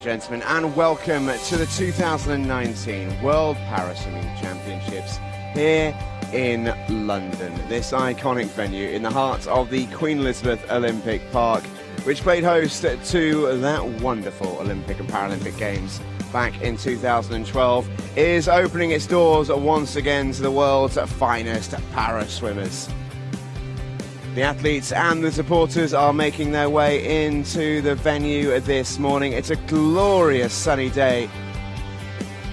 Gentlemen, and welcome to the 2019 World Paraswimming Championships here in London. This iconic venue in the heart of the Queen Elizabeth Olympic Park, which played host to that wonderful Olympic and Paralympic Games back in 2012, is opening its doors once again to the world's finest paraswimmers. The athletes and the supporters are making their way into the venue this morning. It's a glorious sunny day,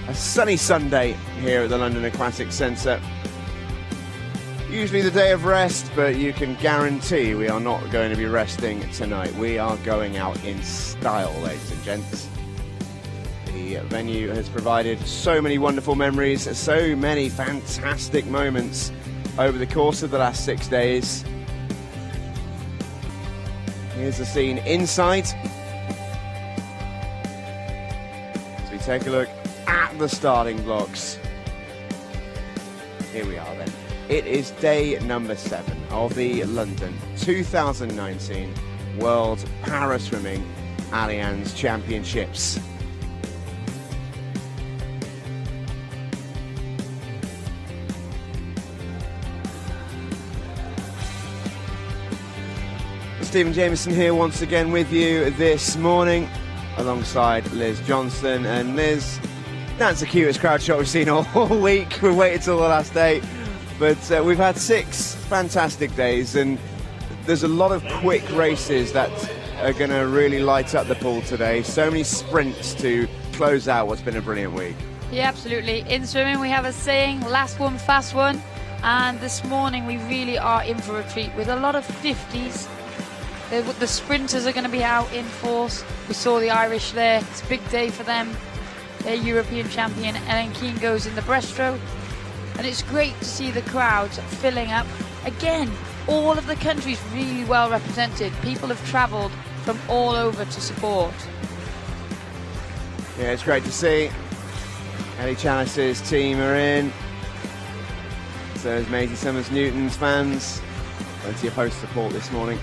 a sunny Sunday here at the London Aquatic Centre. Usually the day of rest, but you can guarantee we are not going to be resting tonight. We are going out in style, ladies and gents. The venue has provided so many wonderful memories, so many fantastic moments over the course of the last 6 days. Here's the scene inside. As we take a look at the starting blocks. Here we are then. It is day number 7 of the London 2019 World Paraswimming Allianz Championships. Stephen Jameson here once again with you this morning alongside Liz Johnson. And Liz, that's the cutest crowd shot we've seen all week. We waited till the last day, but we've had 6 fantastic days, and there's a lot of quick races that are going to really light up the pool today. So many sprints to close out what's been a brilliant week. Yeah, absolutely. In swimming we have a saying, last one, fast one, and this morning we really are in for a treat with a lot of 50s. The sprinters are going to be out in force. We saw the Irish there. It's a big day for them. Their European champion Ellen Keane goes in the breaststroke. And it's great to see the crowds filling up. Again, all of the countries really well represented. People have travelled from all over to support. Yeah, it's great to see. Ellie Chalice's team are in. So is Maisie Summers-Newton's fans. Plenty of host support this morning.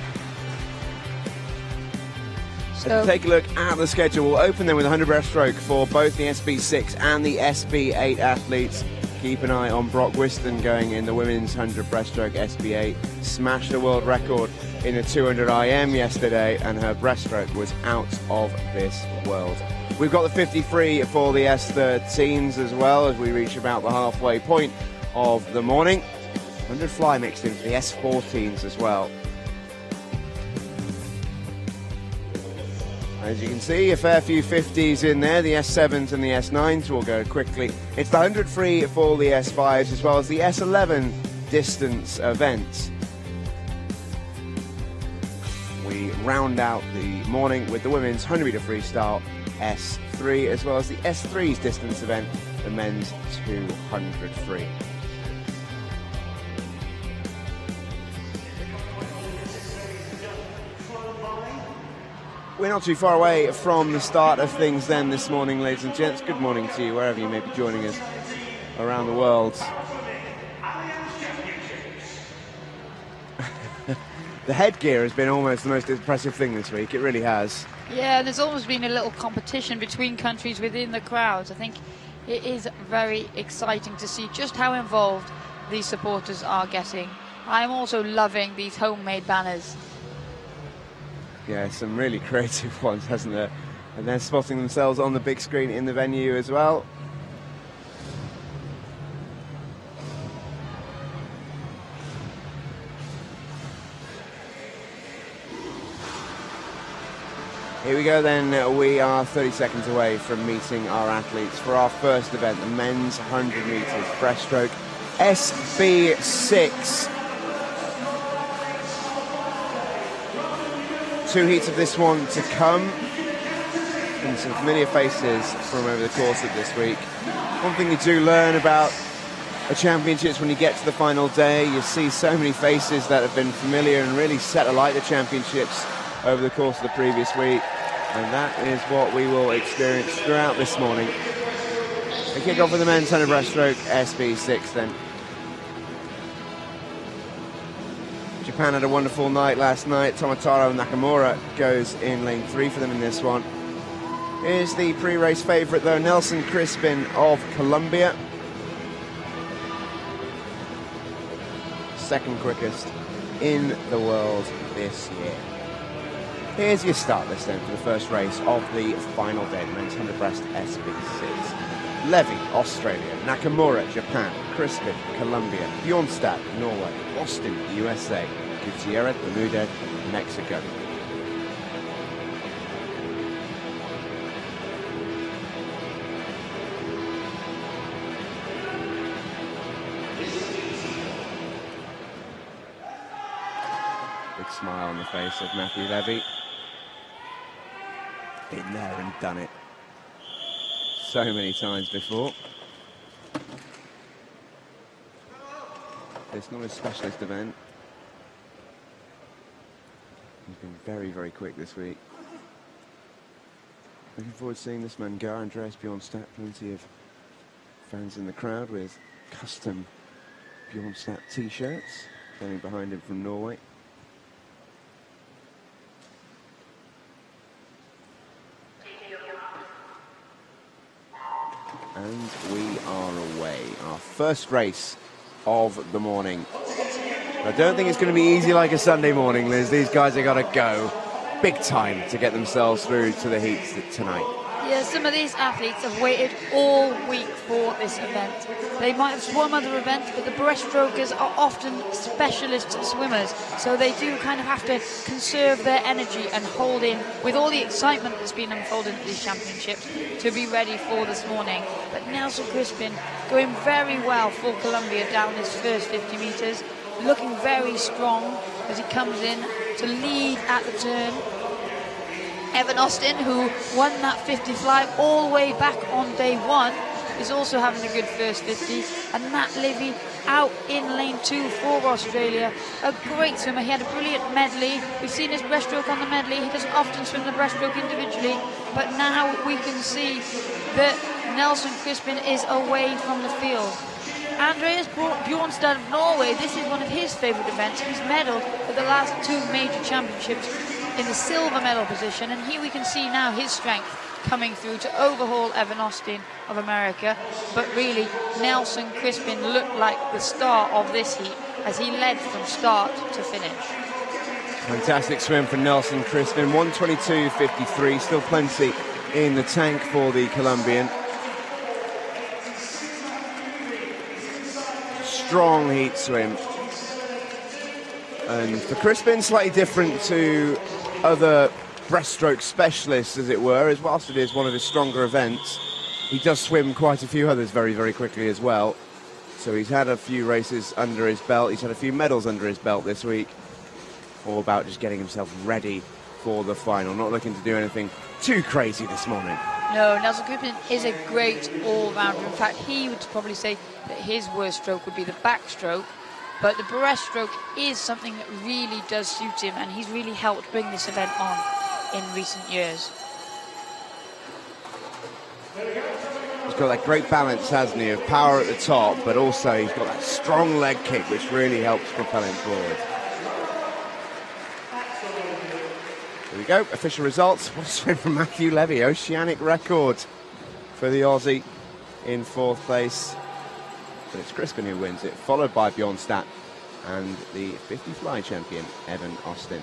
Let's take a look at the schedule. We'll open then with a 100 breaststroke for both the SB6 and the SB8 athletes. Keep an eye on Brock Whiston going in the women's 100 breaststroke SB8. Smashed the world record in the 200 IM yesterday, and her breaststroke was out of this world. We've got the 53 for the S13s as well as we reach about the halfway point of the morning. 100 fly mixed in for the S14s as well. As you can see, a fair few 50s in there. The S7s and the S9s will go quickly. It's the 100 free for the S5s as well as the S11 distance event. We round out the morning with the women's 100 metre freestyle S3 as well as the S3's distance event, the men's 200 free. We're not too far away from the start of things then this morning, ladies and gents. Good morning to you, wherever you may be joining us around the world. The headgear has been almost the most impressive thing this week. It really has. Yeah, there's almost been a little competition between countries within the crowds. I think it is very exciting to see just how involved these supporters are getting. I'm also loving these homemade banners. Yeah, some really creative ones, hasn't there? And they're spotting themselves on the big screen in the venue as well. Here we go then. We are 30 seconds away from meeting our athletes for our first event, the men's 100 metres breaststroke SB6. 2 heats of this one to come, and some familiar faces from over the course of this week. One thing you do learn about a championships when you get to the final day, you see so many faces that have been familiar and really set alight the championships over the course of the previous week, and that is what we will experience throughout this morning. We kick off with the men's 100 breaststroke SB6 then. Japan had a wonderful night last night. Tomotarou Nakamura goes in lane 3 for them in this one. Here's the pre-race favourite though, Nelson Crispin of Colombia. Second quickest in the world this year. Here's your start list then for the first race of the final day, the men's 100 breast SB6. Levy, Australia. Nakamura, Japan. Crispin, Colombia. Bjornstad, Norway. Austin, USA. Gutierrez, Bermudez, Mexico. Big smile on the face of Matthew Levy. Been there and done it so many times before. It's not a specialist event. He's been very, very quick this week. Looking forward to seeing this man go. Andreas Bjornstad, plenty of fans in the crowd with custom Bjornstad t-shirts. Standing behind him from Norway. And we are away. Our first race of the morning. I don't think it's going to be easy like a Sunday morning, Liz. These guys have got to go big time to get themselves through to the heats tonight. Yeah, some of these athletes have waited all week for this event. They might have swum other events, but the breaststrokers are often specialist swimmers, so they do kind of have to conserve their energy and hold in with all the excitement that's been unfolding at these championships to be ready for this morning. But Nelson Crispin going very well for Colombia down his first 50 metres, looking very strong as he comes in to lead at the turn. Evan Austin, who won that 50 fly all the way back on day one, is also having a good first 50. And Matt Livy out in lane 2 for Australia. A great swimmer. He had a brilliant medley. We've seen his breaststroke on the medley. He doesn't often swim the breaststroke individually, but now we can see that Nelson Crispin is away from the field. Andreas Bjornstad of Norway, this is one of his favourite events. He's medalled at the last 2 major championships in the silver medal position, and here we can see now his strength coming through to overhaul Evan Austin of America. But really, Nelson Crispin looked like the star of this heat as he led from start to finish. Fantastic swim for Nelson Crispin, 1:22.53, still plenty in the tank for the Colombian. Strong heat swim. And for Crispin, slightly different to other breaststroke specialists, as it were, as whilst it is one of his stronger events, he does swim quite a few others very, very quickly as well. So he's had a few races under his belt, he's had a few medals under his belt this week. All about just getting himself ready for the final, not looking to do anything too crazy this morning. No, Nelson Crispin is a great all-rounder. In fact, he would probably say that his worst stroke would be the backstroke. But the breaststroke is something that really does suit him, and he's really helped bring this event on in recent years. He's got that great balance, hasn't he, of power at the top, but also he's got that strong leg kick which really helps propel him forward. Here we go, official results. What a swim from Matthew Levy, oceanic record for the Aussie in 4th place. But it's Crispin who wins it, followed by Bjornstad and the 50 fly champion, Evan Austin.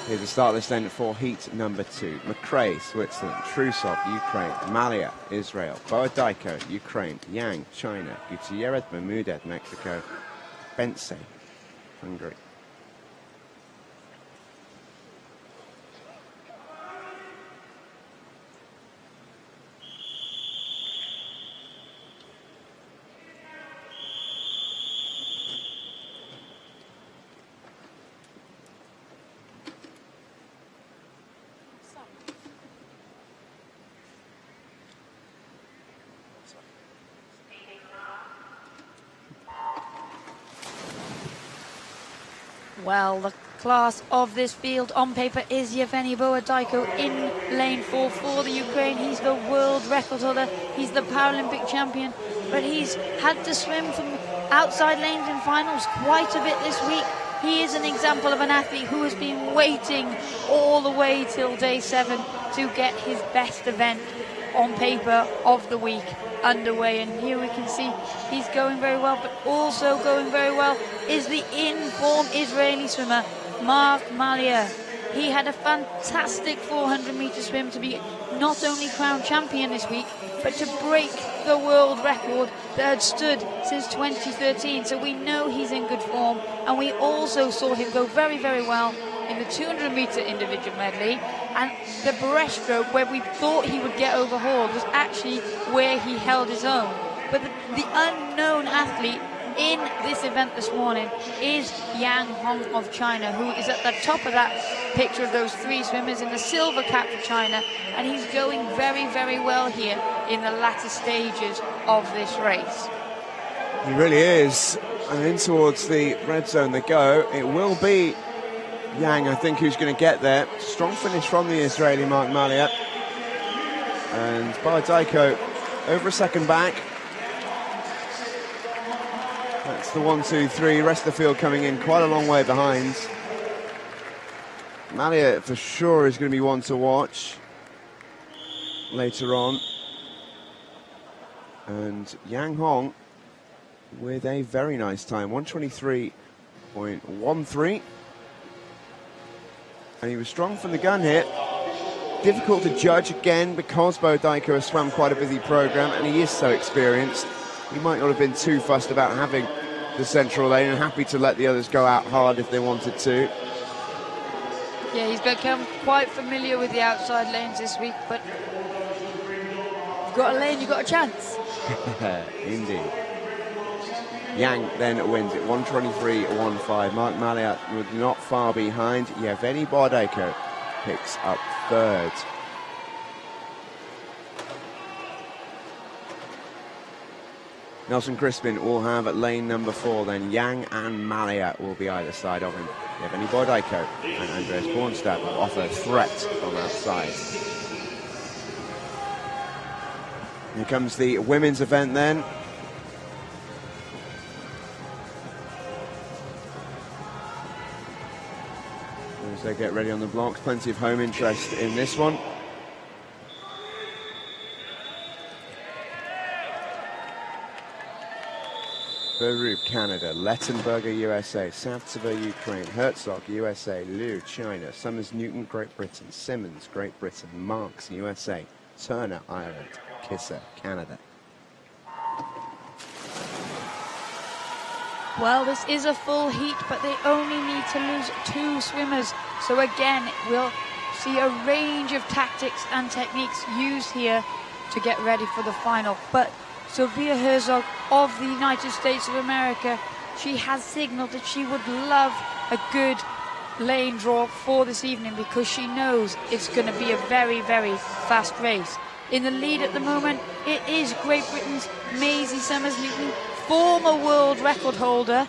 Here's the start list then for heat number 2. McRae, Switzerland. Trusov, Ukraine. Malia, Israel. Boadiko, Ukraine. Yang, China. Gutierrez, Bermudez, Mexico. Bense, Hungary. Well, the class of this field on paper is Yevgeny Boadiko in lane 4 for the Ukraine. He's the world record holder, he's the Paralympic champion, but he's had to swim from outside lanes in finals quite a bit this week. he is an example of an athlete who has been waiting all the way till day 7 to get his best event on paper of the week underway. And here we can see he's going very well, but also going very well is the in-form Israeli swimmer, Mark Malia. He had a fantastic 400-meter swim to be not only crowned champion this week, but to break the world record that had stood since 2013. So we know he's in good form, and we also saw him go very, very well in the 200-meter individual medley, and the breaststroke, where we thought he would get overhauled, was actually where he held his own. But the unknown athlete in this event this morning is Yang Hong of China, who is at the top of that picture of those 3 swimmers in the silver cap for China, and he's going very, very well here in the latter stages of this race. He really is. And in towards the red zone they go. It will be Yang, I think, who's going to get there. Strong finish from the Israeli Mark Malia. And Baladyko over a second back. That's the 1, 2, 3. Rest of the field coming in quite a long way behind. Malia for sure is going to be one to watch later on. And Yang Hong with a very nice time, 1:23.13. And he was strong from the gun here. Difficult to judge again because Baladyko has swam quite a busy program and he is so experienced. He might not have been too fussed about having the central lane and happy to let the others go out hard if they wanted to. Yeah, he's become quite familiar with the outside lanes this week, but you've got a lane, you've got a chance. Indeed. Yang then wins it, 1:23.15. Mark Malia was not far behind. Yevgeny Baladyko picks up 3rd. Nelson Crispin will have at lane number 4, then Yang and Malia will be either side of him. Yevgeny Baladyko and Andreas Bornstadt will offer threat from outside. Here comes the women's event then. As they get ready on the blocks, plenty of home interest in this one. Beirut, Canada, Lettenberger, USA, Savtseva, Ukraine, Herzog, USA, Liu, China, Summers, Newton, Great Britain, Simmons, Great Britain, Marks, USA, Turner, Ireland, Kisser, Canada. Well, this is a full heat, but they only need to lose 2 swimmers. So again, we'll see a range of tactics and techniques used here to get ready for the final. But Sophia Herzog of the United States of America, she has signaled that she would love a good lane draw for this evening because she knows it's going to be a very, very fast race. In the lead at the moment, it is Great Britain's Maisie Summers-Newton, former world record holder,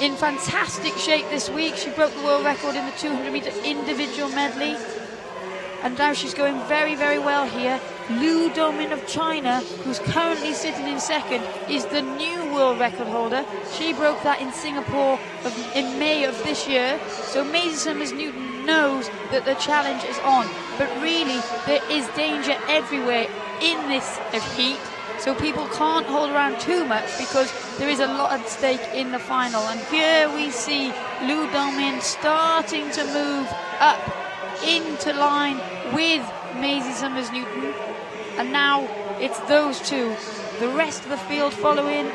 in fantastic shape this week. She broke the world record in the 200-meter individual medley, and now she's going very, very well here. Liu Domin of China, who's currently sitting in 2nd, is the new world record holder. She broke that in Singapore in May of this year. So Maisie Summers-Newton knows that the challenge is on. But really, there is danger everywhere in this heat. So people can't hold around too much because there is a lot at stake in the final. And here we see Liu Domin starting to move up into line with Maisie Summers-Newton. And now it's those 2. The rest of the field follow in.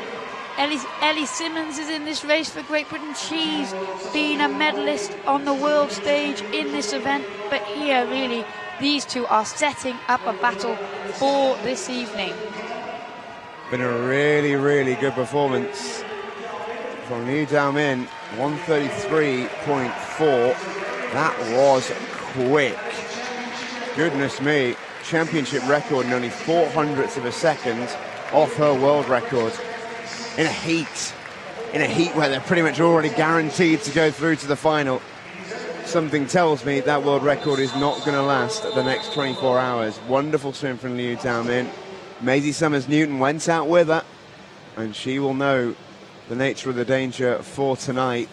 Ellie Simmons is in this race for Great Britain. She's been a medalist on the world stage in this event. But here, really, these 2 are setting up a battle for this evening. Been a really, really good performance from Liu Daomin, 1:33.4. That was quick. Goodness me. Championship record in only 0.04 of a second off her world record in a heat where they're pretty much already guaranteed to go through to the final. Something tells me that world record is not going to last the next 24 hours. Wonderful swim from Liu Daomin. Maisie Summers-Newton went out with her, and she will know the nature of the danger for tonight.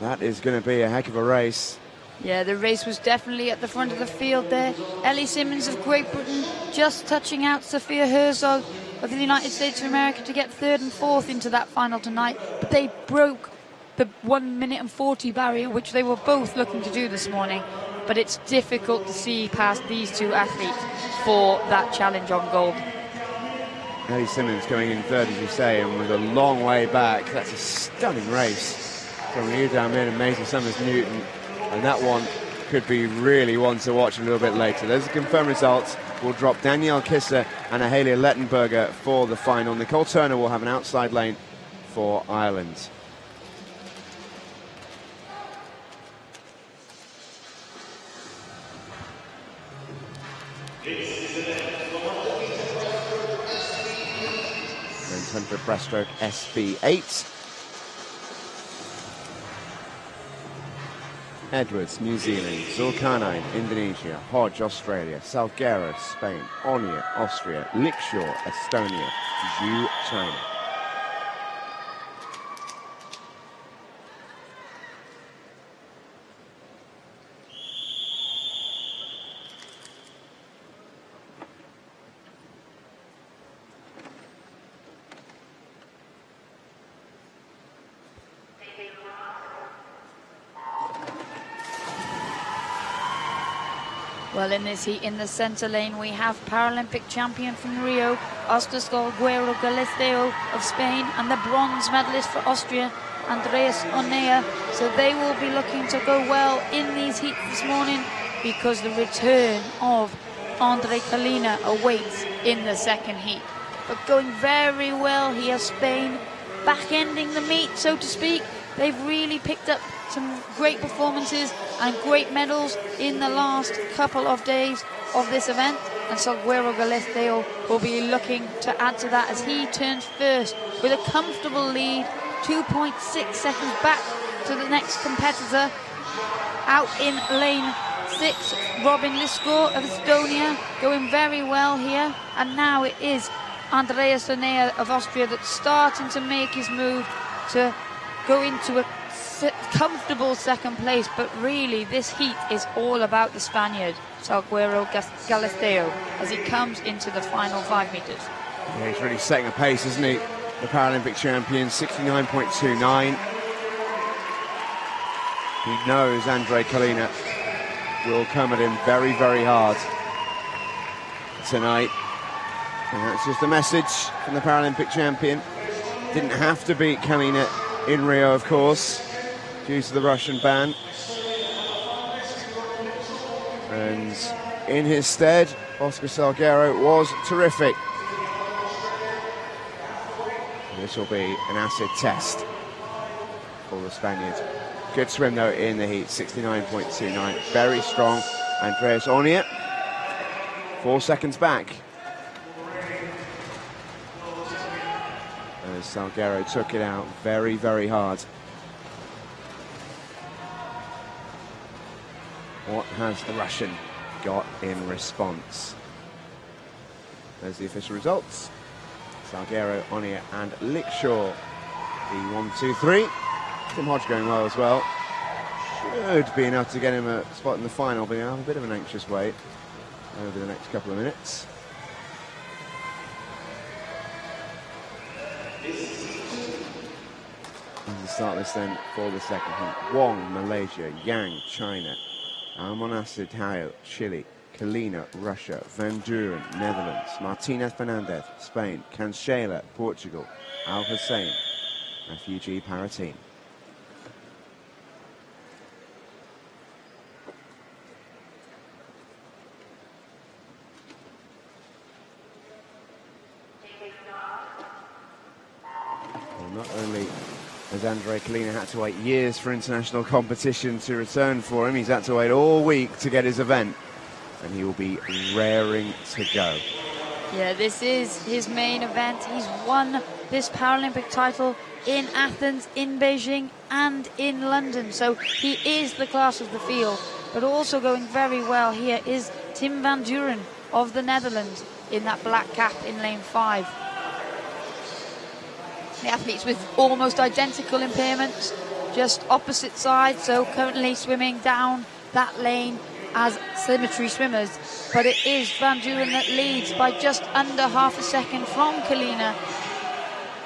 That is going to be a heck of a race. Yeah, the race was definitely at the front of the field there. Ellie Simmonds of Great Britain just touching out Sophia Herzog of the United States of America to get third and fourth into that final tonight. But they broke the 1 minute and 40 barrier, which they were both looking to do this morning. But it's difficult to see past these two athletes for that challenge on gold. Ellie Simmonds going in third, as you say, and with a long way back. That's a stunning race from Liu Damin and Maisie Summers-Newton. And that one could be really one to watch a little bit later. Those are confirmed results. We'll drop Danielle Kisser and Ahalia Lettenberger for the final. Nicole Turner will have an outside lane for Ireland. Men's 100 breaststroke SB8. Edwards, New Zealand, Zulkarnain, Indonesia, Hodge, Australia, Salguero, Spain, Onia, Austria, Lickshaw, Estonia, Zhu, China. Well, in this heat, in the centre lane, we have Paralympic champion from Rio, Oscar Salguero Galisteo of Spain, and the bronze medalist for Austria, Andreas Onea. So they will be looking to go well in these heats this morning, because the return of Andre Kalina awaits in the second heat. But going very well here, Spain, back-ending the meet, so to speak. They've really picked up some great performances and great medals in the last couple of days of this event, and Salguero Galisteo will be looking to add to that as he turns first with a comfortable lead, 2.6 seconds back to the next competitor. Out in lane 6, Robin Liskor of Estonia going very well here, and now it is Andreas Onea of Austria that's starting to make his move to go into a comfortable second place. But really this heat is all about the Spaniard Salguero Galisteo as he comes into the final 5 meters. Yeah, he's really setting a pace, isn't he? The Paralympic champion, 69.29. He knows Andre Kalina will come at him very, very hard tonight. And that's just a message from the Paralympic champion. Didn't have to beat Kalina in Rio, of course, due to the Russian ban. And in his stead, Oscar Salguero was terrific. This will be an acid test for the Spaniard. Good swim though in the heat, 69.29, very strong. Andreas Onea, 4 seconds back. As Salguero took it out very, very hard. What has the Russian got in response? There's the official results. Salguero, Onea and Lickshaw. The 1, 2, 3. Tim Hodge going well as well. Should be enough to get him a spot in the final, but he'll have a bit of an anxious wait over the next couple of minutes. And to start this then for the second heat. Wong, Malaysia. Yang, China. Almonacid, Hale, Chile. Kalina, Russia. Van Duren, Netherlands. Martinez Fernandez, Spain. Canchela, Portugal. Al Hussein, refugee para-team. Well, not only has Andre Kalina had to wait years for international competition to return for him, he's had to wait all week to get his event, and he will be raring to go. Yeah, this is his main event. He's won this Paralympic title in Athens, in Beijing and in London, so he is the class of the field. But also going very well here is Tim van Duren of the Netherlands in that black cap in lane 5. The athletes with almost identical impairments, just opposite side, so currently swimming down that lane as symmetry swimmers. But it is Van Duren that leads by just under half a second from Kalina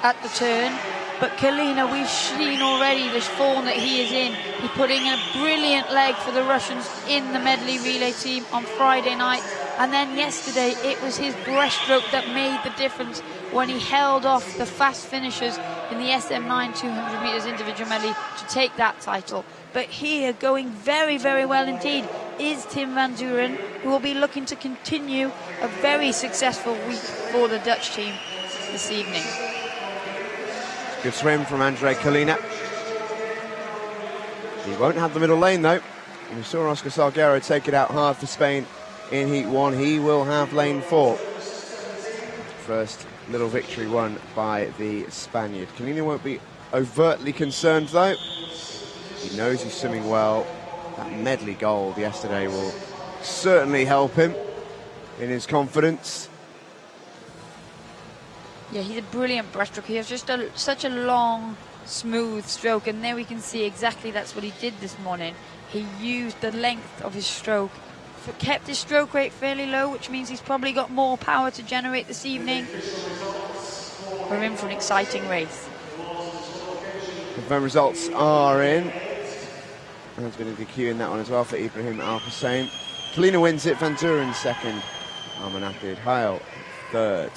at the turn. But Kalina, we've seen already this form that he is in. He put in a brilliant leg for the Russians in the medley relay team on Friday night. And then yesterday, it was his breaststroke that made the difference when he held off the fast finishers in the SM9 200 metres individual medley to take that title. But here, going very, very well indeed, is Tim Van Duren, who will be looking to continue a very successful week for the Dutch team this evening. Good swim from Andrei Kalina. He won't have the middle lane though. We saw Oscar Salguero take it out hard for Spain in Heat 1. He will have lane 4. First little victory won by the Spaniard. Kalina won't be overtly concerned though. He knows he's swimming well. That medley gold yesterday will certainly help him in his confidence. Yeah, he's a brilliant breaststroke. He has just such a long, smooth stroke, and there we can see exactly that's what he did this morning. He used the length of his stroke, kept his stroke rate fairly low, which means he's probably got more power to generate this evening. We're in for an exciting race. Confirmed results are in. There's been a DQ in that one as well for Ibrahim Al-Hussein. Kalina wins it, Van Duren second, Amanatid Hail third.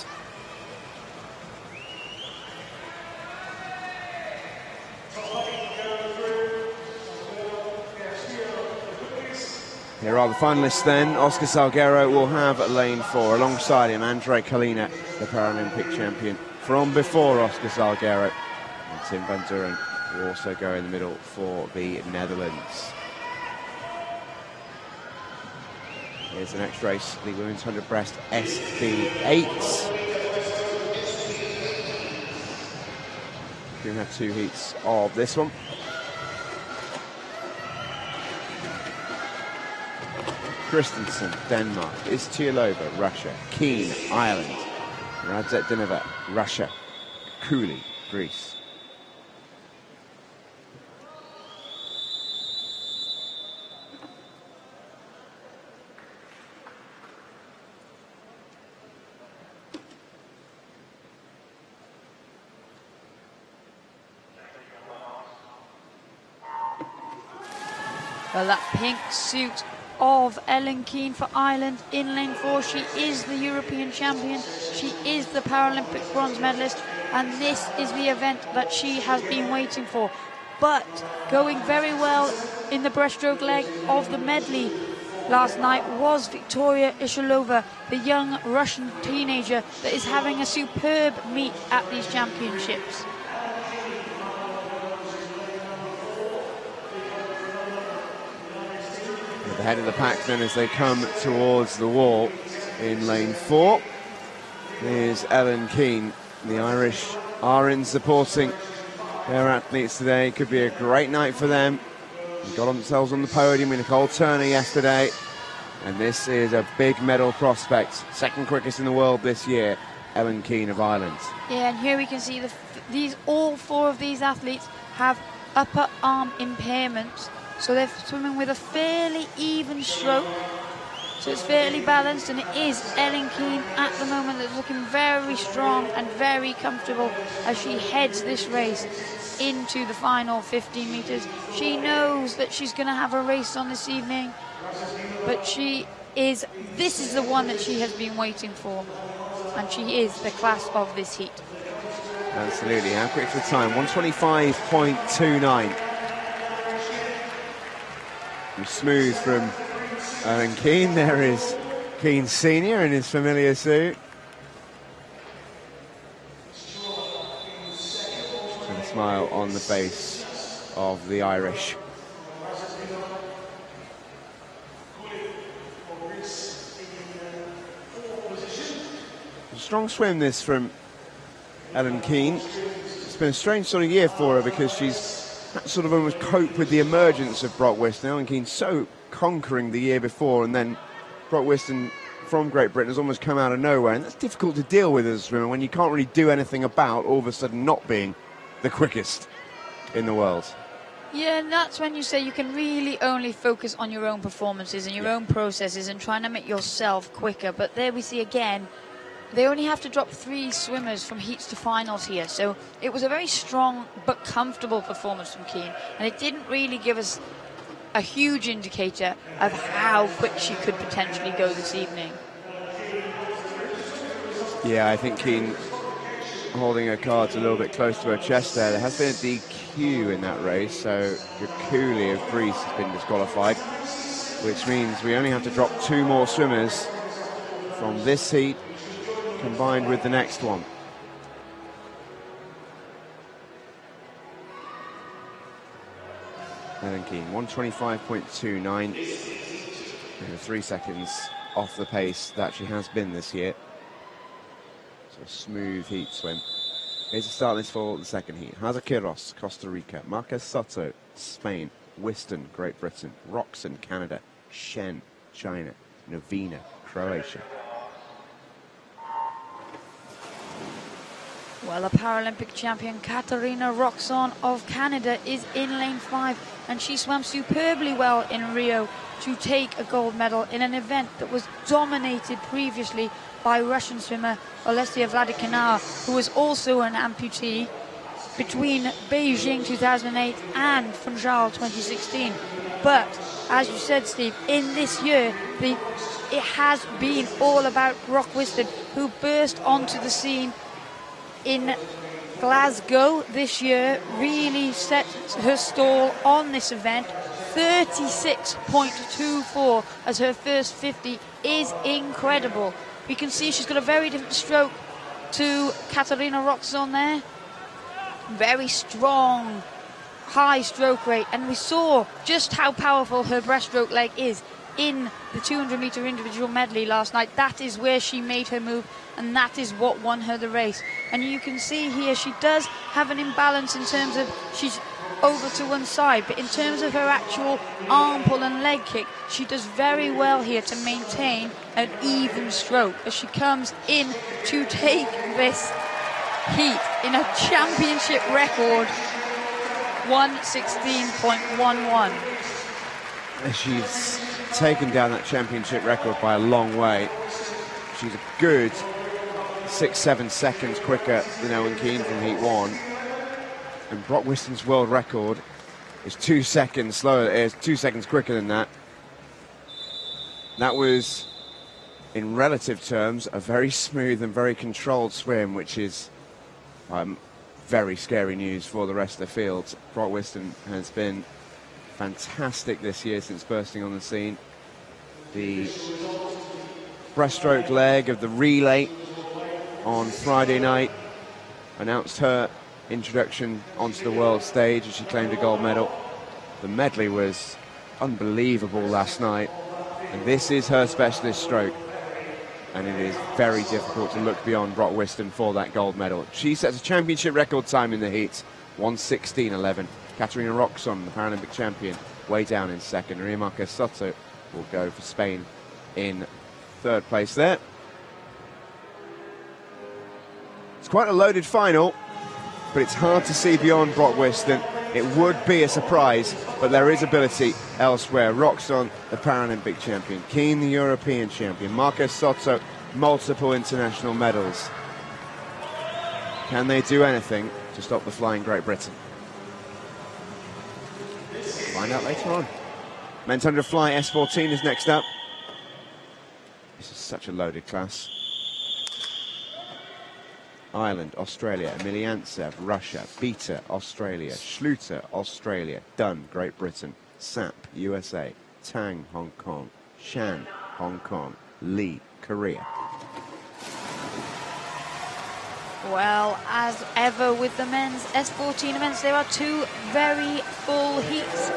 Here are the finalists then. Oscar Salguero will have lane 4. Alongside him, Andrei Kalina, the Paralympic champion from before Oscar Salguero. And Tim Van Duren will also go in the middle for the Netherlands. Here's the next race, the Women's 100 Breast SB8. We're going to have 2 heats of this one. Christensen, Denmark. Istialova, Russia. Keane, Ireland. Radzetdinova, Russia. Cooley, Greece. Well, that pink suit of Ellen Keane for Ireland in lane 4. She is the European champion. She is the Paralympic bronze medalist. And this is the event that she has been waiting for. But going very well in the breaststroke leg of the medley last night was Victoria Ishilova, the young Russian teenager that is having a superb meet at these championships. The head of the pack then as they come towards the wall in lane 4 is Ellen Keane. The Irish are in supporting their athletes today. Could be a great night for them. They got themselves on the podium with Nicole Turner yesterday, and this is a big medal prospect. Second quickest in the world this year, Ellen Keane of Ireland. Yeah, and here we can see all 4 of these athletes have upper arm impairments. So they're swimming with a fairly even stroke. So it's fairly balanced, and it is Ellen Keane at the moment that's looking very strong and very comfortable as she heads this race into the final 15 metres. She knows that she's going to have a race on this evening, but this is the one that she has been waiting for, and she is the class of this heat. Absolutely. How quick's the time? 125.29. Smooth from Ellen Keane. There is Keane Senior in his familiar suit. And a smile on the face of the Irish. A strong swim this from Ellen Keane. It's been a strange sort of year for her because she's sort of almost cope with the emergence of Brock Whiston. Ellen Keane so conquering the year before, and then Brock Whiston from Great Britain has almost come out of nowhere, and that's difficult to deal with as a swimmer when you can't really do anything about all of a sudden not being the quickest in the world. Yeah, and that's when you say you can really only focus on your own performances and your own processes and trying to make yourself quicker. But there we see again, they only have to drop 3 swimmers from heats to finals here. So it was a very strong but comfortable performance from Keane. And it didn't really give us a huge indicator of how quick she could potentially go this evening. Yeah, I think Keane holding her cards a little bit close to her chest there. There has been a DQ in that race, so Gakuli of Greece has been disqualified, which means we only have to drop 2 more swimmers from this heat combined with the next one. Helen Keane, 125.29, 3 seconds off the pace that she has been this year. So a smooth heat swim. Here's the start list for the second heat. Hazakiros, Costa Rica. Marquez Soto, Spain. Whiston, Great Britain. Roxon, Canada. Shen, China. Novina, Croatia. Well, a Paralympic champion, Katarina Roxon of Canada, is in lane 5, and she swam superbly well in Rio to take a gold medal in an event that was dominated previously by Russian swimmer Olesya Vladikinova, who was also an amputee between Beijing 2008 and Funchal 2016. But, as you said, Steve, in this year, it has been all about Rock Whiston, who burst onto the scene in Glasgow this year, really set her stall on this event. 36.24 as her first 50 is incredible. We can see she's got a very different stroke to Katarina Roxon there. Very strong, high stroke rate, and we saw just how powerful her breaststroke leg is in the 200-meter individual medley last night. That is where she made her move, and that is what won her the race. And you can see here she does have an imbalance in terms of she's over to one side, but in terms of her actual arm pull and leg kick, she does very well here to maintain an even stroke as she comes in to take this heat in a championship record 1:16.11. She's taken down that championship record by a long way. She's a good 6-7 seconds quicker than Ellen Keane from heat 1. And Brock Whiston's world record is 2 seconds slower. It's 2 seconds quicker than that. That was, in relative terms, a very smooth and very controlled swim, which is very scary news for the rest of the field. Brock Whiston has been fantastic this year since bursting on the scene. The breaststroke leg of the relay on Friday night announced her introduction onto the world stage as she claimed a gold medal. The medley was unbelievable last night, and this is her specialist stroke, and it is very difficult to look beyond Brock Whiston for that gold medal. She sets a championship record time in the heats, 1:16.11. Katarina Roxon, the Paralympic champion, way down in second. Maria Marquez Soto will go for Spain in third place there. It's quite a loaded final, but it's hard to see beyond Brock Whiston. It would be a surprise, but there is ability elsewhere. Roxon, the Paralympic champion. Keane, the European champion. Marquez Soto, multiple international medals. Can they do anything to stop the flying Great Britain? Find out later on. Men's 100 fly S14 is next up. This is such a loaded class. Ireland, Australia, Emiliantsev, Russia, Beta, Australia, Schluter, Australia, Dunn, Great Britain, Sapp, USA, Tang, Hong Kong, Shan, Hong Kong, Lee, Korea. Well, as ever with the men's S14 events, there are 2 very full heats,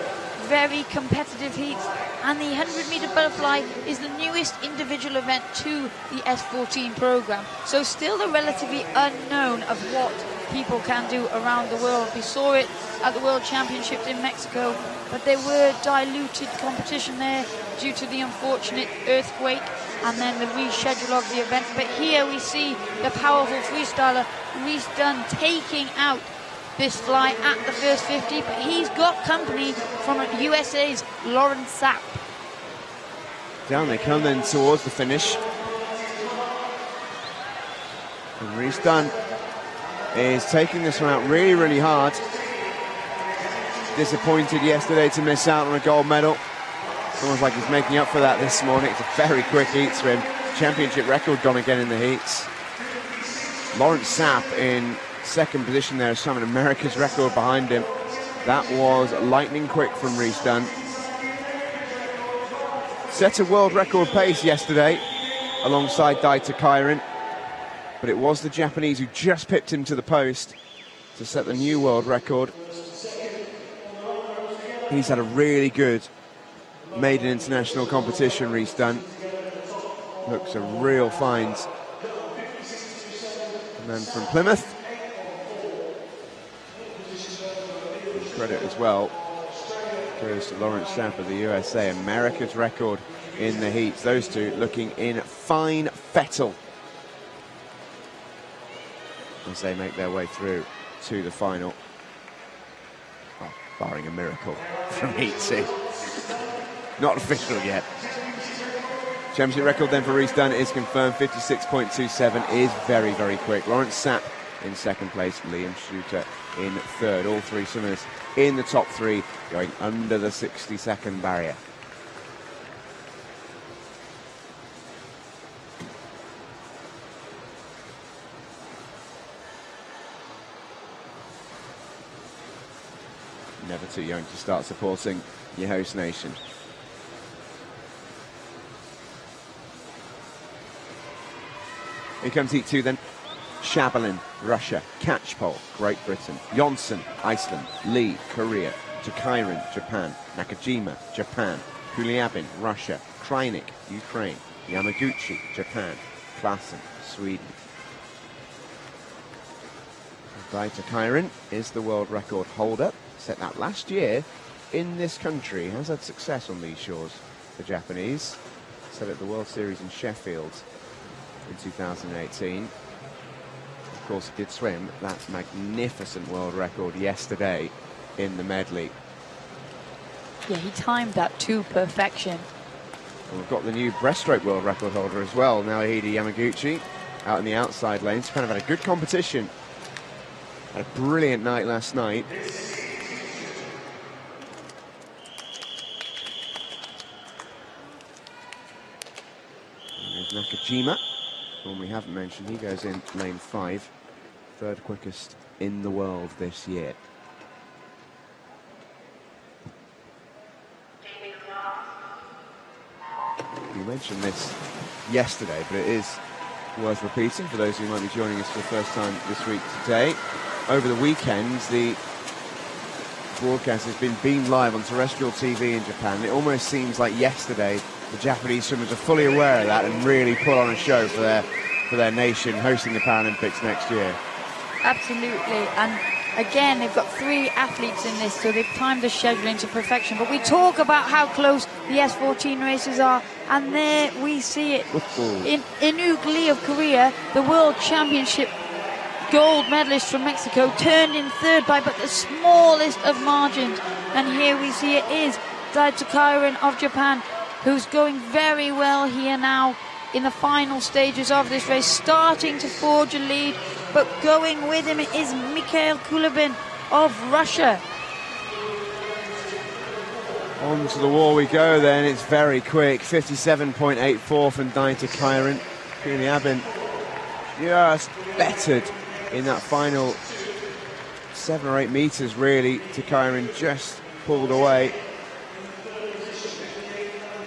very competitive heats, and the 100-meter butterfly is the newest individual event to the S14 program. So still the relatively unknown of what people can do around the world. We saw it at the World Championships in Mexico, but there were diluted competition there due to the unfortunate earthquake and then the reschedule of the event. But here we see the powerful freestyler Reese Dunn taking out this fly at the first 50, but he's got company from USA's Lawrence Sapp. Down they come then towards the finish. And Rhys Dunn is taking this one out really, really hard. Disappointed yesterday to miss out on a gold medal. It's almost like he's making up for that this morning. It's a very quick heat swim. Championship record gone again in the heats. Lawrence Sapp in second position there, showing America's record behind him. That was lightning quick from Rhys Dunn. Set a world record pace yesterday alongside Daita Kairin, but it was the Japanese who just pipped him to the post to set the new world record. He's had a really good maiden international competition, Rhys Dunn. Looks a real find. And then from Plymouth, credit as well goes to Lawrence Sapp of the USA, America's record in the heats. Those two looking in fine fettle as they make their way through to the final. Well, barring a miracle from heat 2. Not official yet. Championship record then for Rhys Dunn is confirmed. 56.27 is very, very quick. Lawrence Sapp in second place, Liam Schutter in third. All three swimmers in the top three going under the 60-second barrier. Never too young to start supporting your host nation. Here comes heat 2 then. Shabalin, Russia. Catchpole, Great Britain. Jonsson, Iceland. Lee, Korea. Takairin, Japan. Nakajima, Japan. Kuliabin, Russia. Kreinik, Ukraine. Yamaguchi, Japan. Klassen, Sweden. Daita Kairin is the world record holder. Set that last year in this country. Has had success on these shores, the Japanese. Set at the World Series in Sheffield in 2018. Of course, he did swim that magnificent world record yesterday in the medley. Yeah, he timed that to perfection. And we've got the new breaststroke world record holder as well, Naohide Yamaguchi, out in the outside lanes. Kind of had a good competition. Had a brilliant night last night. There's Nakajima, one we haven't mentioned. He goes in lane 5, third quickest in the world this year. We mentioned this yesterday, but it is worth repeating for those who might be joining us for the first time this week today. Over the weekends, the broadcast has been beamed live on terrestrial TV in Japan. It almost seems like yesterday the Japanese swimmers are fully aware of that and really put on a show for their nation, hosting the Paralympics next year. Absolutely, and again, they've got 3 athletes in this, so they've timed the scheduling to perfection. But we talk about how close the S14 races are, and there we see it. In Inuk Lee of Korea, the World Championship gold medalist from Mexico, turned in third by but the smallest of margins. And here we see it is Daita Kairin of Japan, who's going very well here now in the final stages of this race, starting to forge a lead, but going with him is Mikhail Kulibin of Russia. On to the wall we go then. It's very quick. 57.84 from Daita Kairin. Kuliabin just bettered in that final 7 or 8 meters, really. Kairin just pulled away.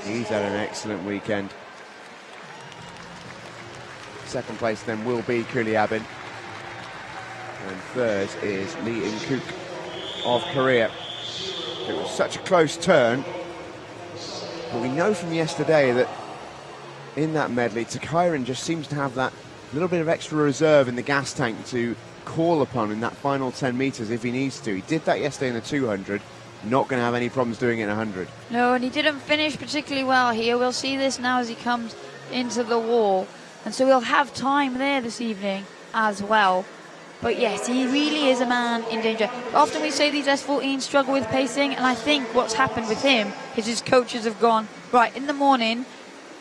He's had an excellent weekend. Second place then will be Kuliabin. And third is Lee In-kuk of Korea. It was such a close turn, but we know from yesterday that in that medley, Kairin just seems to have that little bit of extra reserve in the gas tank to call upon in that final 10 meters if he needs to. He did that yesterday in the 200. Not going to have any problems doing it in 100. No, and he didn't finish particularly well here. We'll see this now as he comes into the wall. And so we'll have time there this evening as well. But yes, he really is a man in danger. Often we say these S14s struggle with pacing, and I think what's happened with him is his coaches have gone, right, in the morning,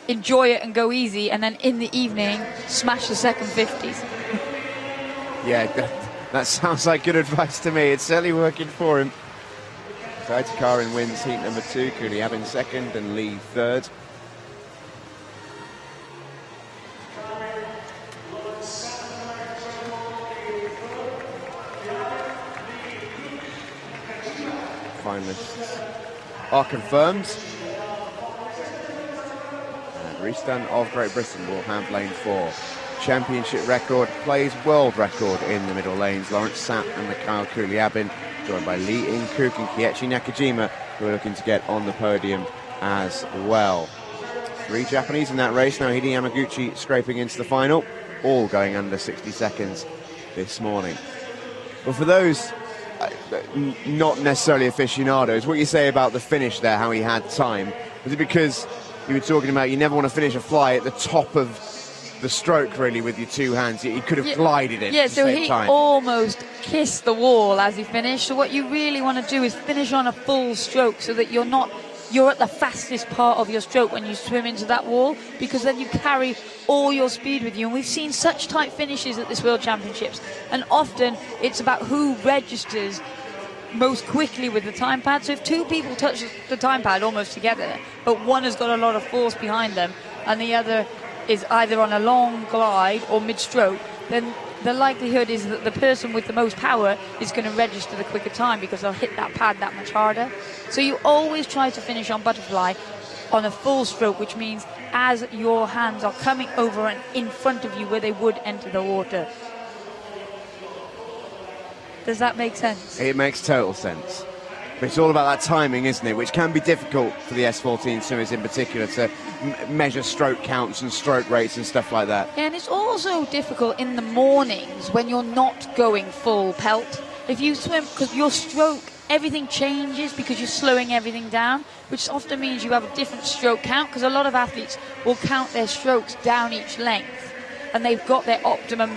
enjoy it and go easy, and then in the evening, smash the second 50s. Yeah, that sounds like good advice to me. It's certainly working for him. Karin wins heat number 2, Kuliabin second, and Lee third. Finalists are confirmed. And Reestan of Great Britain will have lane 4. Championship record, plays world record in the middle lanes. Lawrence Sapp and Mikhail Kuliabin, joined by Lee In-kook and Keiichi Nakajima, who are looking to get on the podium as well. 3 Japanese in that race. Now Hide Yamaguchi scraping into the final, all going under 60 seconds this morning. But for those not necessarily aficionados, what you say about the finish there, how he had time, was it because you were talking about you never want to finish a fly at the top of the stroke really with your 2 hands? He could have glided it. Yeah, so he almost kissed the wall as he finished. So what you really want to do is finish on a full stroke so that you're at the fastest part of your stroke when you swim into that wall, because then you carry all your speed with you. And we've seen such tight finishes at this World Championships, and often it's about who registers most quickly with the time pad. So if 2 people touch the time pad almost together, but one has got a lot of force behind them and the other is either on a long glide or mid-stroke, then the likelihood is that the person with the most power is going to register the quicker time, because they'll hit that pad that much harder. So you always try to finish on butterfly on a full stroke, which means as your hands are coming over and in front of you where they would enter the water. Does that make sense? It makes total sense. But it's all about that timing, isn't it? Which can be difficult for the S14 swimmers in particular, to measure stroke counts and stroke rates and stuff like that. Yeah, and it's also difficult in the mornings when you're not going full pelt. If you swim, because your stroke, everything changes because you're slowing everything down, which often means you have a different stroke count, because a lot of athletes will count their strokes down each length, and they've got their optimum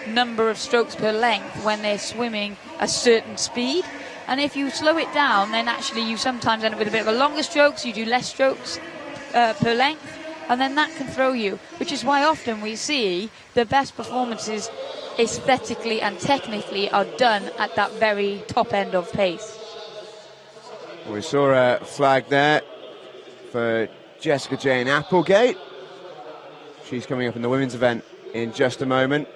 number of strokes per length when they're swimming a certain speed. And if you slow it down, then actually you sometimes end up with a bit of a longer stroke, so you do less strokes per length, and then that can throw you, which is why often we see the best performances aesthetically and technically are done at that very top end of pace. We saw a flag there for Jessica Jane Applegate. She's coming up in the women's event in just a moment.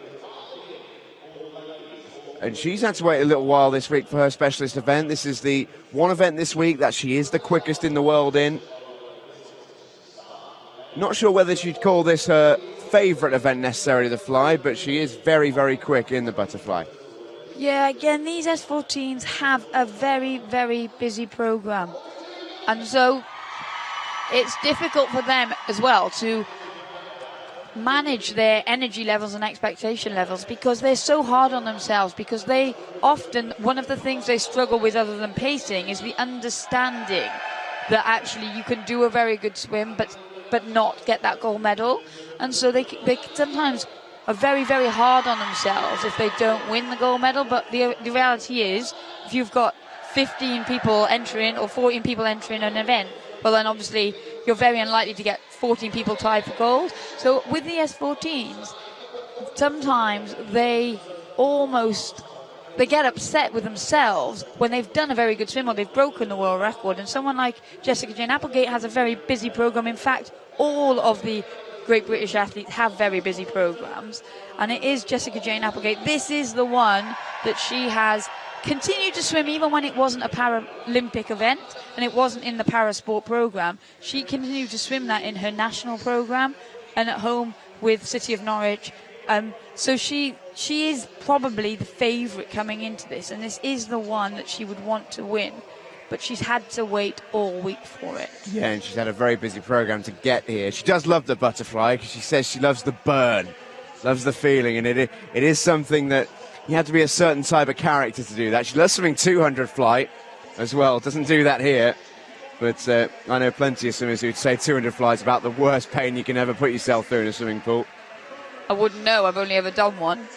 And she's had to wait a little while this week for her specialist event. This is the one event this week that she is the quickest in the world in. Not sure whether she'd call this her favourite event necessarily, the fly, but she is very, very quick in the butterfly. Yeah, again, these S14s have a very, very busy programme. And so it's difficult for them as well to manage their energy levels and expectation levels, because they're so hard on themselves, because they often, one of the things they struggle with other than pacing is the understanding that actually you can do a very good swim but not get that gold medal. And so they sometimes are very, very hard on themselves if they don't win the gold medal. But the reality is, if you've got 15 people entering or 14 people entering an event, well then obviously you're very unlikely to get 14 people tied for gold. So with the S14s, sometimes they get upset with themselves when they've done a very good swim or they've broken the world record. And someone like Jessica Jane Applegate has a very busy program. In fact, all of the Great British athletes have very busy programs, and it is Jessica Jane Applegate. This is the one that she has continued to swim even when it wasn't a Paralympic event and it wasn't in the Parasport program. She continued to swim that in her national program and at home with City of Norwich. So she is probably the favourite coming into this, and this is the one that she would want to win. But she's had to wait all week for it. Yeah, and she's had a very busy programme to get here. She does love the butterfly, because she says she loves the burn, loves the feeling, and it is something that you have to be a certain type of character to do that. She loves swimming 200 flight as well. Doesn't do that here. But I know plenty of swimmers who'd say 200 flight is about the worst pain you can ever put yourself through in a swimming pool. I wouldn't know. I've only ever done one.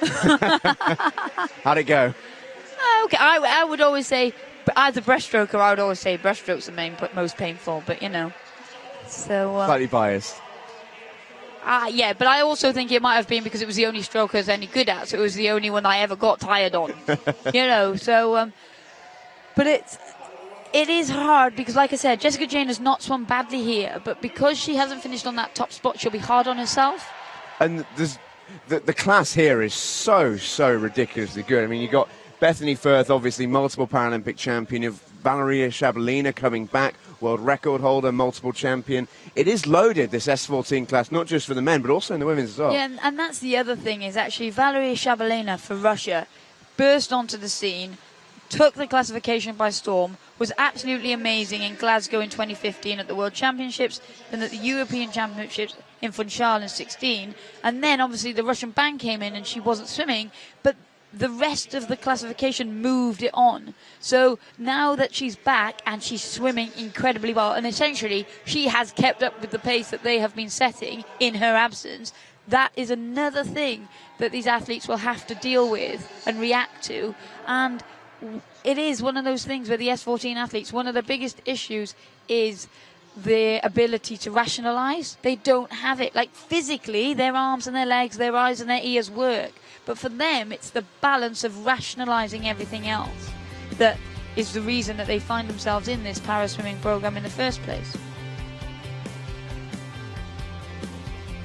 How'd it go? Okay, I would always say, as a breaststroker, I would always say breaststroke's the most painful, but you know. So Slightly biased. yeah, but I also think it might have been because it was the only stroke I was any good at, so it was the only one I ever got tired on. You know, so but it is hard because, like I said, Jessica Jane has not swum badly here, but because she hasn't finished on that top spot, she'll be hard on herself. And the class here is so ridiculously good. I mean, you got Bethany Firth, obviously multiple Paralympic champion, of Valeria Shabalina coming back, world record holder, multiple champion. It is loaded, this S14 class, not just for the men, but also in the women's as well. Yeah, and that's the other thing, is actually Valeria Shabalina for Russia burst onto the scene, took the classification by storm, was absolutely amazing in Glasgow in 2015 at the World Championships, and at the European Championships in Funchal in 16, and then obviously the Russian ban came in and she wasn't swimming, but the rest of the classification moved it on. So now that she's back and she's swimming incredibly well, and essentially she has kept up with the pace that they have been setting in her absence, that is another thing that these athletes will have to deal with and react to. And it is one of those things where the S14 athletes, one of the biggest issues is their ability to rationalise. They don't have it. Like, physically, their arms and their legs, their eyes and their ears work. But for them, it's the balance of rationalising everything else that is the reason that they find themselves in this para-swimming programme in the first place.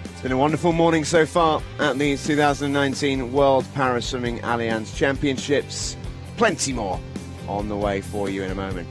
It's been a wonderful morning so far at the 2019 World Para-Swimming Allianz Championships. Plenty more on the way for you in a moment.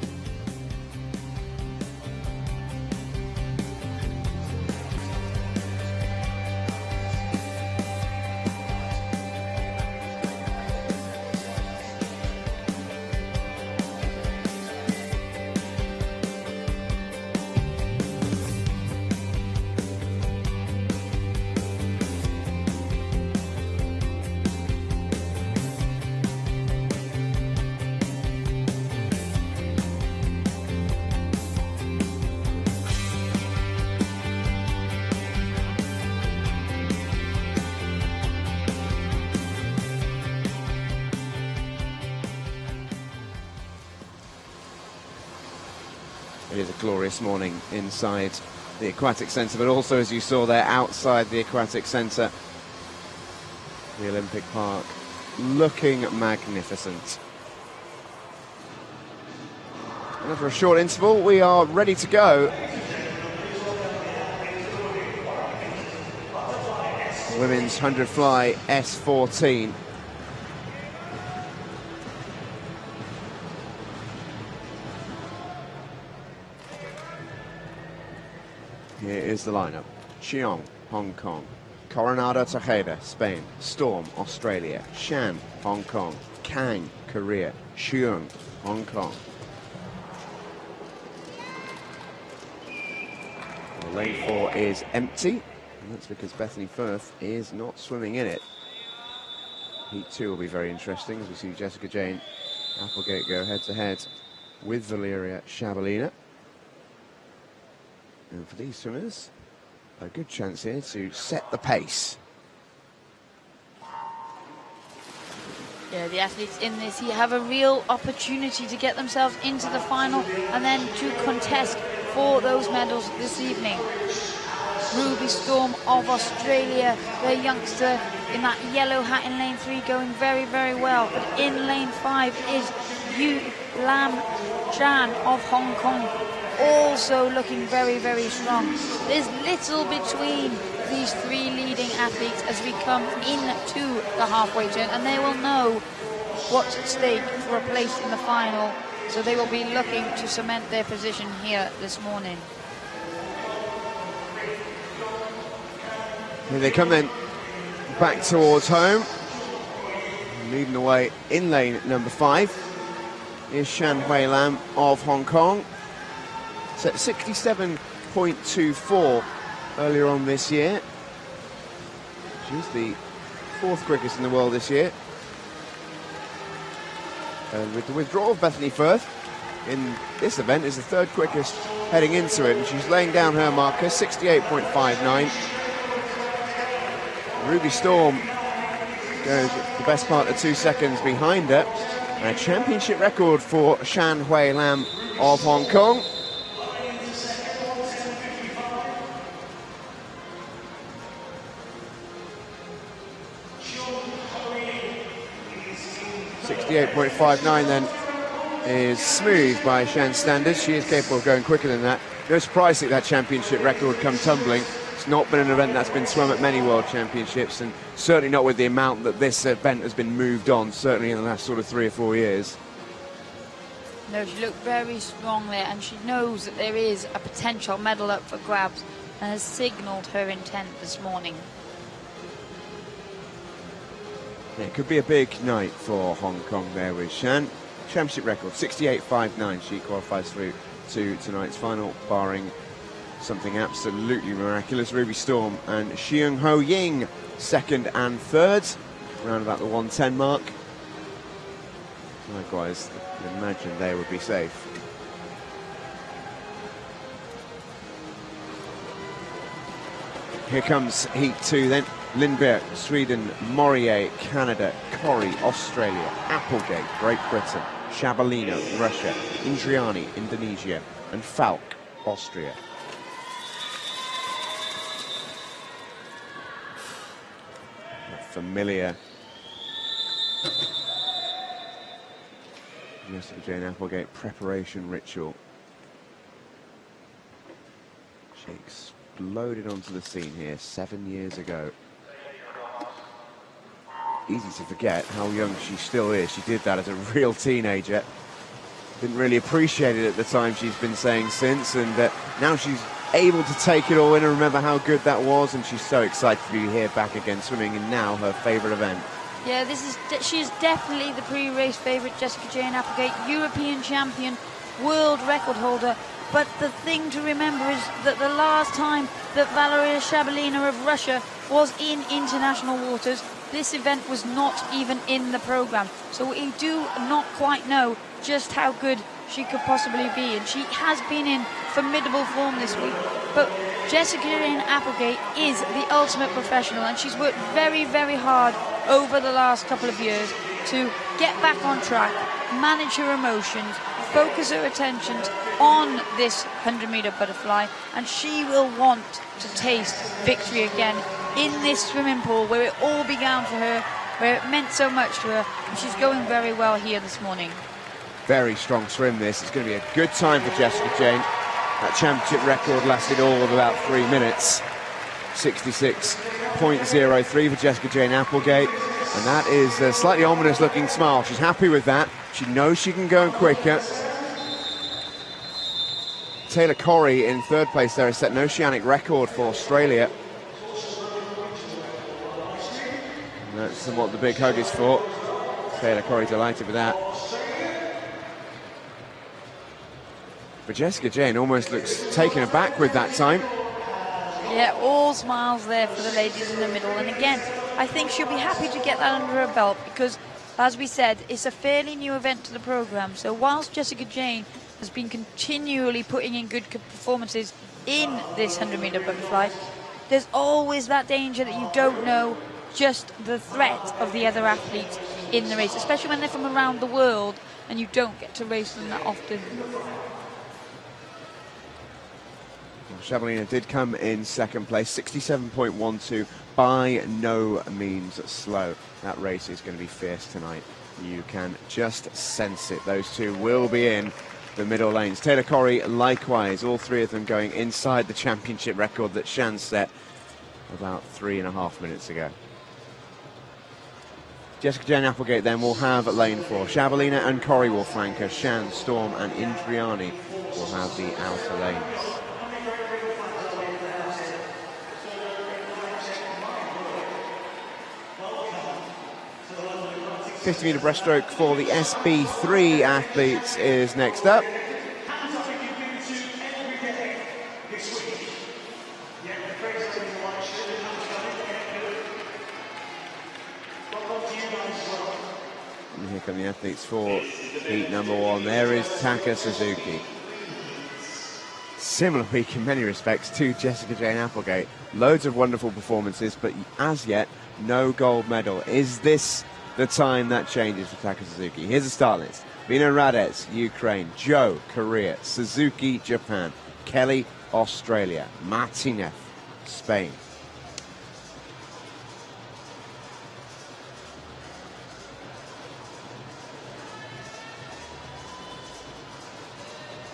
It is a glorious morning inside the Aquatic Centre, but also, as you saw there, outside the Aquatic Centre, the Olympic Park, looking magnificent. And after a short interval, we are ready to go. Women's 100 fly S14. Here is the lineup. Cheong, Hong Kong. Coronado Tejeda, Spain. Storm, Australia. Shan, Hong Kong. Kang, Korea. Cheung, Hong Kong. Well, lane 4 is empty, and that's because Bethany Firth is not swimming in it. Heat 2 will be very interesting as we see Jessica Jane Applegate go head-to-head with Valeria Shabalina. And for these swimmers, a good chance here to set the pace. Yeah, the athletes in this here have a real opportunity to get themselves into the final and then to contest for those medals this evening. Ruby Storm of Australia, the youngster in that yellow hat in lane 3, going very, very well. But in lane 5 is Yu Lam Chan of Hong Kong, also looking very, very strong. There's little between these three leading athletes as we come into the halfway turn, and they will know what's at stake for a place in the final, so they will be looking to cement their position here this morning. Here they come then, back towards home. Leading the way in lane number 5 is Shan Hui Lam of Hong Kong. Set 67.24 earlier on this year. She's the 4th quickest in the world this year. And with the withdrawal of Bethany Firth in this event is the 3rd quickest heading into it, and she's laying down her marker, 68.59. Ruby Storm goes the best part of 2 seconds behind her. And a championship record for Shan Hui Lam of Hong Kong. .59 then is smooth by Shan's standards. She is capable of going quicker than that. No surprise that championship record come tumbling. It's not been an event that's been swum at many World Championships, and certainly not with the amount that this event has been moved on, certainly in the last sort of 3 or 4 years. No, she looked very strong there, and she knows that there is a potential medal up for grabs and has signalled her intent this morning. Yeah, it could be a big night for Hong Kong there with Shan. Championship record, 68.59. She qualifies through to tonight's final, barring something absolutely miraculous. Ruby Storm and Xiong Ho Ying, second and third, around about the 110 mark. Likewise, I imagine they would be safe. Here comes Heat 2 then. Lindberg, Sweden, Morier, Canada, Corrie, Australia, Applegate, Great Britain, Shabalina, Russia, Indriani, Indonesia, and Falk, Austria. Familiar Jessica Jane Applegate preparation ritual. She exploded onto the scene here 7 years ago. Easy to forget how young she still is. She did that as a real teenager. Didn't really appreciate it at the time, she's been saying since, and now she's able to take it all in and remember how good that was, and she's so excited to be here back again swimming in now her favourite event. Yeah, she is definitely the pre-race favourite, Jessica Jane Applegate, European champion, world record holder. But the thing to remember is that the last time that Valeria Shabalina of Russia was in international waters, this event was not even in the programme. So we do not quite know just how good she could possibly be. And she has been in formidable form this week. But Jessica Jane Applegate is the ultimate professional, and she's worked very, very hard over the last couple of years to get back on track, manage her emotions, focus her attentions on this 100-metre butterfly, and she will want to taste victory again in this swimming pool where it all began for her, where it meant so much to her, and she's going very well here this morning. Very strong swim this. It's going to be a good time for Jessica Jane. That championship record lasted all of about 3 minutes. 66.03 for Jessica Jane Applegate, and that is a slightly ominous looking smile. She's happy with that. She knows she can go quicker. Taylor Corrie in third place there has set an oceanic record for Australia. And that's somewhat the big hug is for. Taylor Corrie delighted with that. But Jessica Jane almost looks taken aback with that time. Yeah, all smiles there for the ladies in the middle. And again, I think she'll be happy to get that under her belt because, as we said, it's a fairly new event to the programme. So whilst Jessica Jane has been continually putting in good performances in this 100-metre butterfly, there's always that danger that you don't know just the threat of the other athletes in the race, especially when they're from around the world and you don't get to race them that often. Shabalina did come in second place, 67.12, by no means slow. That race is going to be fierce tonight. You can just sense it. Those two will be in the middle lanes. Taylor Corrie, likewise, all three of them going inside the championship record that Shan set about 3.5 minutes ago. Jessica Jane Applegate then will have lane 4. Shabalina and Corrie will flank her. Shan, Storm and Indriani will have the outer lanes. 50-metre breaststroke for the SB3 athletes is next up. And here come the athletes for heat number 1. There is Taka Suzuki. similar week in many respects to Jessica Jane Applegate. Loads of wonderful performances, but as yet, no gold medal. Is this the time that changes for Taka Suzuki? Here's a start list. Vina Radez, Ukraine. Joe, Korea. Suzuki, Japan. Kelly, Australia. Martinez, Spain.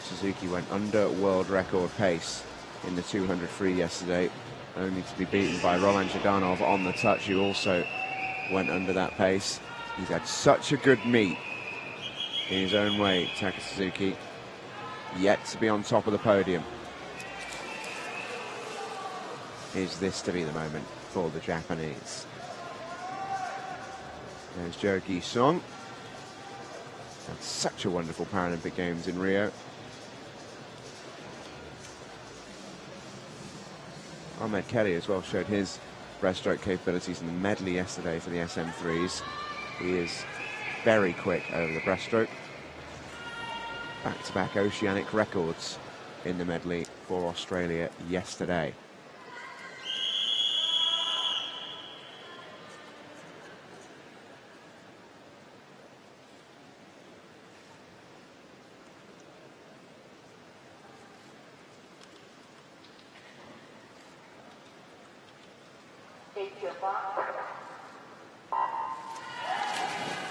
Suzuki went under world record pace in the 200 free yesterday, only to be beaten by Roland Zhidanov on the touch, who also went under that pace. He's had such a good meet in his own way, Taka Suzuki, yet to be on top of the podium. Is this to be the moment for the Japanese? There's Joe Gi-sung. Had such a wonderful Paralympic Games in Rio. Ahmed Kelly as well showed his breaststroke capabilities in the medley yesterday for the SM3s. He is very quick over the breaststroke. Back-to-back oceanic records in the medley for Australia yesterday.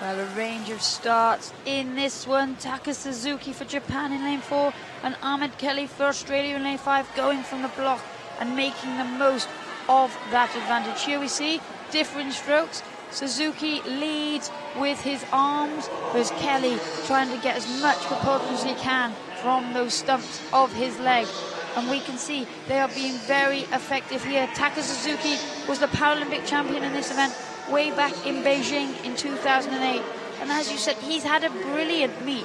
Well, a range of starts in this one. Taka Suzuki for Japan in lane 4 and Ahmed Kelly for Australia in lane 5, going from the block and making the most of that advantage. Here we see different strokes. Suzuki leads with his arms, whereas Kelly trying to get as much propulsion as he can from those stumps of his leg. And we can see they are being very effective here. Taka Suzuki was the Paralympic champion in this event way back in Beijing in 2008. And as you said, he's had a brilliant meet,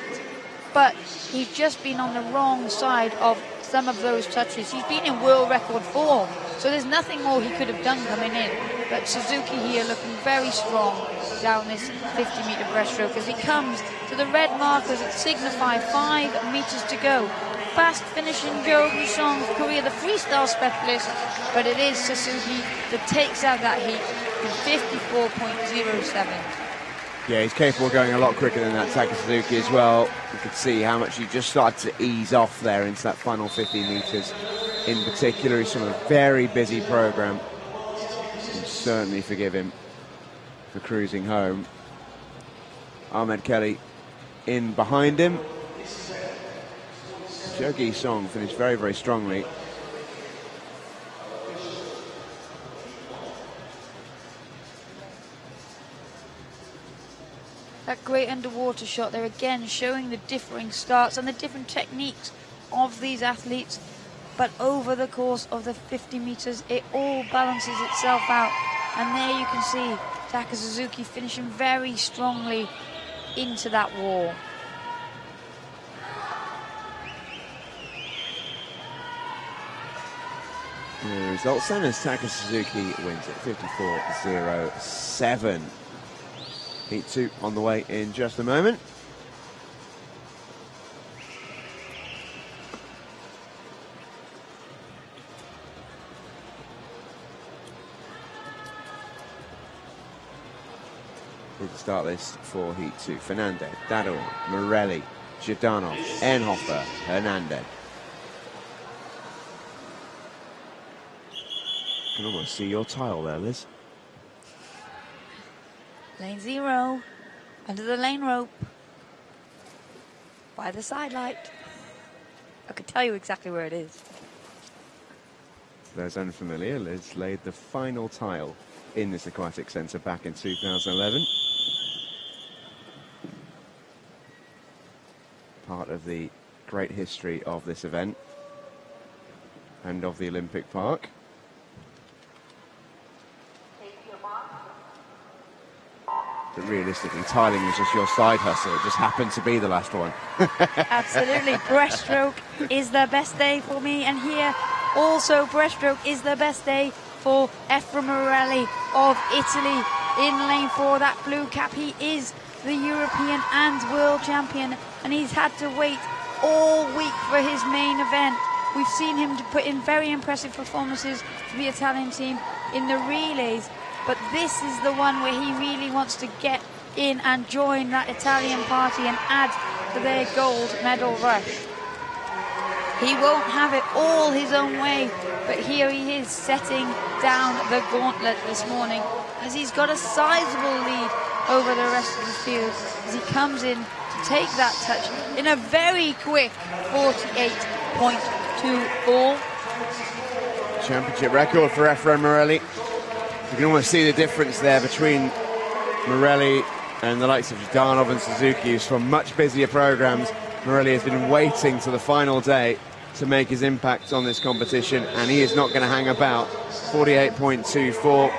but he's just been on the wrong side of some of those touches. He's been in world record form, so there's nothing more he could have done coming in. But Suzuki here looking very strong down this 50-meter breaststroke as he comes to the red markers that signify 5 meters to go. Fast finishing Joe Gi-sung of Korea, the freestyle specialist, but it is Suzuki that takes out that heat in 54.07. Yeah, he's capable of going a lot quicker than that, Taka Suzuki as well. You could see how much he just started to ease off there into that final 50 metres. In particular, he's on a very busy programme. Can certainly forgive him for cruising home. Ahmed Kelly in behind him. Joe Gi-sung finished very, very strongly. That great underwater shot there again, showing the differing starts and the different techniques of these athletes. But over the course of the 50 meters, it all balances itself out. And there you can see Taka Suzuki finishing very strongly into that wall. The results then as Taka Suzuki wins at 54.07. Heat 2 on the way in just a moment. Here's the start list for Heat 2. Fernandez, Dador, Morelli, Zhidanov, Enhofer, Hernandez. You can almost see your tile there, Liz. Lane 0, under the lane rope, by the side light. I could tell you exactly where it is. For those unfamiliar, Liz laid the final tile in this aquatic centre back in 2011. Part of the great history of this event and of the Olympic Park. But realistically, tiling was just your side hustle. It just happened to be the last one. Absolutely. Breaststroke is the best day for me. And here also breaststroke is the best day for Efrem Morelli of Italy in lane 4. That blue cap, he is the European and world champion. And he's had to wait all week for his main event. We've seen him to put in very impressive performances for the Italian team in the relays, but this is the one where he really wants to get in and join that Italian party and add to their gold medal rush. He won't have it all his own way, but here he is setting down the gauntlet this morning as he's got a sizable lead over the rest of the field as he comes in to take that touch in a very quick 48.24. Championship record for Efrem Morelli. You can almost see the difference there between Morelli and the likes of Zhdanov and Suzuki, who's from much busier programs. Morelli has been waiting to the final day to make his impact on this competition, and he is not going to hang about. 48.24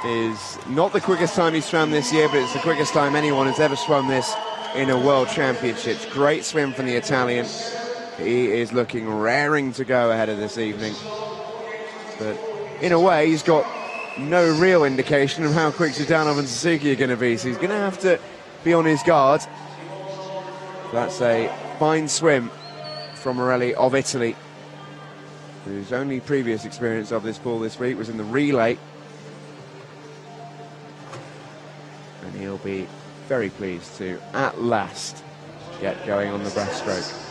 is not the quickest time he's swam this year, but it's the quickest time anyone has ever swum this in a World Championships. Great swim from the Italian. He is looking raring to go ahead of this evening. But in a way, he's got no real indication of how quick Zhdanov and Suzuki are going to be, so he's going to have to be on his guard. That's a fine swim from Morelli of Italy, whose only previous experience of this pool this week was in the relay. And he'll be very pleased to, at last, get going on the breaststroke.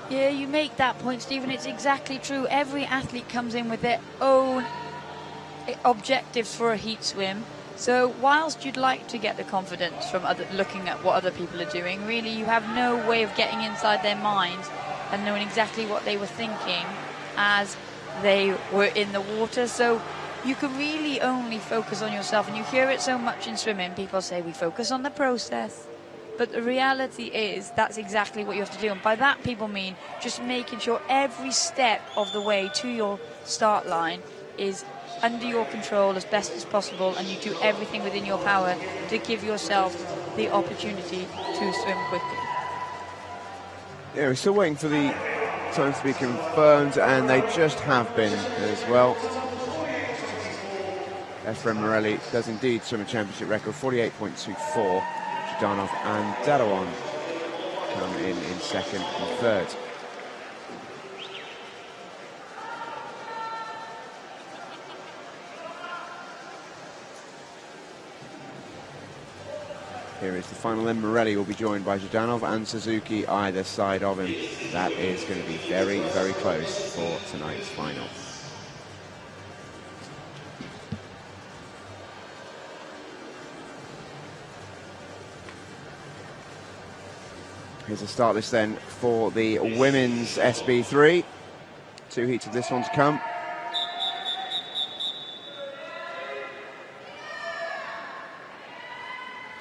Yeah, you make that point, Stephen. It's exactly true. Every athlete comes in with their own objectives for a heat swim. So whilst you'd like to get the confidence from looking at what other people are doing, really you have no way of getting inside their minds and knowing exactly what they were thinking as they were in the water. So you can really only focus on yourself, and you hear it so much in swimming. People say we focus on the process, but the reality is that's exactly what you have to do. And by that people mean just making sure every step of the way to your start line is under your control as best as possible, and you do everything within your power to give yourself the opportunity to swim quickly. Yeah, we're still waiting for the times to be confirmed, and they just have been as well. Efrem Morelli does indeed swim a championship record, 48.24. Zhdanov and Dadawan come in second and third. Here is the final then. Morelli will be joined by Zhdanov and Suzuki either side of him. That is going to be very, very close for tonight's final. Here's a start list then for the women's SB3. 2 heats of this one to come.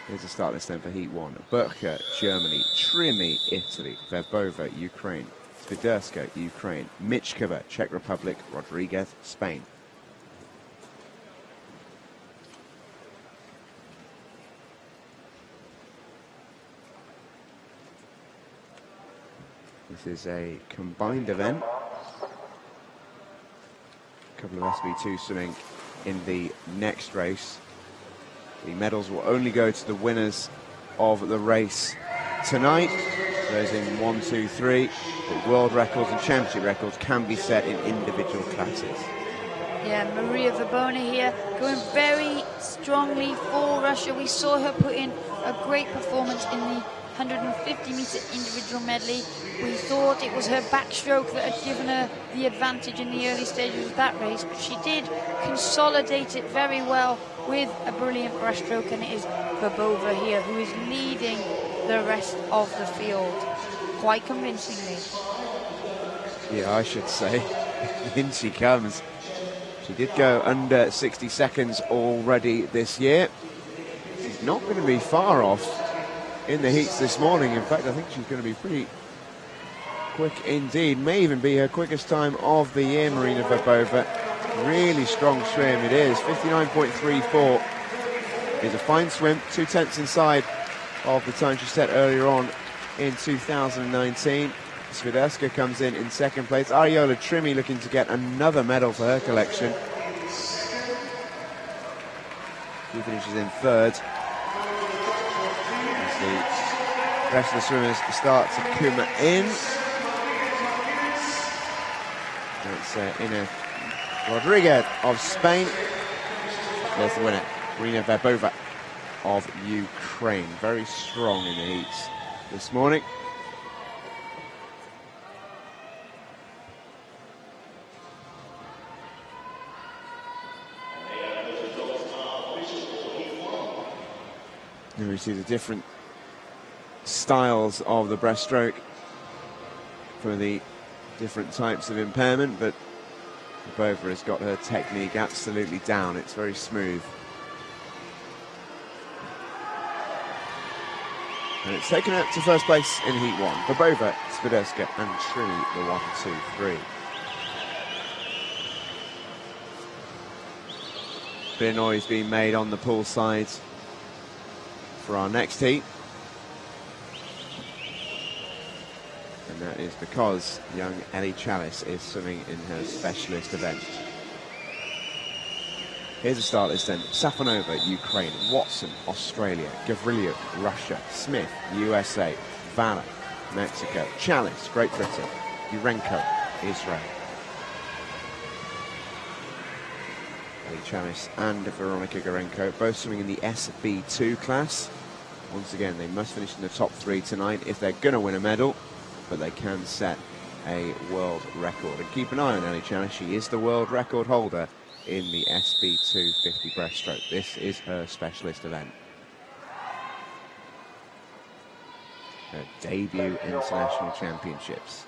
Here's a start list then for Heat 1. Burka, Germany. Trimi, Italy. Verbova, Ukraine. Swiderska, Ukraine. Michkova, Czech Republic. Rodriguez, Spain. This is a combined event. A couple of SB2 swimming in the next race. The medals will only go to the winners of the race tonight. Those in 1, 2, 3. But world records and championship records can be set in individual classes. Yeah, Maria Verbona here going very strongly for Russia. We saw her put in a great performance in the 150-meter individual medley. We thought it was her backstroke that had given her the advantage in the early stages of that race, but she did consolidate it very well with a brilliant breaststroke, and it is Verbova here who is leading the rest of the field quite convincingly. Yeah, I should say. In she comes. She did go under 60 seconds already this year. She's not going to be far off in the heats this morning. In fact, I think she's going to be pretty quick indeed. May even be her quickest time of the year, Marina Verbova. Really strong swim it is. 59.34 is a fine swim, 2/10 inside of the time she set earlier on in 2019. Swiderska comes in second place. Ariola Trimi looking to get another medal for her collection. She finishes in third. rest of the swimmers start to come in. It's Ina Rodriguez of Spain. There's the winner, Marina Verbova of Ukraine. Very strong in the heats this morning. Here we see the different styles of the breaststroke for the different types of impairment, but Verbova has got her technique absolutely down. It's very smooth. And it's taken her to first place in Heat 1. Verbova, Swiderska and Trini, the 1, 2, 3. Bit of noise being made on the pool side for our next heat. And that is because young Ellie Chalice is swimming in her specialist event. Here's a start list then. Safonova, Ukraine. Watson, Australia. Gavrilyuk, Russia. Smith, USA. Vala, Mexico. Chalice, Great Britain. Urenko, Israel. Ellie Chalice and Veronika Gurenko both swimming in the SB2 class. Once again, they must finish in the top 3 tonight if they're going to win a medal, but they can set a world record. And keep an eye on Ellie Chalice. She is the world record holder in the SB2 50 breaststroke. This is her specialist event. Her debut international championships.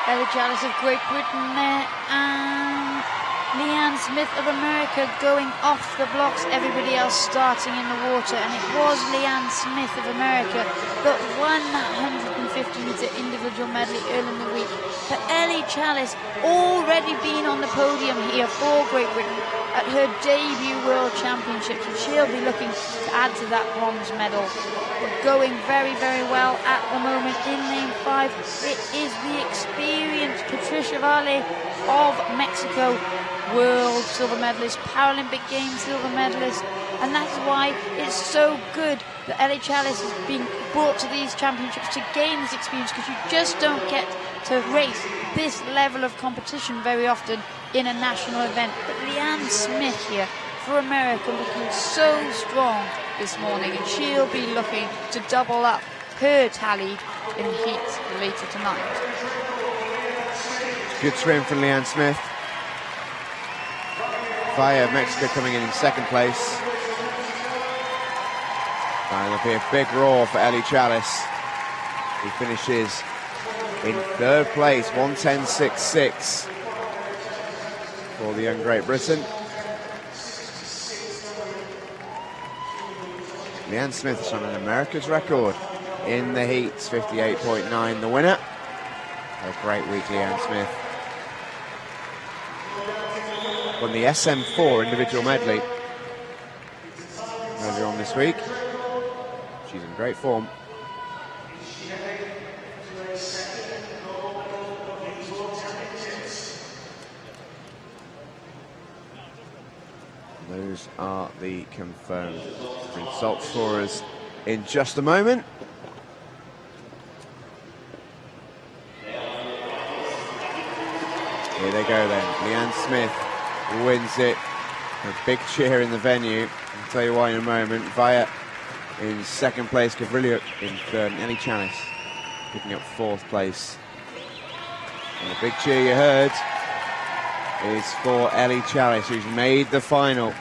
Ellie Chalice of Great Britain there, and Leanne Smith of America going off the blocks. Everybody else starting in the water, and it was Leanne Smith of America that won that 150-metre individual medley early in the week. But Ellie Chalice already been on the podium here for Great Britain at her debut World Championships, and she'll be looking to add to that bronze medal. But going very, very well at the moment in lane 5. It is the experienced Patricia Valle of Mexico, world silver medalist, Paralympic Games silver medalist, and that's why it's so good that Ellie Chalice is being brought to these championships to gain this experience, because you just don't get to race this level of competition very often in a national event. But Leanne Smith here for America looking so strong this morning, and she'll be looking to double up her tally in heats later tonight. Good swim from Leanne Smith. Via Mexico coming in second place. And there'll be a big roar for Ellie Chalice, who finishes in third place, 1:10.66 for the young Great Britain. Leanne Smith is on an America's record in the heats, 58.9 the winner. A great week, Leanne Smith. Won the SM4 individual medley earlier on this week. She's in great form. Those are the confirmed results for us in just a moment. Here they go then. Leanne Smith wins it. A big cheer in the venue. I'll tell you why in a moment. Via in second place, Gavrilyuk in third, and Ellie Chalice picking up fourth place. And the big cheer you heard is for Ellie Chalice, who's made the final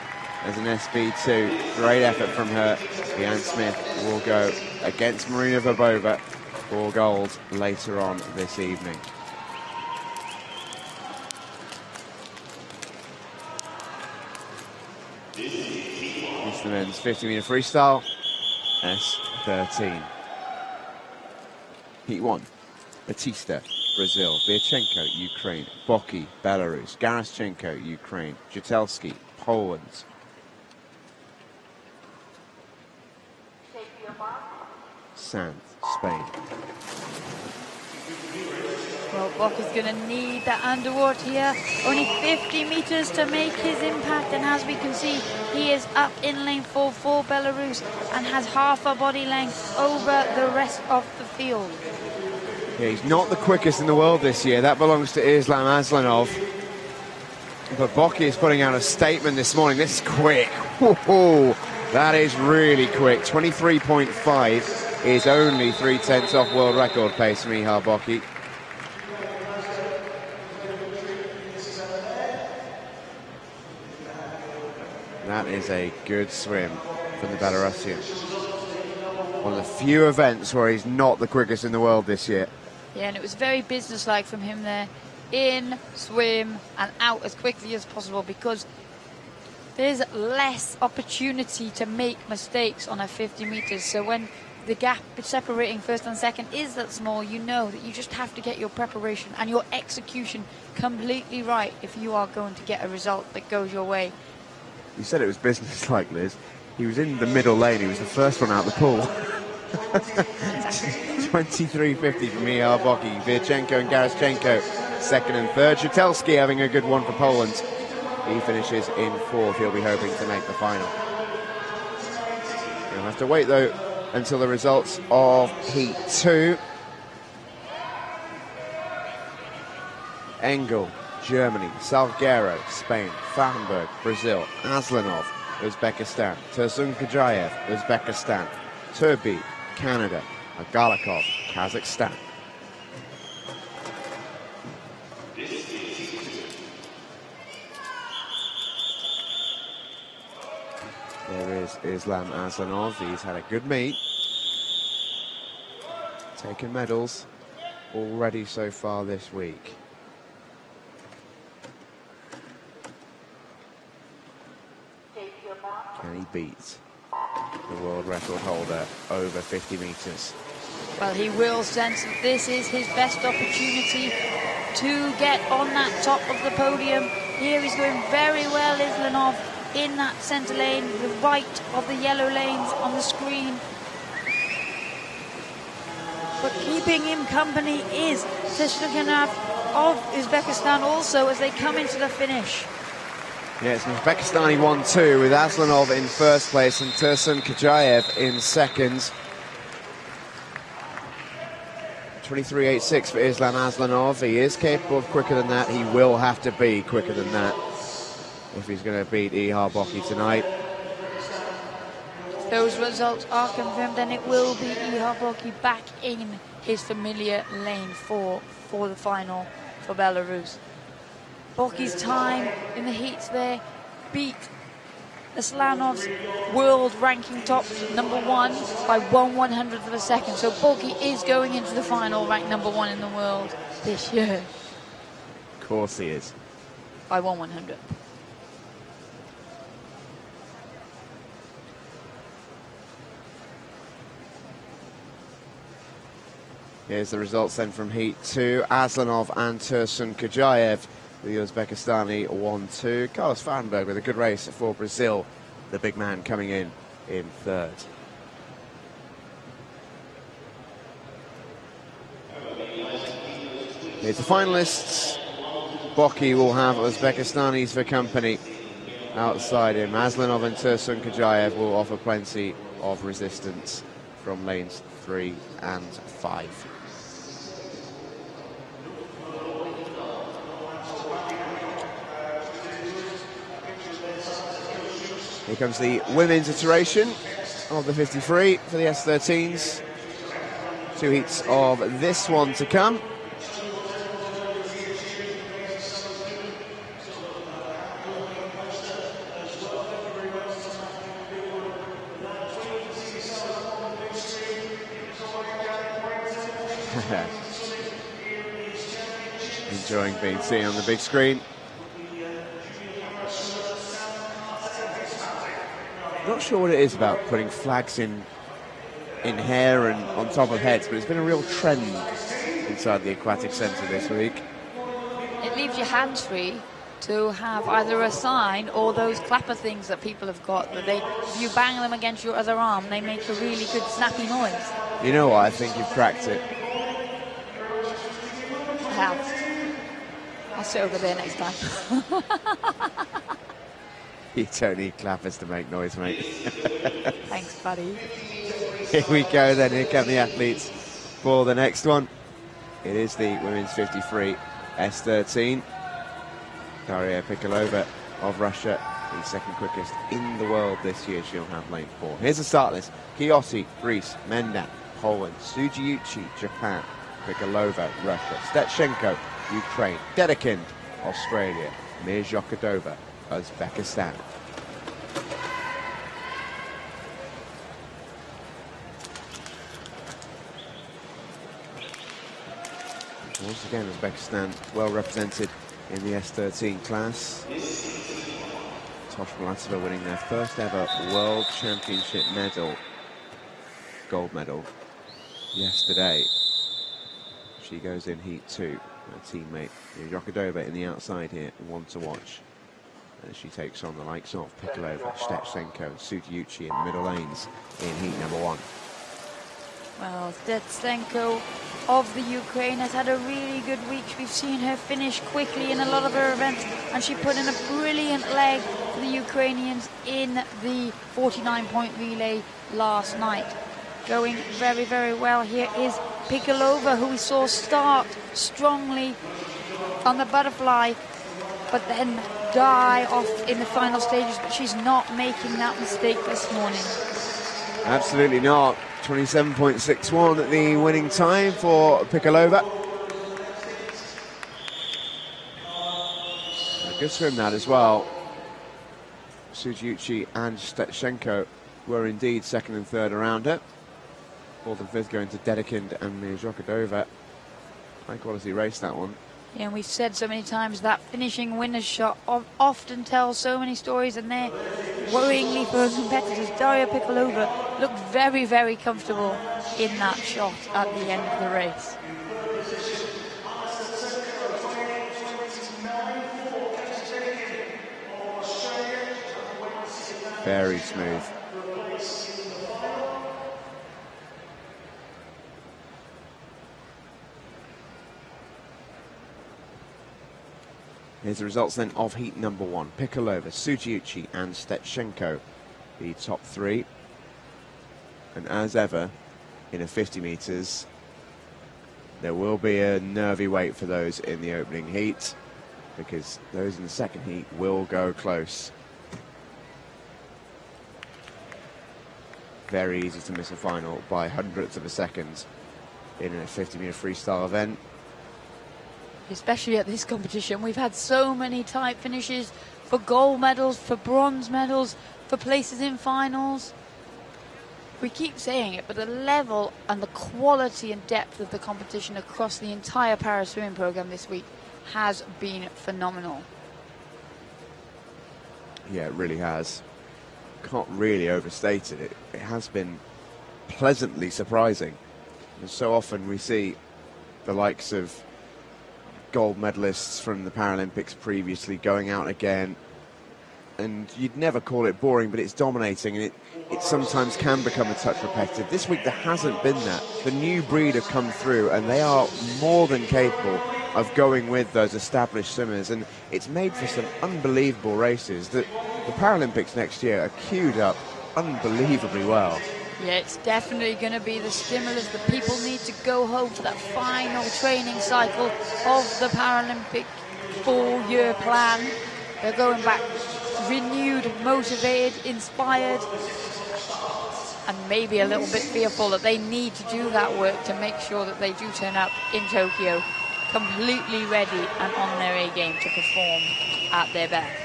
as an SB2. Great effort from her. Leanne Smith will go against Marina Verbova for gold later on this evening. It's the men's 50-metre freestyle, S13. Heat 1, Batista, Brazil. Virchenko, Ukraine. Boki, Belarus. Garaschenko, Ukraine. Jatelski, Poland. Sanz, Spain. Well, Bock is going to need the underwater here. Only 50 meters to make his impact, and as we can see, he is up in lane 4 for Belarus and has half a body length over the rest of the field. Yeah, he's not the quickest in the world this year. That belongs to Islam Aslanov. But Bock is putting out a statement this morning. This is quick. Whoa, that is really quick. 23.5 is only 3/10 off world record pace from Ihar Boki. That is a good swim from the Belarusian. One of the few events where he's not the quickest in the world this year. Yeah, and it was very businesslike from him there. In, swim, and out as quickly as possible, because there's less opportunity to make mistakes on a 50 meters. So when the gap separating first and second is that small, you know that you just have to get your preparation and your execution completely right if you are going to get a result that goes your way. You said it was business-like, Liz. He was in the middle lane. He was the first one out the pool. 23.50 from Ihar Boki. Virchenko and Garaschenko second and third. Shutelski having a good one for Poland. He finishes in fourth. He'll be hoping to make the final. You'll have to wait, though, until the results of Heat 2. Engel, Germany. Salguero, Spain. Falkenberg, Brazil. Aslanov, Uzbekistan. Tursun Kajayev, Uzbekistan. Turbi, Canada. Agalikov, Kazakhstan. There is Islam Aslanov. He's had a good meet. Taken medals already so far this week. Can he beat the world record holder over 50 meters? Well, he will sense that this is his best opportunity to get on that top of the podium. Here he's going very well, Islanov, in that centre lane, the right of the yellow lanes on the screen. But keeping him company is Teshlukanov of Uzbekistan also as they come into the finish. Yeah, it's an Uzbekistani 1-2 with Aslanov in first place and Tursun Kajayev in second. 23.86 for Islam Aslanov. He is capable of quicker than that. He will have to be quicker than that if he's going to beat Ihar Boki tonight. If those results are confirmed, then it will be Ihar Boki back in his familiar lane for the final for Belarus. Boki's time in the heats there beat Aslanov's world ranking top number 1 by 1/100th of a second. So Boki is going into the final ranked number 1 in the world this year. Of course he is. By 1/100th. Here's the results then from Heat 2. Aslanov and Tursun Kajayev, the Uzbekistani 1-2. Carlos Falkenberg with a good race for Brazil. The big man coming in third. Here's the finalists. Boki will have Uzbekistanis for company outside him. Aslanov and Tursun Kajayev will offer plenty of resistance from lanes 3 and 5. Here comes the women's iteration of the 50 for the S13s. 2 heats of this one to come. Enjoying being seen on the big screen. Not sure what it is about putting flags in hair and on top of heads, but it's been a real trend inside the aquatic centre this week. It leaves your hands free to have either a sign or those clapper things that people have got, that if you bang them against your other arm, they make a really good snappy noise. You know what? I think you've cracked it. hell. I'll sit over there next time. You don't need clappers to make noise, mate. Thanks, buddy. Here we go then, here come the athletes for the next one. It is the women's 53 S13. Daria Pikolova of Russia, the second quickest in the world this year. She'll have lane 4. Here's the start list. Kiyossi, Greece. Mendan, Poland. Sujiuchi, Japan. Pikolova, Russia. Stetshenko, Ukraine. Dedekind, Australia. Mirzohkadova, Uzbekistan. Once again, Uzbekistan well represented in the S13 class. Tosh Mulatova winning their first ever World Championship medal, gold medal, yesterday. She goes in heat 2. Her teammate Mirzohkadova in the outside here, one to watch. As she takes on the likes of Pikolova, Stetshenko and Sujiuchi in the middle lanes in heat number 1. Well, Stetshenko of the Ukraine has had a really good week. We've seen her finish quickly in a lot of her events, and she put in a brilliant leg for the Ukrainians in the 49-point relay last night. Going very, very well. Here is Pikolova, who we saw start strongly on the butterfly, but then die off in the final stages, but she's not making that mistake this morning. Absolutely not. 27.61 the winning time for Pikolova. A good swim that as well. Sujiuchi and Stetshenko were indeed second and third around her. Fourth and fifth going to Dedekind and Mirzohkadova. High quality race, that one. Yeah, and we've said so many times that finishing winner's shot often tells so many stories, and they're worryingly for her competitors. Daria Pikolova looked very, very comfortable in that shot at the end of the race. Very smooth. Here's the results then of heat number 1. Pikolova, Sujiuchi and Stetshenko, the top 3. And as ever, in a 50 metres, there will be a nervy wait for those in the opening heat, because those in the second heat will go close. Very easy to miss a final by hundredths of a second in a 50-metre freestyle event. Especially at this competition, we've had so many tight finishes for gold medals, for bronze medals, for places in finals. We keep saying it, but the level and the quality and depth of the competition across the entire para swimming program this week has been phenomenal. Yeah, it really has. Can't really overstate it. It has been pleasantly surprising. And so often we see the likes of gold medalists from the Paralympics previously going out again, and you'd never call it boring, but it's dominating, and it sometimes can become a touch repetitive. This week there hasn't been that. The new breed have come through, and they are more than capable of going with those established swimmers, and it's made for some unbelievable races that the Paralympics next year are queued up unbelievably well. Yeah, it's definitely going to be the stimulus that people need to go home for that final training cycle of the Paralympic 4-year plan. They're going back renewed, motivated, inspired, and maybe a little bit fearful that they need to do that work to make sure that they do turn up in Tokyo completely ready and on their A game to perform at their best.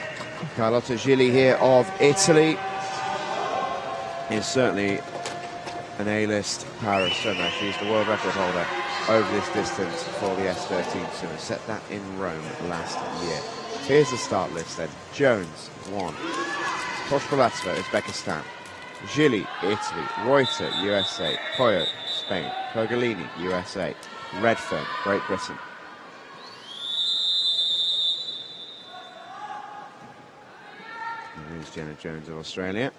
Carlotta Gilli here of Italy is certainly an A-list para swimmer. She's the world record holder over this distance for the S13 swimmer. Set that in Rome last year. Here's the start list then. Jones, 1. Tosh Mulatova, Uzbekistan. Gilli, Italy. Reuter, USA. Coyo, Spain. Pergolini, USA. Redfern, Great Britain. And here's Jenna Jones of Australia.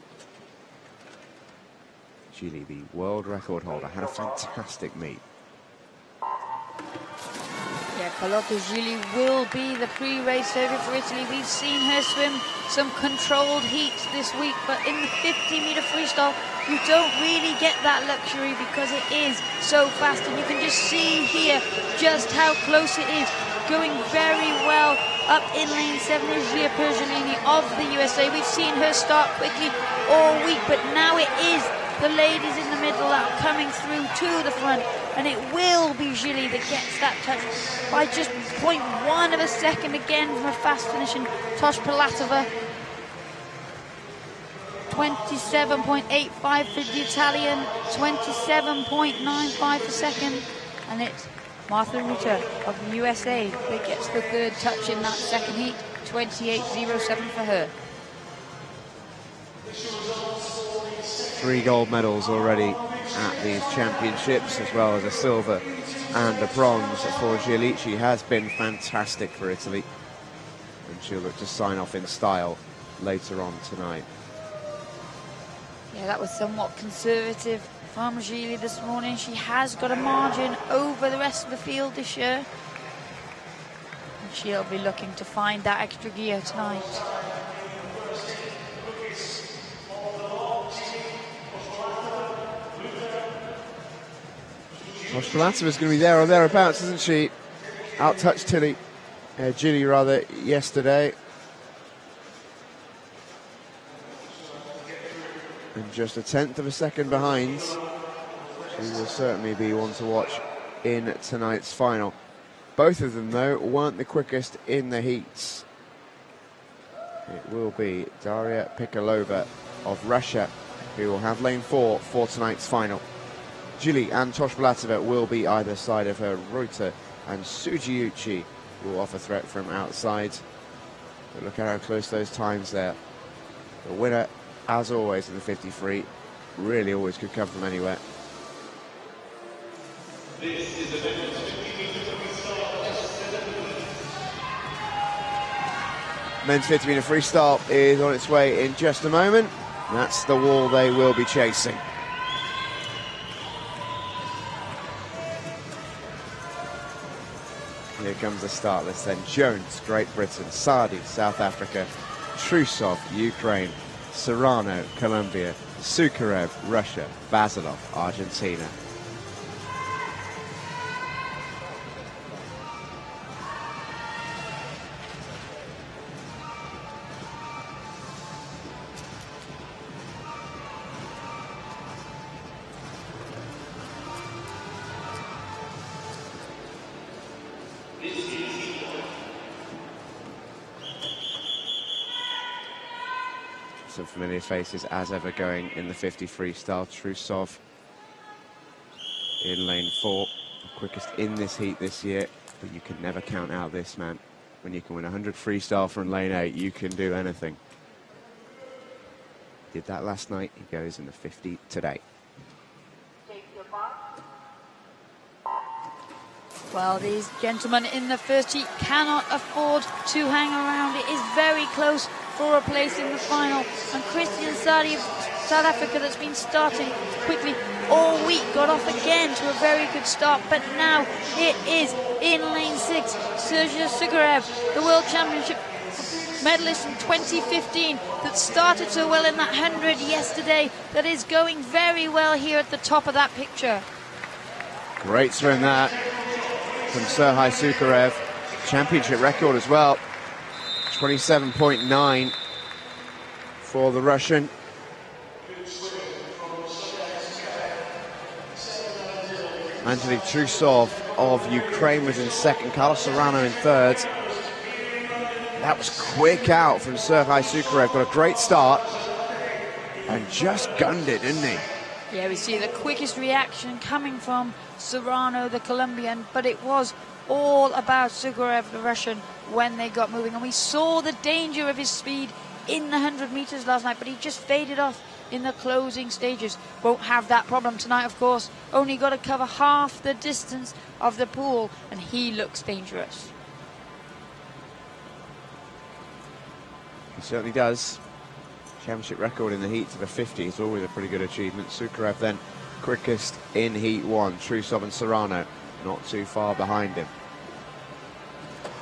Gilli, the world record holder, had a fantastic meet. Yeah, Gili will be the pre-race favourite for Italy. We've seen her swim some controlled heats this week, but in the 50-metre freestyle, you don't really get that luxury because it is so fast, and you can just see here just how close it is. Going very well up in lane 7 is Gia Pergolini of the USA. We've seen her start quickly all week, but now it is the ladies in the middle that are coming through to the front, and it will be Gili that gets that touch by just 0.1 of a second again from a fast finishing Tosh Pilatova. 27.85 for the Italian, 27.95 for second, and it's Martha Ruta of the USA that gets the third touch in that second heat, 28.07 for her. 3 gold medals already at these championships, as well as a silver and a bronze for Gili. She has been fantastic for Italy, and she'll look to sign off in style later on tonight. Yeah, that was somewhat conservative from Gili this morning. She has got a margin over the rest of the field this year, and she'll be looking to find that extra gear tonight. Tosh Pilatova's going to be there or thereabouts, isn't she? Out-touched Gili rather, yesterday. And just a 1/10 of a second behind. She will certainly be one to watch in tonight's final. Both of them, though, weren't the quickest in the heats. It will be Daria Pikolova of Russia who will have lane 4 for tonight's final. Gili and Tosh Pilatova will be either side of her. Ruta and Sugiuchi will offer threat from outside. But look at how close those times there. The winner, as always, in the 50 free, really always could come from anywhere. Men's 50-metre freestyle is on its way in just a moment. That's the wall they will be chasing. Here comes the start list then. Jones, Great Britain. Sardi, South Africa. Trusov, Ukraine. Serrano, Colombia. Sukarev, Russia. Basilov, Argentina. Some familiar faces as ever going in the 50 freestyle. Trusov in lane 4, the quickest in this heat this year, but you can never count out this man. When you can win 100 freestyle from lane 8, you can do anything. Did that last night, he goes in the 50 today. Well, these gentlemen in the first heat cannot afford to hang around. It is very close for a place in the final. And Christian Sardi of South Africa, that's been starting quickly all week, got off again to a very good start. But now it is in lane 6, Sergei Sukarev, the World Championship medalist in 2015, that started so well in that 100 yesterday, that is going very well here at the top of that picture. Great swim that from Sergei Sukarev. Championship record as well. 27.9 for the Russian. Anthony Trusov of Ukraine was in second. Carlos Serrano in third. That was quick out from Sergei Sukarev. Got a great start and just gunned it, didn't he? Yeah, we see the quickest reaction coming from Serrano, the Colombian, but it was all about Sukarev, the Russian, when they got moving. And we saw the danger of his speed in the 100 meters last night, but he just faded off in the closing stages. Won't have that problem tonight, of course. Only got to cover half the distance of the pool, and he looks dangerous. He certainly does. Championship record in the heat to the 50 is always a pretty good achievement. Sukarev then quickest in heat 1. Trusov and Serrano not too far behind him.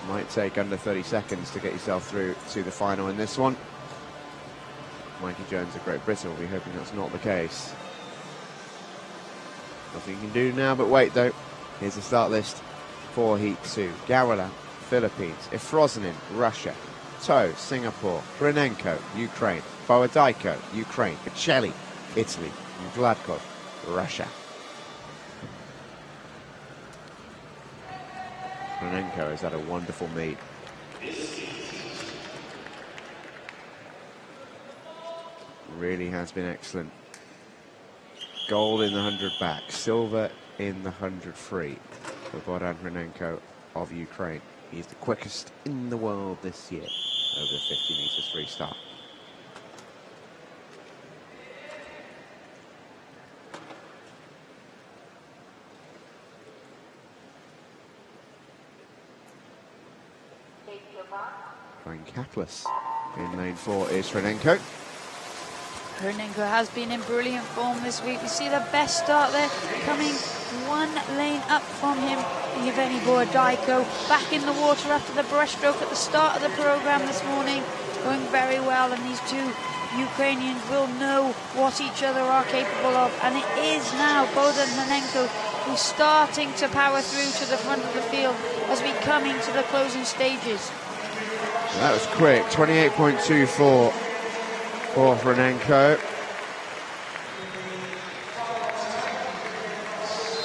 Might take under 30 seconds to get yourself through to the final in this one. Mikey Jones of Great Britain will be hoping that's not the case. Nothing you can do now but wait though. Here's the start list for Heat 2. Gawala, Philippines. Efrozanin, Russia. To, Singapore. Hronenko, Ukraine. Borodajko, Ukraine. Bocelli, Italy. And Gladkov, Russia. Hronenko has had a wonderful meet. Really has been excellent. Gold in the 100 back, silver in the 100 free for Bogdan Hronenko of Ukraine. He's the quickest in the world this year over the 50 meters freestyle. Playing capless in lane 4 is Hronenko. Hronenko has been in brilliant form this week. We see the best start there, coming one lane up from him. Yevgeny Borodajko back in the water after the breaststroke at the start of the program this morning, going very well, and these two Ukrainians will know what each other are capable of, and it is now Bogdan Hronenko who's starting to power through to the front of the field as we come into the closing stages. That was quick, 28.24 for Hronenko.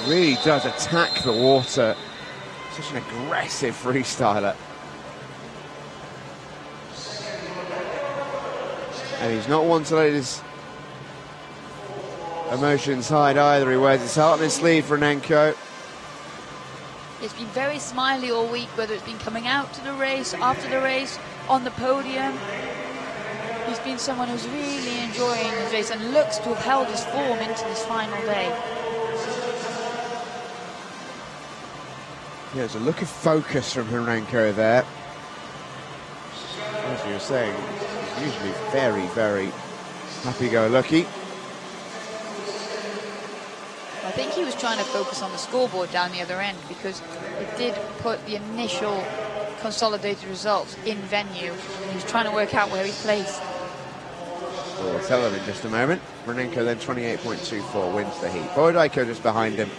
Really does attack the water. Such an aggressive freestyler. And he's not one to let his emotions hide either. He wears his heart on his sleeve, Hronenko. It's been very smiley all week, whether it's been coming out to the race, after the race, on the podium. He's been someone who's really enjoying his race and looks to have held his form into this final day. Yeah, there's a look of focus from Hronenko there. As you were saying, he's usually very, very happy-go-lucky. I think he was trying to focus on the scoreboard down the other end, because it did put the initial consolidated results in venue, and he was trying to work out where he placed. Well, we'll tell him in just a moment. Hronenko then 28.24 wins the heat. Borodajko just behind him.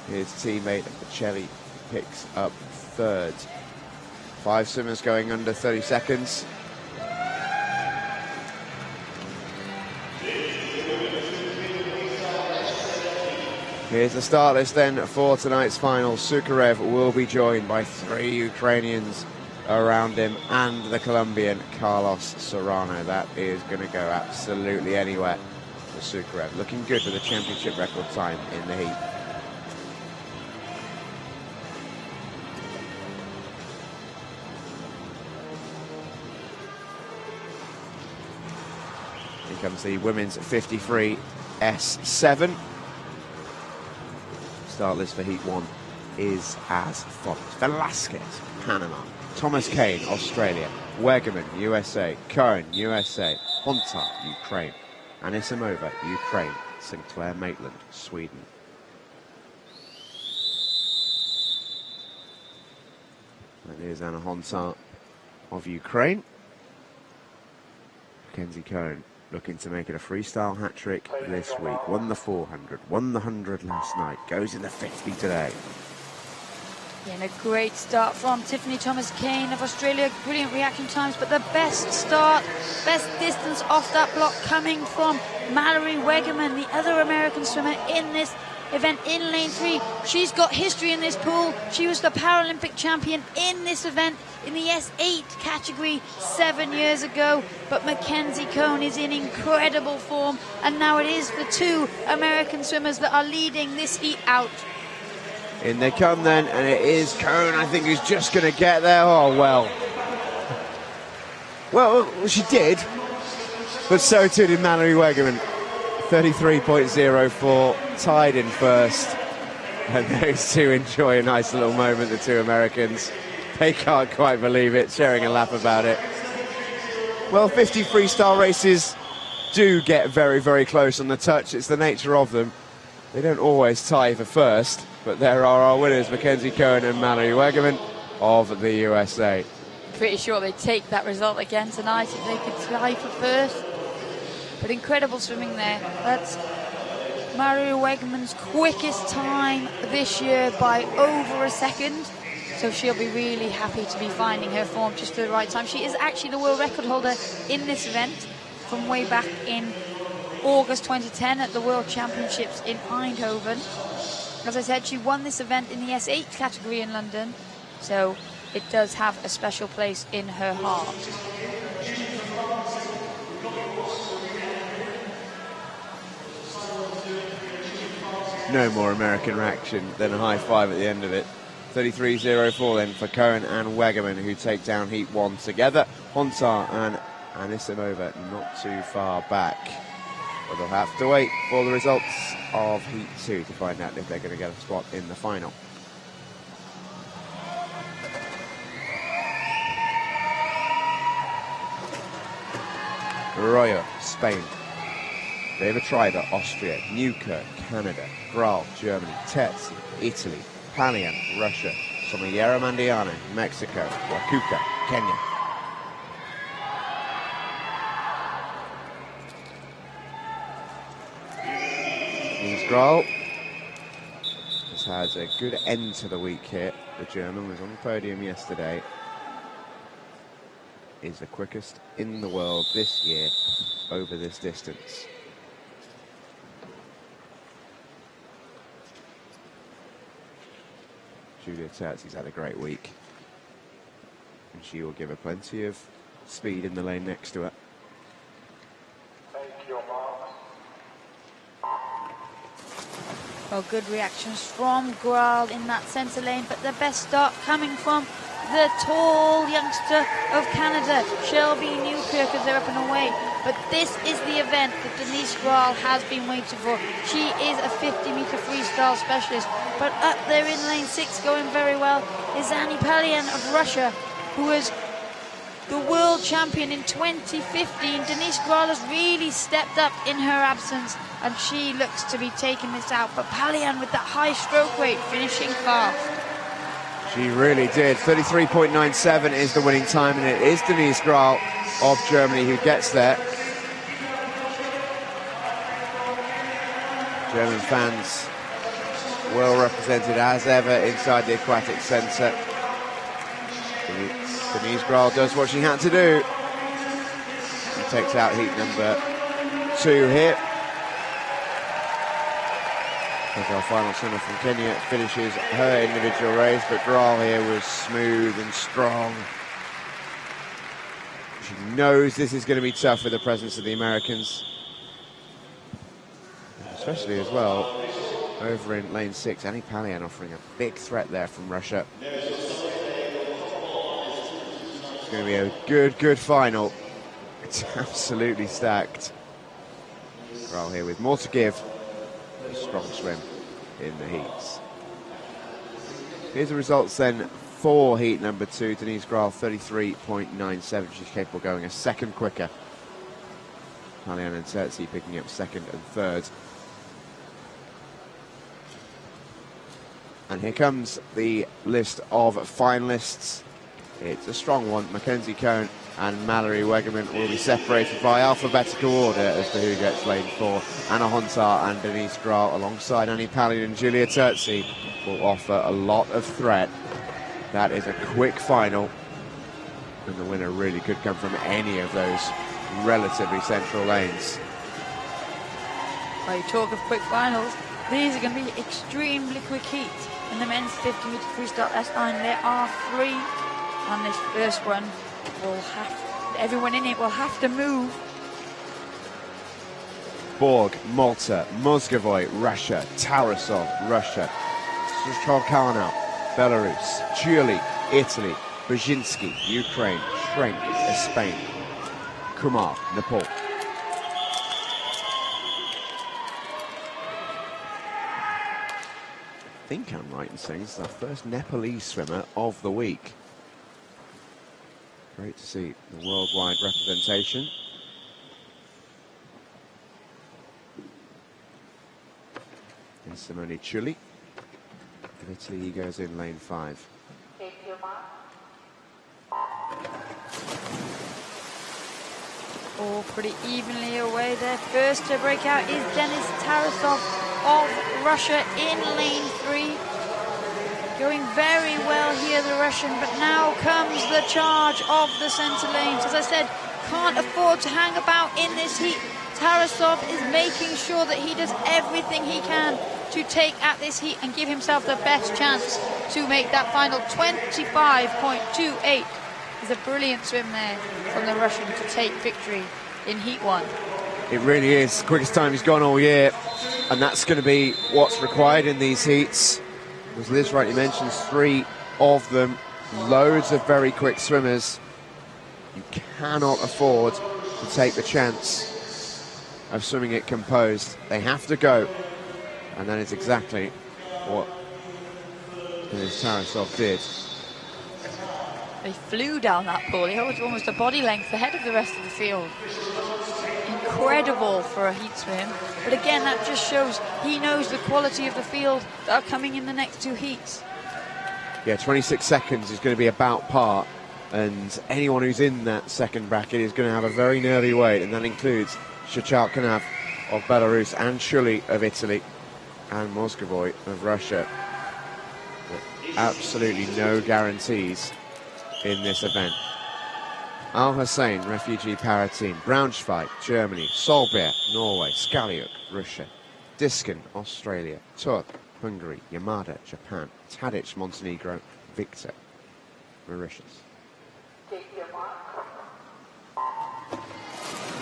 His teammate Bocelli picks up third. 5 swimmers going under 30 seconds. Here's the start list then for tonight's final. Sukarev will be joined by 3 Ukrainians around him and the Colombian Carlos Serrano. That is going to go absolutely anywhere for Sukarev. Looking good for the championship record time in the heat. Here comes the women's 53 S7. Start list for Heat 1 is as follows. Velasquez, Panama. Thomas Kane, Australia. Wegerman, USA. Cohen, USA. Hontar, Ukraine. Anisimova, Ukraine. Sinclair Maitland, Sweden. That is Anna Hontar of Ukraine. Mackenzie Cohen looking to make it a freestyle hat-trick this week. Won the 400, won the 100 last night, goes in the 50 today. Yeah, and a great start from Tiffany Thomas-Kane of Australia. Brilliant reaction times, but the best start, best distance off that block coming from Mallory Wegerman, the other American swimmer in this event in lane 3. She's got history in this pool. She was the Paralympic champion in this event in the S8 category 7 years ago. But Mackenzie Cohen is in incredible form, and now it is the 2 American swimmers that are leading this heat out. In they come then, and it is Cohen, I think, who's just going to get there. Oh, well. Well, she did, but so too did Mallory Wegerman. 33.04, tied in first. And those two enjoy a nice little moment, the 2 Americans. They can't quite believe it, sharing a laugh about it. Well, 50 freestyle races do get very, very close on the touch. It's the nature of them. They don't always tie for first, but there are our winners, Mackenzie Cohen and Mallory Wegerman. of the USA. Pretty sure they take that result again tonight if they could tie for first. But incredible swimming there. That's Maria Wegman's quickest time this year by over a second. So she'll be really happy to be finding her form just at the right time. She is actually the world record holder in this event from way back in August 2010 at the World Championships in Eindhoven. As I said, she won this event in the S8 category in London. So it does have a special place in her heart. No more American reaction than a high five at the end of it. 33.04 then for Cohen and Wegerman, who take down Heat 1 together. Hontar and Anisimova not too far back. But they'll have to wait for the results of Heat 2 to find out if they're going to get a spot in the final. Arroyo, Spain. David Treiber, Austria. Newkirk, Canada. Graal, Germany. Terzi, Italy. Palian, Russia. Sommiera Mandiano, Mexico. Wakuka, Kenya. Graal has had a good end to the week here. The German was on the podium yesterday. Is the quickest in the world this year over this distance. Julia Terzi's had a great week, and she will give her plenty of speed in the lane next to her. Well, good reactions from Graal in that centre lane, but the best start coming from the tall youngster of Canada, Shelby Newkirk, as they're up and away. But this is the event that Denise Graal has been waiting for. She is a 50-metre freestyle specialist, but up there in lane 6 going very well is Annie Palian of Russia, who was the world champion in 2015. Denise Graal has really stepped up in her absence, and she looks to be taking this out. But Palian with that high stroke rate, finishing fast. She really did. 33.97 is the winning time, and it is Denise Graal of Germany who gets there. German fans well represented as ever inside the aquatic centre. Denise Graal does what she had to do. She takes out heat number 2 here. As our final swimmer from Kenya finishes her individual race, but Graal here was smooth and strong. She knows this is going to be tough with the presence of the Americans. Especially as well, over in lane 6, Annie Palian offering a big threat there from Russia. It's going to be a good final. It's absolutely stacked. Graal here with more to give. A strong swim in the heats. Here's the results then for heat number 2. Denise Graal 33.97. She's capable of going a second quicker. Palian and Terzi picking up second and third. And here comes the list of finalists. It's a strong one. Mackenzie Cohn and Mallory Wegerman will be separated by alphabetical order as to who gets lane 4. Anna Hontar and Denise Graal alongside Annie Palian and Julia Terzi will offer a lot of threat. That is a quick final, and the winner really could come from any of those relatively central lanes. Well, you talk of quick finals, these are going to be extremely quick heats. In the men's 50-metre freestyle S9, there are 3, and this first one will have, everyone in it will have to move. Borg, Malta, Mozgovoy, Russia, Tarasov, Russia, Strzelkano, Belarus, Giuli, Italy, Brzezinski, Ukraine, Schrenk, Spain, Kumar, Nepal. I think I'm right in saying this is our first Nepalese swimmer of the week. Great to see the worldwide representation. And Simone Giuli. In Italy, he goes in lane 5. All pretty evenly away there. First to break out is Denis Tarasov of Russia in lane 3. Going very well here, the Russian, but now comes the charge of the centre lanes. As I said, can't afford to hang about in this heat. Tarasov is making sure that he does everything he can to take at this heat and give himself the best chance to make that final 25.28. It's a brilliant swim there from the Russian to take victory in heat 1. It really is. Quickest time he's gone all year, and that's going to be what's required in these heats. As Liz rightly mentions, 3 of them, loads of very quick swimmers. You cannot afford to take the chance of swimming it composed. They have to go, and that is exactly what Tarasov did. They flew down that pool. He was almost a body length ahead of the rest of the field. Incredible for a heat swim. But again, that just shows he knows the quality of the field that are coming in the next 2 heats. Yeah, 26 seconds is going to be about par, and anyone who's in that second bracket is going to have a very nervy wait, and that includes Shachalkanav of Belarus and Shuli of Italy and Moscovoy of Russia. But absolutely no guarantees in this event. Al Hussein, refugee para team, Braunschweig, Germany, Solberg, Norway, Skaliuk, Russia, Diskin, Australia, Turk, Hungary, Yamada, Japan, Tadic, Montenegro, Victor, Mauritius.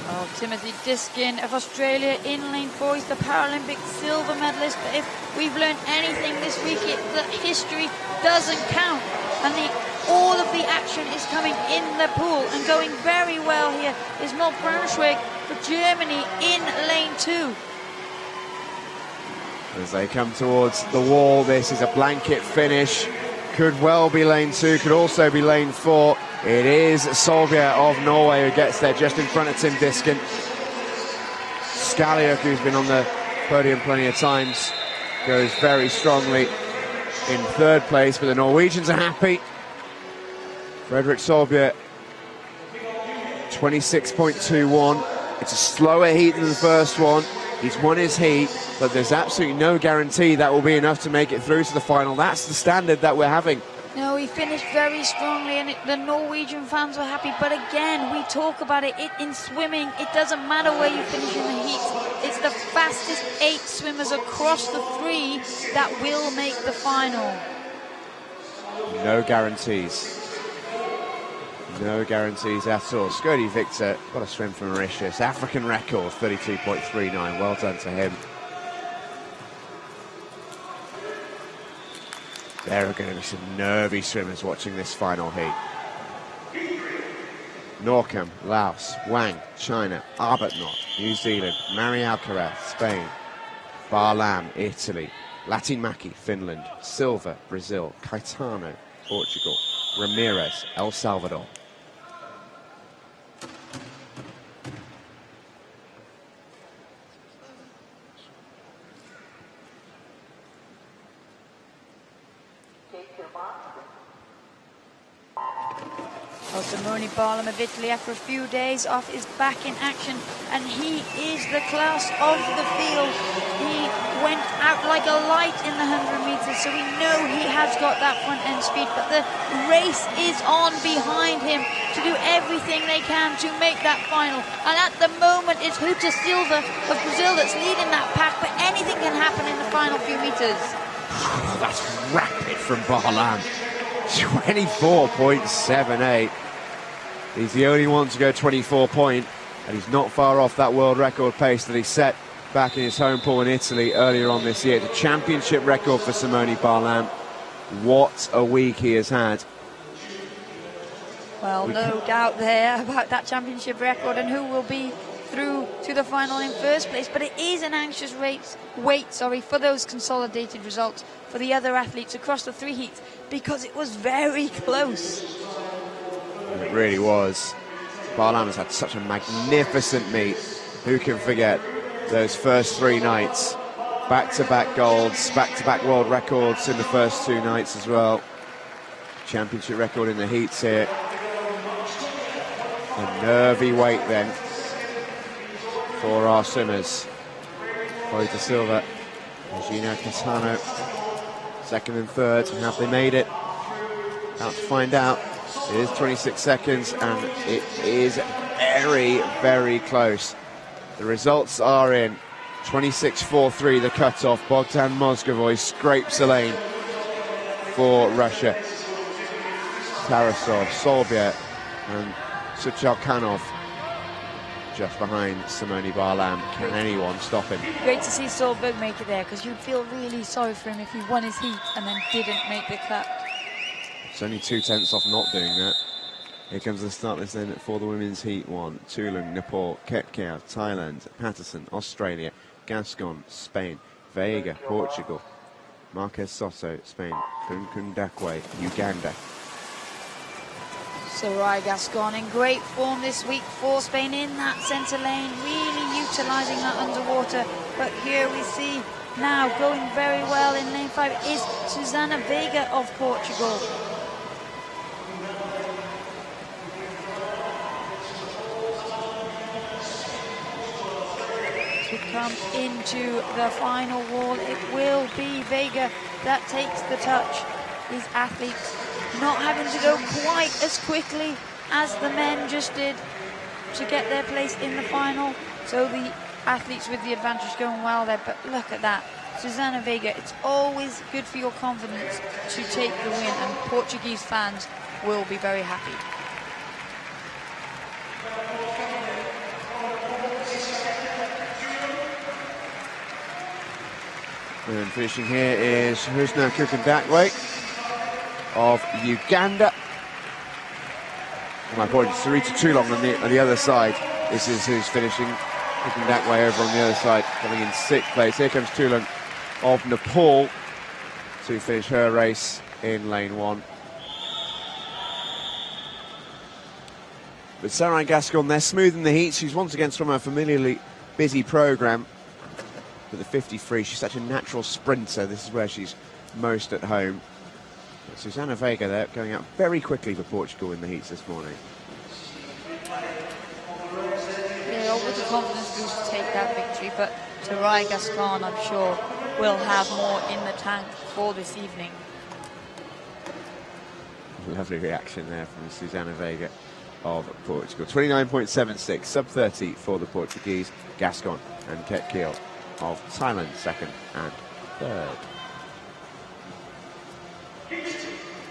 Oh, Timothy Diskin of Australia in lane 4. He's the Paralympic silver medalist. But if we've learned anything this week, it's that history doesn't count. And all of the action is coming in the pool, and going very well here is Mo Braunschweig for Germany in lane 2. As they come towards the wall, this is a blanket finish. Could well be lane 2, could also be lane 4. It is Solbjerg of Norway who gets there just in front of Tim Diskin. Skaliuk, who's been on the podium plenty of times, goes very strongly in 3rd place, but the Norwegians are happy. Fredrik Solbjerg, 26.21. It's a slower heat than the first one. He's won his heat, but there's absolutely no guarantee that will be enough to make it through to the final. That's the standard that we're having. No, he finished very strongly, and the Norwegian fans were happy. But again, we talk about it in swimming. It doesn't matter where you finish in the heat. It's the fastest 8 swimmers across the 3 that will make the final. No guarantees. No guarantees at all. Skirty Victor, what a swim for Mauritius. African record, 32.39. Well done to him. There are going to be some nervy swimmers watching this final heat. Norcom, Laos, Wang, China, Arbuthnot, New Zealand, Mari Alcaraz, Spain, Barlam, Italy, Latinmaki, Finland, Silva, Brazil, Caetano, Portugal, Ramirez, El Salvador. Simone Barlam of Italy, after a few days off, is back in action, and he is the class of the field. He went out like a light in the 100 metres, so we know he has got that front end speed, but the race is on behind him to do everything they can to make that final. And at the moment, it's Huta Silva of Brazil that's leading that pack, but anything can happen in the final few metres. That's rapid from Barlam. 24.78. He's the only one to go 24 point, and he's not far off that world record pace that he set back in his home pool in Italy earlier on this year. The championship record for Simone Barlam. What a week he has had. Well, no doubt there about that championship record and who will be through to the final in first place, but it is an anxious wait for those consolidated results for the other athletes across the 3 heats, because it was very close. It really was. Barlam has had such a magnificent meet. Who can forget those first 3 nights? Back-to-back golds, back-to-back world records in the first 2 nights as well. championship record in the heats here. A nervy wait then for our swimmers. Chloe Da Silva, Gina Catano, second and third. Have they made it? About to find out. It is 26 seconds and it is very, very close. The results are in. 26.43 the cutoff. Bogdan Mozgovoy scrapes the lane for Russia. Tarasov, Solbia and Suchalkanov just behind Simone Barlam. Can anyone stop him? Great to see Solberg make it there, because you'd feel really sorry for him if he won his heat and then didn't make the cut. It's only 2/10 off not doing that. Here comes the start list then for the women's heat one. Tulung, Nepal, Kepkea, Thailand, Patterson, Australia, Gascon, Spain, Veiga, Portugal, Marquez Soto, Spain, Kunkundakwe, Uganda. Sarai Gascon in great form this week for Spain in that centre lane, really utilising that underwater. But here we see now going very well in lane 5 is Susana Veiga of Portugal. To come into the final wall, it will be Veiga that takes the touch. These athletes not having to go quite as quickly as the men just did to get their place in the final. So the athletes with the advantage going well there, but look at that. Susana Veiga, it's always good for your confidence to take the win, and Portuguese fans will be very happy. And finishing here is Husna Kukundakwe of Uganda. My apologies, Sarita Toulon on the other side. This is who's finishing. Kukundakwe over on the other side, coming in 6th place. Here comes Toulon of Nepal to finish her race in lane 1. But Sarai Gascon, they're smoothing the heat. She's once again from her familiarly busy programme. With the 50 free, she's such a natural sprinter. This is where she's most at home. But Susana Veiga there going out very quickly for Portugal in the heats this morning. Yeah, with the confidence boost to take that victory, but Sarai Gascon, I'm sure, will have more in the tank for this evening. Lovely reaction there from Susana Veiga of Portugal. 29.76, sub-30 for the Portuguese. Gascon and Kepkea of Thailand, 2nd and 3rd.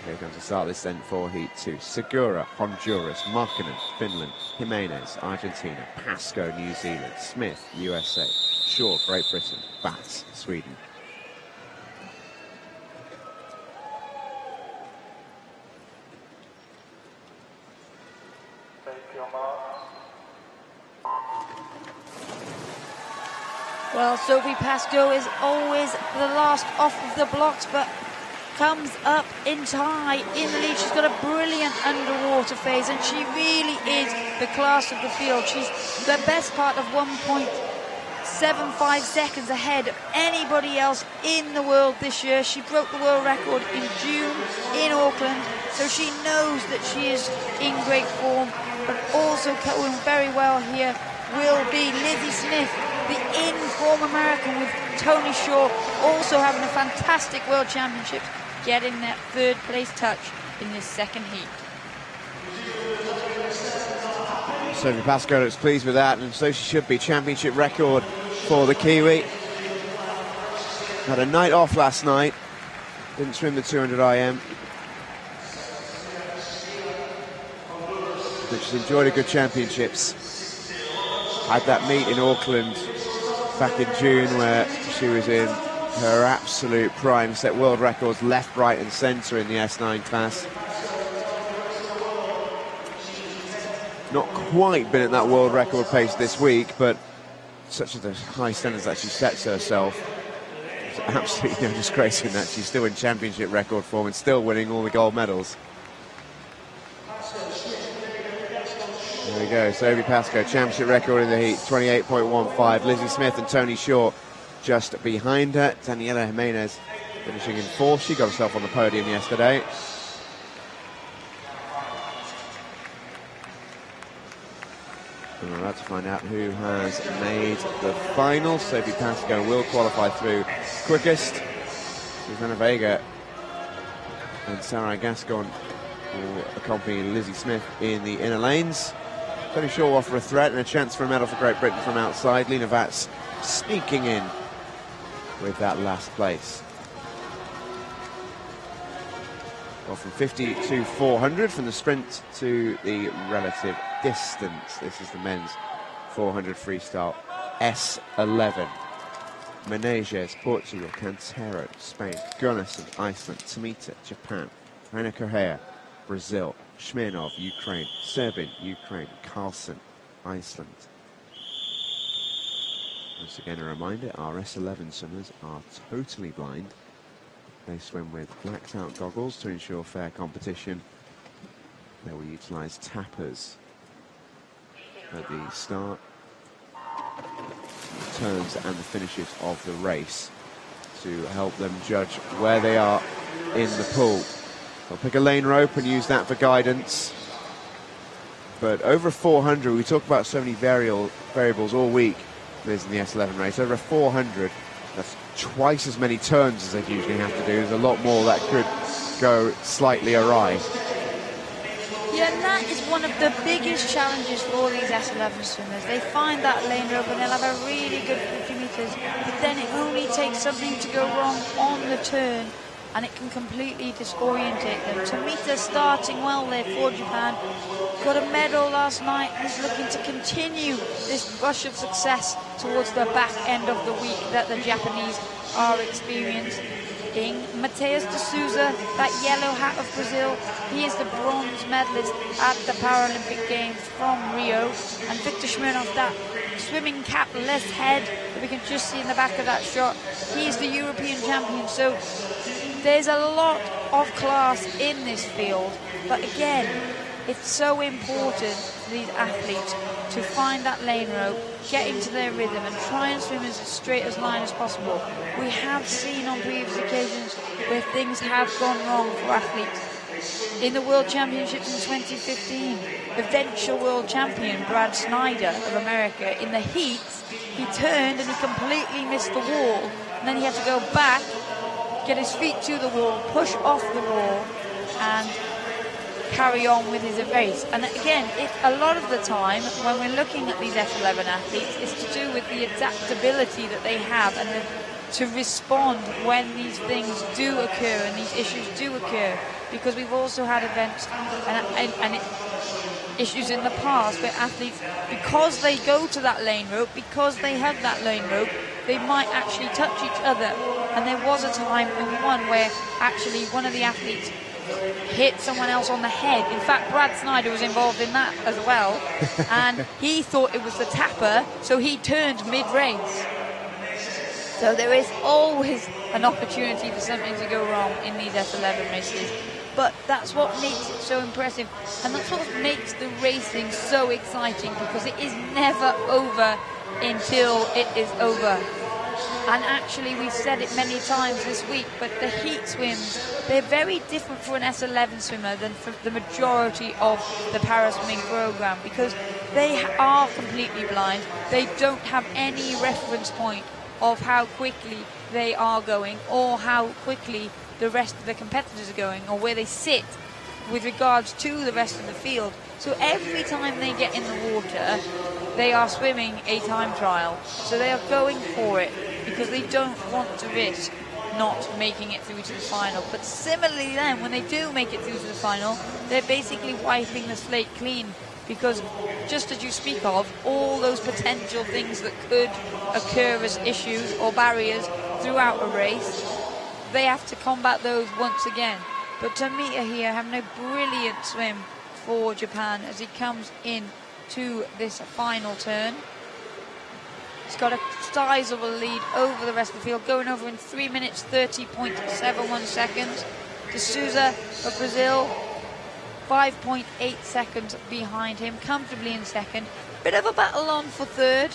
Here comes the start list then for Heat 2. Segura, Honduras, Markkanen, Finland, Jimenez, Argentina, Pascoe, New Zealand, Smith, USA, Shaw, Great Britain, Batts, Sweden. Well, Sophie Pascoe is always the last off of the blocks, but comes up in tie in the lead. She's got a brilliant underwater phase, and she really is the class of the field. She's the best part of 1.75 seconds ahead of anybody else in the world this year. She broke the world record in June in Auckland, so she knows that she is in great form. But also going very well here will be Lizzie Smith, the in-form American, with Tony Shaw also having a fantastic World Championship, getting that 3rd place touch in this 2nd heat. Sophie Pascoe looks pleased with that, and so she should be. Championship record for the Kiwi. Had a night off last night, didn't swim the 200 IM. But she's enjoyed a good championships. Had that meet in Auckland back in June where she was in her absolute prime, set world records left, right and centre in the S9 class. Not quite been at that world record pace this week, but such are the high standards that she sets herself. It's absolutely no disgrace in that she's still in championship record form and still winning all the gold medals. There we go, Sophie Pascoe, championship record in the heat, 28.15. Lizzie Smith and Tony Shaw just behind her. Daniela Jimenez finishing in 4th. She got herself on the podium yesterday. And we're about to find out who has made the final. Sophie Pascoe will qualify through quickest. Susanna Vega and Sarai Gascon will accompany Lizzie Smith in the inner lanes. Tony Shaw will offer a threat and a chance for a medal for Great Britain from outside. Lena Vats sneaking in with that last place. Well, from 50 to 400, from the sprint to the relative distance. This is the men's 400 freestyle S11. Meneses, Portugal, Cantero, Spain, Gunnarson, Iceland, Tomita, Japan, Reina Correa, Brazil, Smirnov, Ukraine, Serbin, Ukraine, Carlson, Iceland. Once again, a reminder, our S11 swimmers are totally blind. They swim with blacked out goggles to ensure fair competition. They will utilise tappers at the start, the turns and the finishes of the race to help them judge where they are in the pool. They'll pick a lane rope and use that for guidance. But over 400, we talk about so many variables all week, Liz, in the S11 race. Over 400, that's twice as many turns as they'd usually have to do. There's a lot more that could go slightly awry. Yeah, and that is one of the biggest challenges for these S11 swimmers. They find that lane rope and they'll have a really good 50 metres, but then it only takes something to go wrong on the turn and it can completely disorientate them. Tomita starting well there for Japan, got a medal last night and is looking to continue this rush of success towards the back end of the week that the Japanese are experiencing. Mateus de Souza, that yellow hat of Brazil, he is the bronze medalist at the Paralympic Games from Rio, and Victor Smirnov, that swimming cap-less head that we can just see in the back of that shot, he is the European champion. So there's a lot of class in this field, but again, it's so important for these athletes to find that lane rope, get into their rhythm and try and swim as straight as line as possible. We have seen on previous occasions where things have gone wrong for athletes. In the World Championships in 2015, eventual world champion Brad Snyder of America, in the heats, he turned and he completely missed the wall, and then he had to go back, get his feet to the wall, push off the wall and carry on with his race. And again, a lot of the time when we're looking at these F11 athletes, it's to do with the adaptability that they have and to respond when these things do occur and these issues do occur, because we've also had events and issues in the past where athletes, because they go to that lane rope, because they have that lane rope, they might actually touch each other. And there was a time in one where actually one of the athletes hit someone else on the head. In fact, Brad Snyder was involved in that as well, and he thought it was the tapper, so he turned mid-race. So there is always an opportunity for something to go wrong in these S11 races, but that's what makes it so impressive, and that's what makes the racing so exciting, because it is never over until it is over. And actually, we've said it many times this week, but the heat swims, they're very different for an S11 swimmer than for the majority of the para-swimming program, because they are completely blind. They don't have any reference point of how quickly they are going or how quickly the rest of the competitors are going, or where they sit with regards to the rest of the field. So every time they get in the water, they are swimming a time trial. So they are going for it because they don't want to risk not making it through to the final. But similarly then, when they do make it through to the final, they're basically wiping the slate clean, because just as you speak of, all those potential things that could occur as issues or barriers throughout a race, they have to combat those once again. But Tomita here having a brilliant swim for Japan as he comes in to this final turn. He's got a sizable lead over the rest of the field, going over in 3 minutes 30.71 seconds. De Souza of Brazil, 5.8 seconds behind him, comfortably in second. Bit of a battle on for third.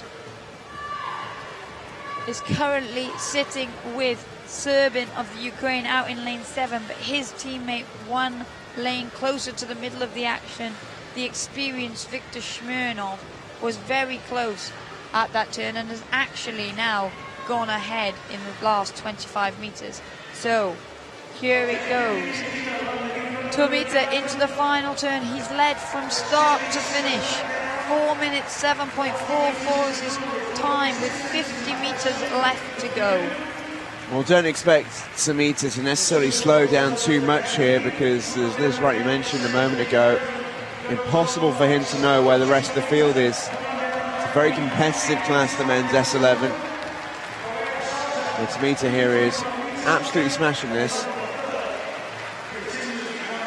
Is currently sitting with Serbin of the Ukraine out in lane 7, but his teammate one lane closer to the middle of the action, the experienced Victor Smirnov, was very close at that turn and has actually now gone ahead in the last 25 metres. So here it goes. Tomita into the final turn. He's led from start to finish. 4 minutes 7.44 is his time with 50 metres left to go. Well, don't expect Tomita to necessarily slow down too much here, because, as Liz rightly mentioned a moment ago, impossible for him to know where the rest of the field is. It's a very competitive class, the men's S11. And Tomita here is absolutely smashing this.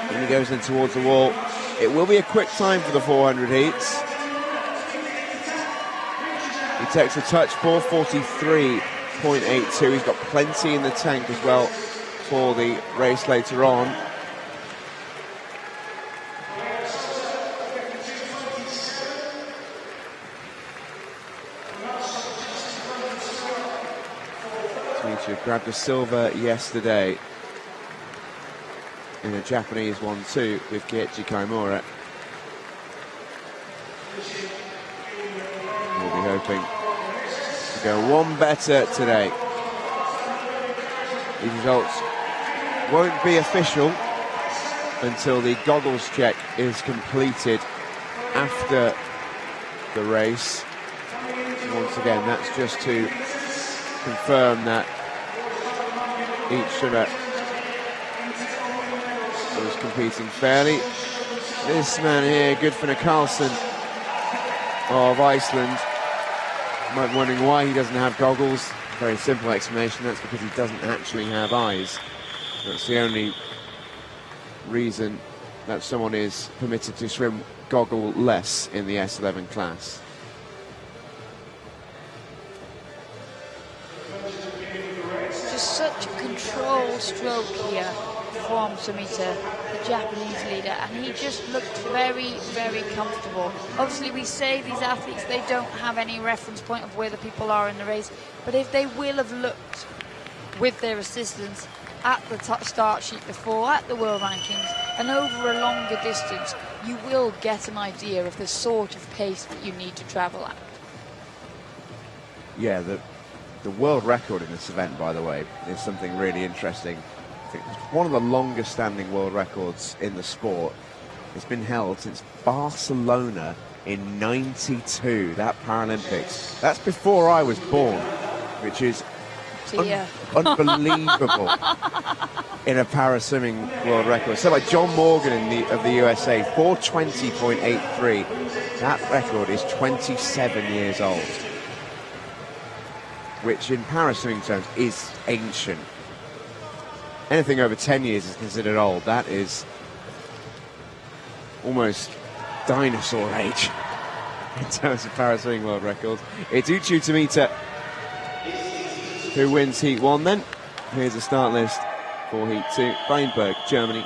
And he goes in towards the wall. It will be a quick time for the 400 heats. He takes a touch, 4:43.82. He's got plenty in the tank as well for the race later on. Tomita grabbed a silver yesterday in a Japanese 1-2 with Keiichi Kaimura. We'll be hoping to go one better today. These results won't be official until the goggles check is completed after the race. Once again, that's just to confirm that each swimmer was competing fairly. This man here, Gudfinnur Karlsson of Iceland, might be wondering why he doesn't have goggles. Very simple explanation, that's because he doesn't actually have eyes. That's the only reason that someone is permitted to swim goggle-less in the S11 class. Just such a controlled stroke here from Tomita, the Japanese leader, and he just looked very, very comfortable. Obviously, we say these athletes, they don't have any reference point of where the people are in the race, but if they will have looked with their assistants at the start sheet before, at the world rankings, and over a longer distance, you will get an idea of the sort of pace that you need to travel at. Yeah, the world record in this event, by the way, is something really interesting. I think it's one of the longest standing world records in the sport. It's been held since Barcelona in '92, that Paralympics. That's before I was born, which is unbelievable in a para-swimming world record. So like John Morgan of the USA, 4:20.83. That record is 27 years old, which in para-swimming terms is ancient. Anything over 10 years is considered old. That is almost dinosaur age in terms of para-swimming world records. It's Uchu Tomita who wins Heat 1 then. Here's the start list for Heat 2. Weinberg, Germany.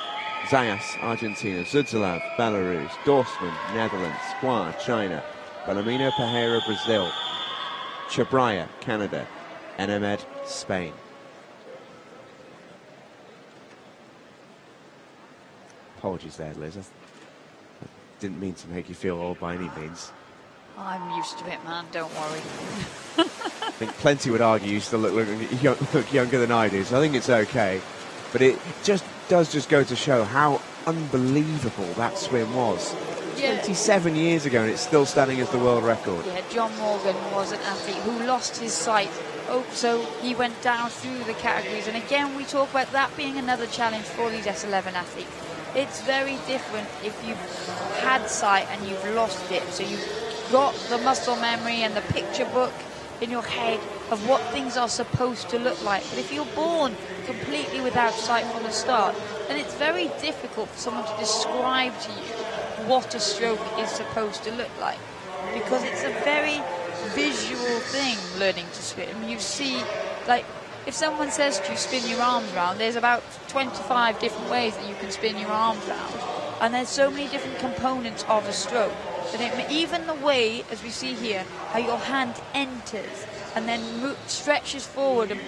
Zayas, Argentina. Zudzelav, Belarus. Dorsman, Netherlands. Hua, China. Bellarmino Pereira, Brazil. Chabraya, Canada. Enemed, Spain. Apologies there, Liz. I didn't mean to make you feel old by any means. I'm used to it, man, don't worry. I think plenty would argue you still look younger than I do, so I think it's okay. But it does go to show how unbelievable that swim was. Yeah. 27 years ago, and it's still standing as the world record. Yeah, John Morgan was an athlete who lost his sight. Oh, so he went down through the categories. And again, we talk about that being another challenge for these S11 athletes. It's very different if you've had sight and you've lost it. So you've got the muscle memory and the picture book in your head of what things are supposed to look like. But if you're born completely without sight from the start, then it's very difficult for someone to describe to you what a stroke is supposed to look like, because it's a very visual thing, learning to swim. You see, like, if someone says to you, spin your arms around, there's about 25 different ways that you can spin your arms around. And there's so many different components of a stroke. That even the way, as we see here, how your hand enters and then stretches forward and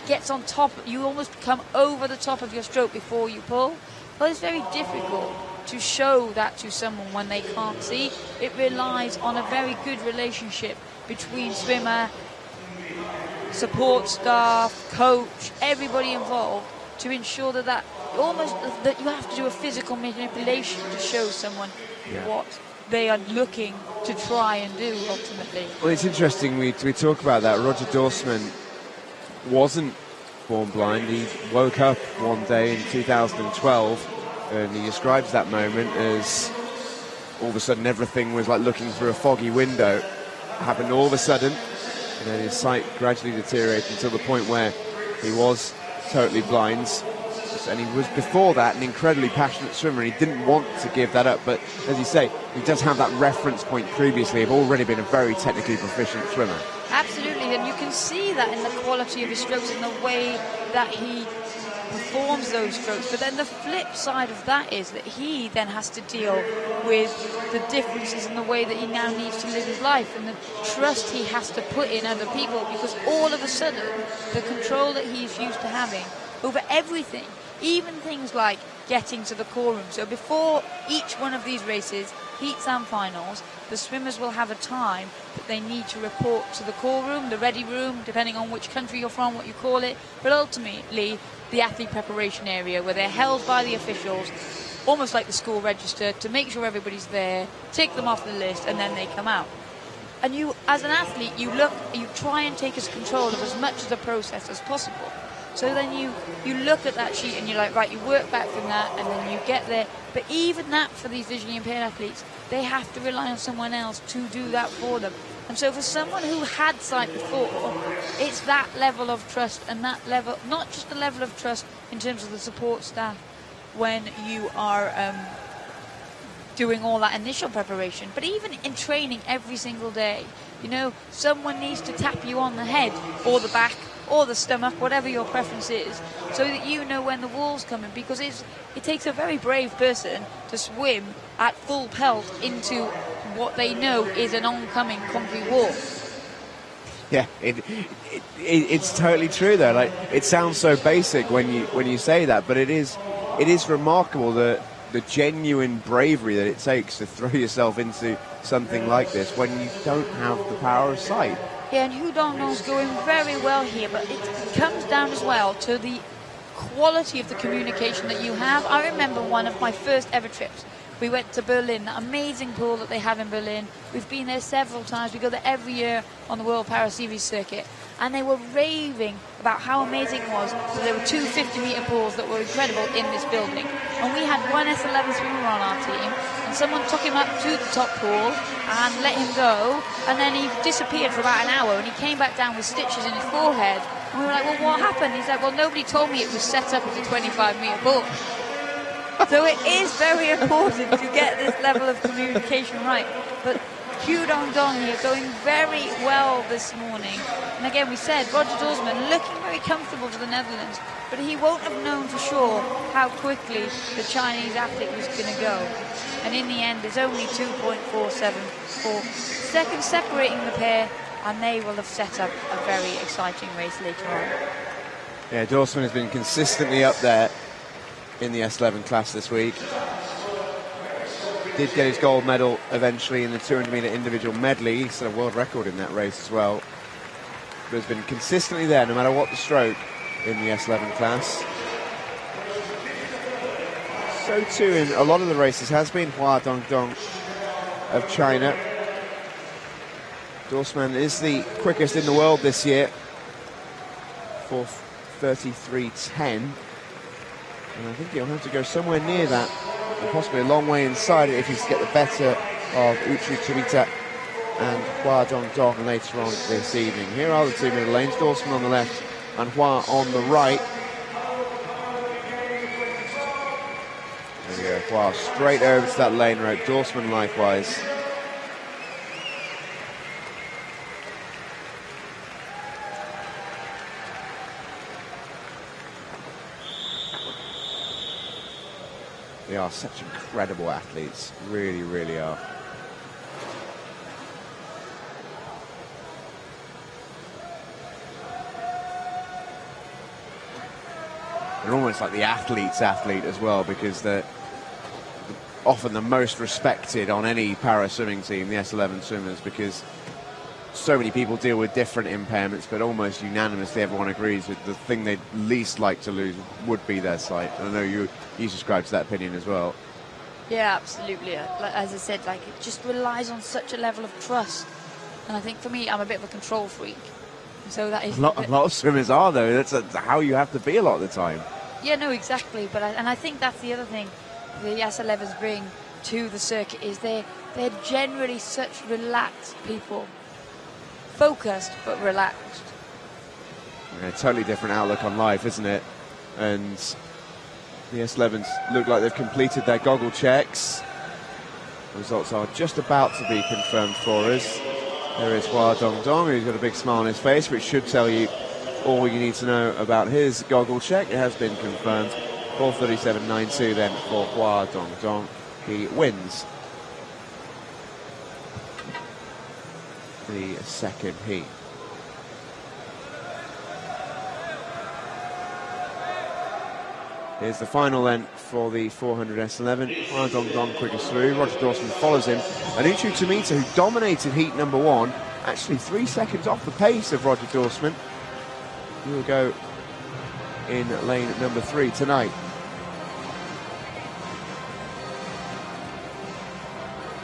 gets on top, you almost come over the top of your stroke before you pull. Well, it's very difficult to show that to someone when they can't see. It relies on a very good relationship between swimmer, support staff, coach, everybody involved, to ensure that almost that you have to do a physical manipulation to show someone what they are looking to try and do ultimately. Well, it's interesting we talk about that. Roger Dorsman wasn't born blind. He woke up one day in 2012 and he describes that moment as all of a sudden everything was like looking through a foggy window. It happened all of a sudden, and then his sight gradually deteriorated until the point where he was totally blind. And he was before that an incredibly passionate swimmer, and he didn't want to give that up, but as you say, he does have that reference point previously of already been a very technically proficient swimmer. Absolutely, and you can see that in the quality of his strokes and the way that he performs those strokes. But then the flip side of that is that he then has to deal with the differences in the way that he now needs to live his life and the trust he has to put in other people, because all of a sudden the control that he's used to having over everything, even things like getting to the call room. So before each one of these races, heats and finals, the swimmers will have a time that they need to report to the call room, the ready room, depending on which country you're from, what you call it, but ultimately the athlete preparation area, where they're held by the officials, almost like the school register, to make sure everybody's there, tick them off the list, and then they come out. And you, as an athlete, you try and take as control of as much of the process as possible. So then you look at that sheet and you're like, right, you work back from that and then you get there. But even that, for these visually impaired athletes, they have to rely on someone else to do that for them. And so for someone who had sight before, it's that level of trust, and that level, not just the level of trust in terms of the support staff when you are doing all that initial preparation, but even in training every single day. You know, someone needs to tap you on the head or the back or the stomach, whatever your preference is, so that you know when the wall's coming, because it takes a very brave person to swim at full pelt into what they know is an oncoming concrete wall. Yeah, it's totally true though. Like, it sounds so basic when you say that, but it is remarkable the genuine bravery that it takes to throw yourself into something like this when you don't have the power of sight. Yeah, and Hu Dongdong's going very well here, but it comes down as well to the quality of the communication that you have. I remember one of my first ever trips. We went to Berlin, that amazing pool that they have in Berlin. We've been there several times. We go there every year on the World Para Series circuit. And they were raving about how amazing it was that there were two 50-metre pools that were incredible in this building. And we had one S11 swimmer on our team, and someone took him up to the top pool and let him go, and then he disappeared for about an hour, and he came back down with stitches in his forehead. And we were like, well, what happened? He's like, well, nobody told me it was set up as a 25-metre pool. So it is very important to get this level of communication right. But Hu Dongdong here going very well this morning. And again, we said Roger Dorsman looking very comfortable for the Netherlands, but he won't have known for sure how quickly the Chinese athlete was going to go. And in the end, there's only 2.474 seconds separating the pair, and they will have set up a very exciting race later on. Yeah, Dorsman has been consistently up there in the S11 class this week. Did get his gold medal eventually in the 200-metre individual medley. He set a world record in that race as well. But has been consistently there no matter what the stroke in the S11 class. So too in a lot of the races has been Hu Dongdong of China. Dorsman is the quickest in the world this year for 33.10. And I think he'll have to go somewhere near that, and possibly a long way inside it if he's to get the better of Uchu Tumita and Hu Dongdong later on this evening. Here are the two middle lanes, Dorsman on the left and Hu on the right. There we go, Hu straight over to that lane rope, Dorsman likewise. They are such incredible athletes, really, really are. They're almost like the athlete's athlete as well, because they're often the most respected on any para swimming team, the S11 swimmers, because so many people deal with different impairments, but almost unanimously everyone agrees that the thing they'd least like to lose would be their sight. And I know you subscribe to that opinion as well. Yeah, absolutely. As I said, like, it just relies on such a level of trust. And I think for me, I'm a bit of a control freak. So that is a lot of swimmers are, though. That's how you have to be a lot of the time. Yeah, no, exactly. But I think that's the other thing the S11s bring to the circuit is they're generally such relaxed people, focused but relaxed. Yeah, totally different outlook on life, isn't it? And the S11s look like they've completed their goggle checks. The results are just about to be confirmed for us. There is Hua Dongdong, who's got a big smile on his face, which should tell you all you need to know about his goggle check. It has been confirmed. 4:37.92 then for Hua Dongdong. He wins the second heat. Here's the final then for the 400 S11. Hua Dongdong quickest through. Roger Dawson follows him. And Uchu Tomita, who dominated heat number 1, actually 3 seconds off the pace of Roger Dawson. He will go in lane number 3 tonight.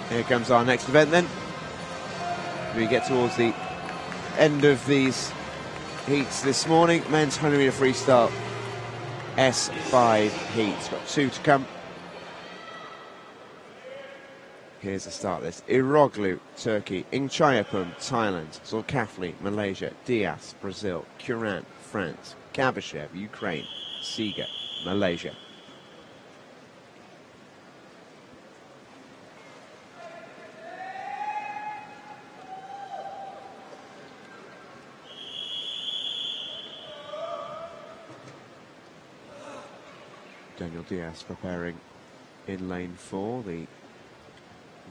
Here comes our next event then. We get towards the end of these heats this morning. Men's 100 metre freestyle S5 heats. Got 2 to come. Here's the start list. Iroglu, Turkey. Ingchayapum, Thailand. Zulkifli, Malaysia. Diaz, Brazil. Kuran, France. Kabashev, Ukraine. Siga, Malaysia. Daniel Diaz preparing in lane 4, the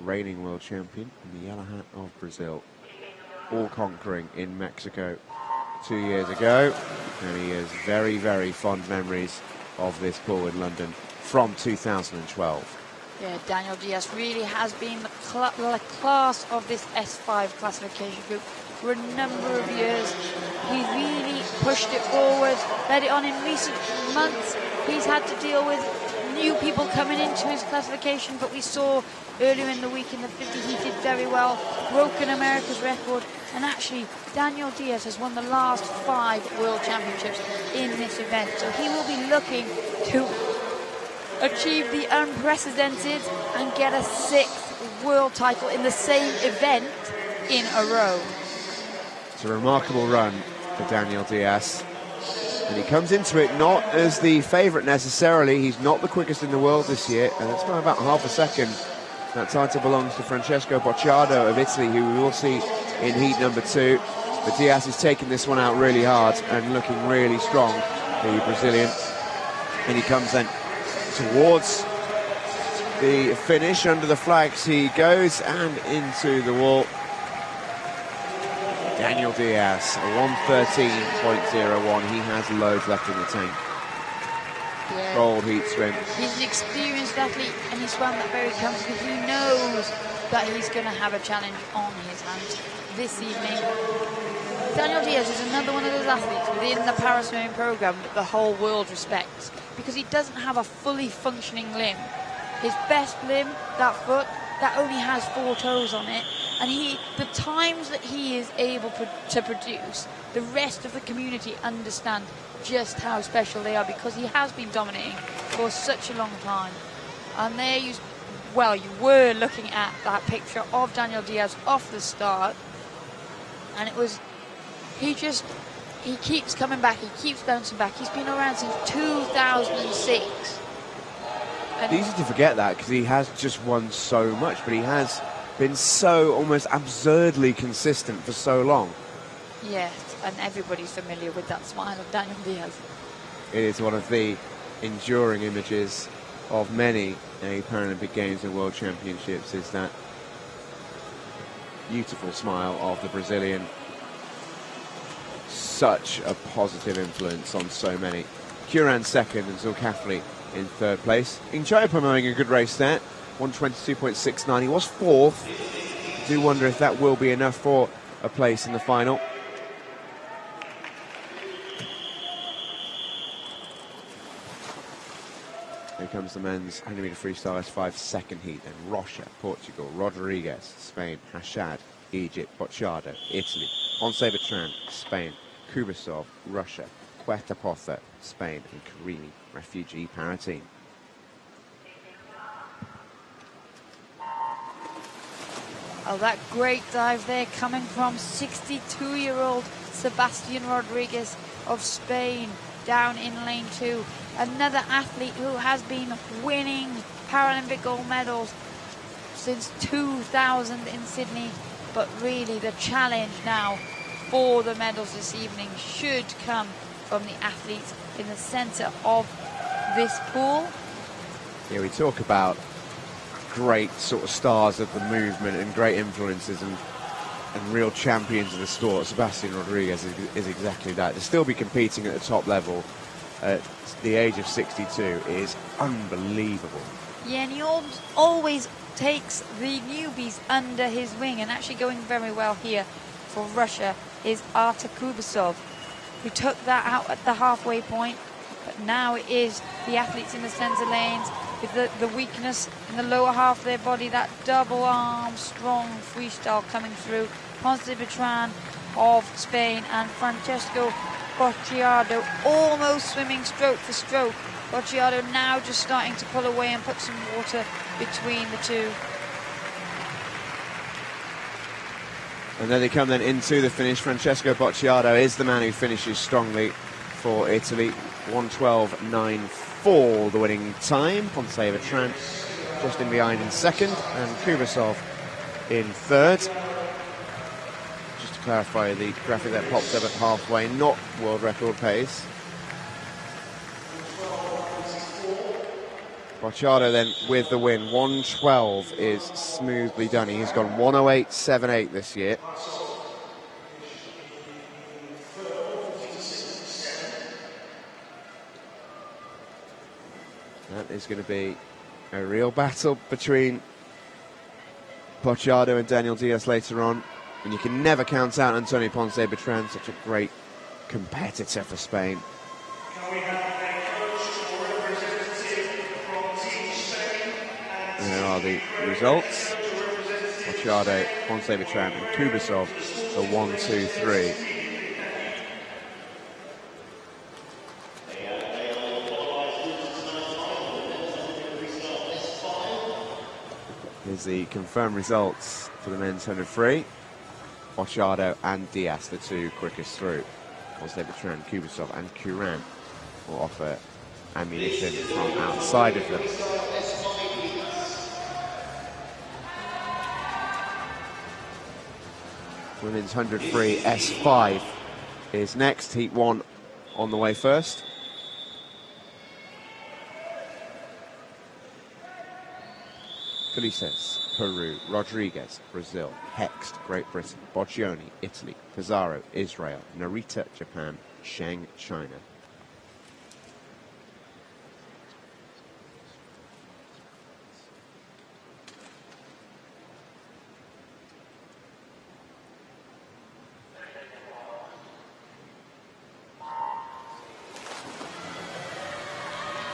reigning world champion in the yellow hat of Brazil, all conquering in Mexico 2 years ago, and he has very, very fond memories of this pool in London from 2012. Yeah, Daniel Diaz really has been the class of this S5 classification group for a number of years. He really pushed it forward, led it on in recent months. He's had to deal with new people coming into his classification, but we saw earlier in the week in the 50 he did very well, broken America's record, and actually Daniel Diaz has won the last 5 World Championships in this event, so he will be looking to achieve the unprecedented and get a 6th world title in the same event in a row. It's a remarkable run for Daniel Diaz. And he comes into it not as the favourite necessarily. He's not the quickest in the world this year, and it's by about half a second. That title belongs to Francesco Bocciado of Italy, who we will see in heat number 2. But Diaz is taking this one out really hard and looking really strong, the Brazilian. And he comes then towards the finish. Under the flags he goes and into the wall. Daniel Diaz, a 1:13.01. He has loads left in the tank. Yeah. Gold heat swim. He's an experienced athlete and he swam that very comfortably. He knows that he's going to have a challenge on his hands this evening. Daniel Diaz is another one of those athletes within the para-swimming program that the whole world respects, because he doesn't have a fully functioning limb. His best limb, that foot, that only has 4 toes on it, and the times that he is able to produce, the rest of the community understand just how special they are, because he has been dominating for such a long time. And there you were looking at that picture of Daniel Diaz off the start, and it was, he keeps coming back, he keeps bouncing back. He's been around since 2006. It's easy to forget that because he has just won so much, but he has been so almost absurdly consistent for so long. Yes, and everybody's familiar with that smile of Daniel Diaz. It is one of the enduring images of many Paralympic Games and World Championships, is that beautiful smile of the Brazilian. Such a positive influence on so many. Kuran second and Zulkifli in 3rd place. Ingchayapum having a good race there. 122.69. He was fourth. I do wonder if that will be enough for a place in the final. Here comes the men's 100 metre freestyle S5 second heat. Then Rocha, Portugal, Rodriguez, Spain, Hashad, Egypt, Bocciado, Italy, Ponce Bertrand, Spain, Kubasov, Russia, Quetapotha, Spain, and Karimi, refugee para team. Oh, that great dive there coming from 62-year-old Sebastian Rodriguez of Spain down in lane 2. Another athlete who has been winning Paralympic gold medals since 2000 in Sydney. But really the challenge now for the medals this evening should come from the athletes in the centre of this pool. Yeah, we talk about great sort of stars of the movement and great influences and real champions of the sport. Sebastian Rodriguez is exactly that. To still be competing at the top level at the age of 62 is unbelievable. Yeah, and he always takes the newbies under his wing, and actually going very well here for Russia is Artur Kubasov, who took that out at the halfway point, but now it is the athletes in the centre lanes with the weakness in the lower half of their body, that double arm strong freestyle coming through. Ponce Bertrand of Spain and Francesco Bocciado almost swimming stroke for stroke. Bocciado now just starting to pull away and put some water between the two. And then they come then into the finish. Francesco Bocciado is the man who finishes strongly for Italy. 1:12.94 the winning time. Ponce Bertrand just in behind in second, and Kubasov in third. Just to clarify, the graphic that pops up at halfway, not world record pace. Bocciado then with the win. 1:12 is smoothly done. He's gone 1:08.78 this year. That is going to be a real battle between Bocciado and Daniel Diaz later on. And you can never count out Antonio Ponce Bertrand, such a great competitor for Spain. And there are the results. Bocciado, Ponce Bertrand and Kubasov, the 1, 2, 3. Here's the confirmed results for the men's 100 free. Bocciado and Diaz, the two quickest through. Ponce Bertrand, Kubasov and Kuran will offer ammunition from outside of them. Women's 100 free S5 is next. Heat 1 on the way first. Felices, Peru, Rodriguez, Brazil, Hext, Great Britain, Boccioni, Italy, Pizarro, Israel, Narita, Japan, Sheng, China.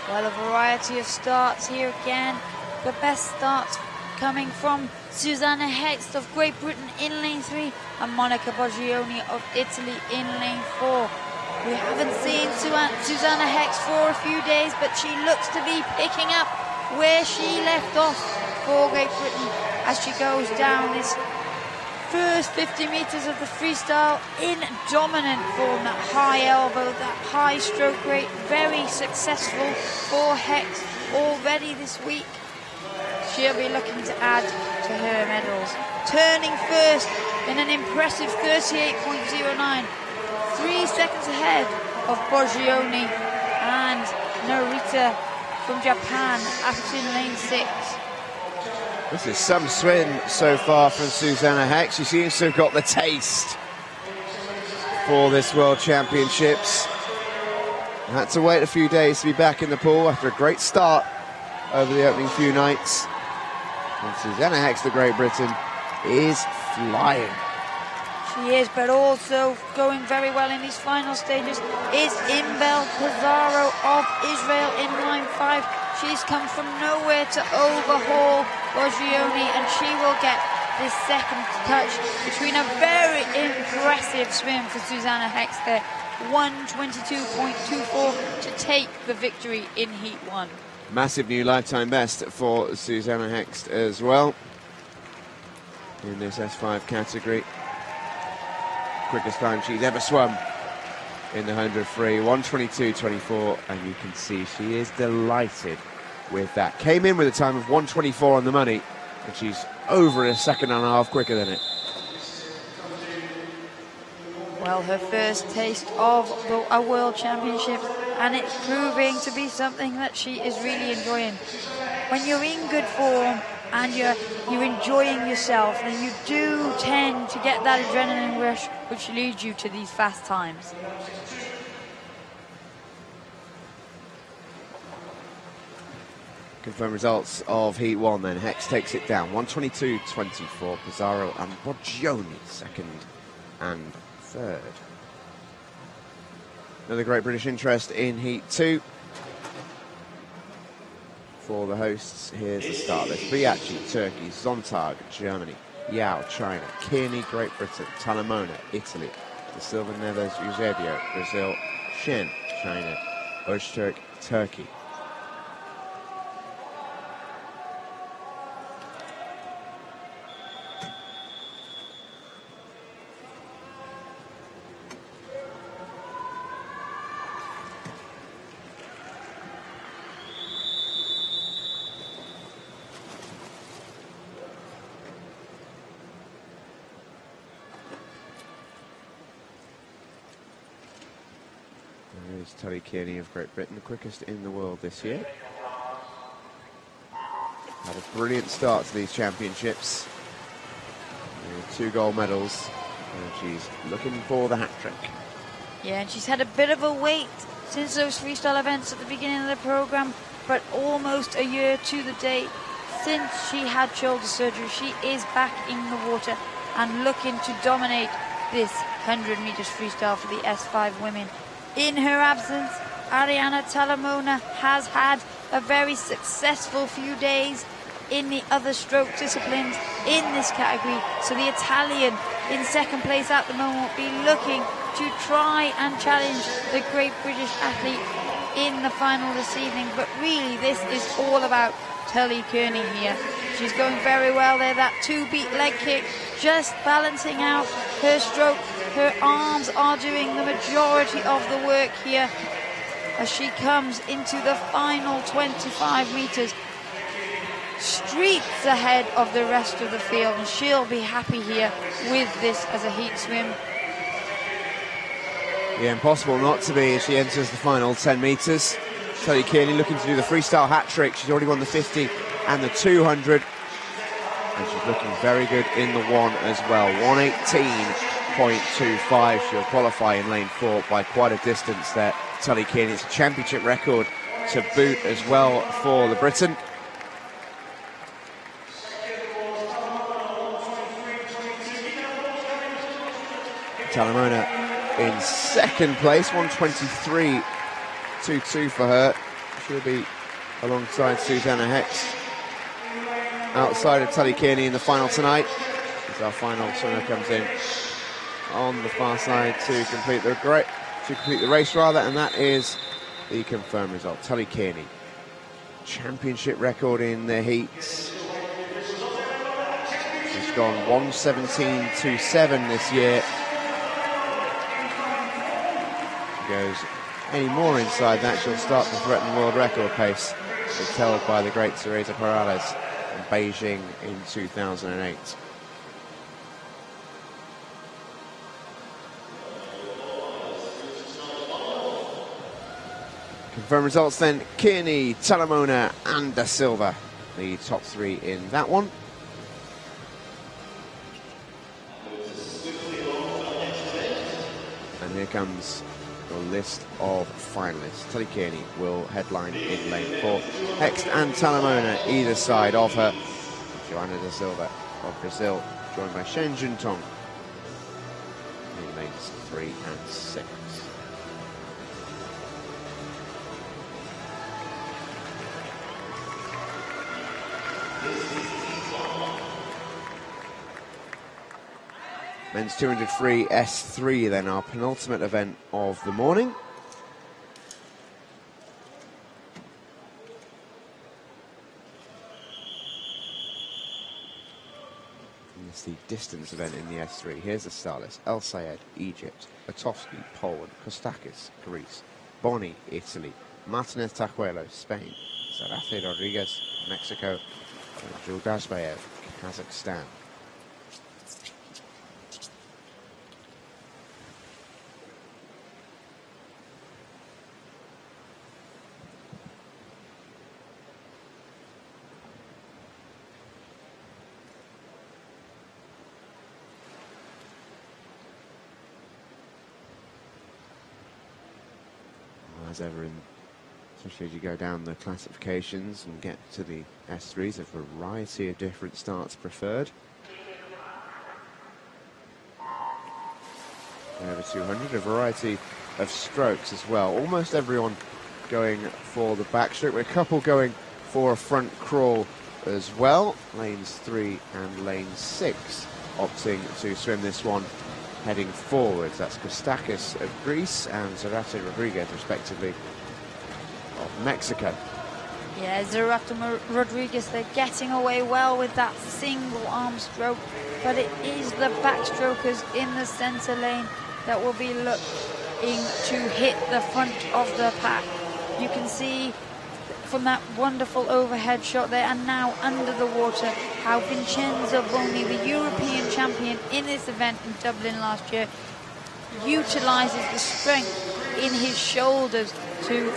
Well, a variety of starts here again. The best starts coming from Susanna Hext of Great Britain in lane 3 and Monica Boccioni of Italy in lane 4. We haven't seen Susanna Hext for a few days, but she looks to be picking up where she left off for Great Britain as she goes down this first 50 metres of the freestyle in dominant form. That high elbow, that high stroke rate, very successful for Hext already this week. She'll be looking to add to her medals. Turning first in an impressive 38.09. 3 seconds ahead of Boccioni and Narita from Japan, after in lane 6. This is some swim so far from Susanna Hext. She seems to have got the taste for this World Championships. Had to wait a few days to be back in the pool after a great start over the opening few nights. And Susanna Hex, the Great Britain, is flying. She is, but also going very well in these final stages is Imbel Pizarro of Israel in line 5. She's come from nowhere to overhaul Bogioni, and she will get this second touch between a very impressive swim for Susanna Hex there. 1:22.24 to take the victory in Heat 1. Massive new lifetime best for Susanna Hex as well in this S5 category. Quickest time she's ever swum in the 100 free, 1:22.24, and you can see she is delighted with that. Came in with a time of 1:24 on the money, and she's over a second and a half quicker than it. Well, her first taste of a World Championship, and it's proving to be something that she is really enjoying. When you're in good form and you're enjoying yourself, then you do tend to get that adrenaline rush, which leads you to these fast times. Confirmed results of Heat 1 then. Hex takes it down, 1:22.24. Pizarro and Bogioni second and third. Another great British interest in Heat 2. For the hosts, here's the start list. Biachi, Turkey. Zontag, Germany. Yao, China. Kearney, Great Britain. Talamona, Italy. De Silva Neves, Eusebio, Brazil. Shen, China. Öztürk, Turkey. There's Tully Kearney of Great Britain, the quickest in the world this year. Had a brilliant start to these championships. 2 gold medals, and she's looking for the hat-trick. Yeah, and she's had a bit of a wait since those freestyle events at the beginning of the program, but almost a year to the date since she had shoulder surgery. She is back in the water and looking to dominate this 100 meters freestyle for the S5 women. In her absence, Arianna Talamona has had a very successful few days in the other stroke disciplines in this category. So the Italian in second place at the moment will be looking to try and challenge the great British athlete in the final this evening. But really, this is all about Tully Kearney here. She's going very well there. That 2-beat leg kick, just balancing out her stroke. Her arms are doing the majority of the work here as she comes into the final 25 meters. Streets ahead of the rest of the field, and she'll be happy here with this as a heat swim. Yeah, impossible not to be as she enters the final 10 metres. Tully Kearney looking to do the freestyle hat-trick. She's already won the 50 and the 200. And she's looking very good in the 1 as well. 1:18.25. She'll qualify in lane 4 by quite a distance there. Tully Kearney, it's a championship record to boot as well for the Briton. Talamona in second place, 1:23.22 for her. She'll be alongside Susanna Hex. Outside of Tully Kearney in the final tonight, as our final swimmer comes in on the far side to complete the race, and that is the confirmed result. Tully Kearney, championship record in the heats. She's gone 1:17.27 this year. Goes any more inside that, she'll start to threaten world record pace, as held by the great Teresa Perales in Beijing in 2008. Confirmed results then: Kearney, Talamona and Da Silva, the top 3 in that one. And here comes the list of finalists. Tully Kearney will headline in lane 4. Hex and Talamona either side of her. Joana da Silva of Brazil, joined by Shen Juntong in lanes 3 and 6. Men's 200 free S3 then, our penultimate event of the morning. It's the distance event in the S3. Here's the starlist: El Sayed, Egypt; Batowski, Poland; Kostakis, Greece; Boni, Italy; Martinez Tajuelo, Spain; Zarate Rodriguez, Mexico; and Jildazbayev, Kazakhstan. As ever, especially as you go down the classifications and get to the S3s, a variety of different starts preferred. Over 200, a variety of strokes as well. Almost everyone going for the backstroke, with a couple going for a front crawl as well. Lanes 3 and lane 6 opting to swim this one heading forwards. That's Kostakis of Greece and Zarate Rodriguez, respectively, of Mexico. Yeah, Zarate Rodriguez, they're getting away well with that single arm stroke, but it is the backstrokers in the centre lane that will be looking to hit the front of the pack. You can see from that wonderful overhead shot there, and now under the water, how Vincenzo Boni, the European champion in this event in Dublin last year, utilises the strength in his shoulders to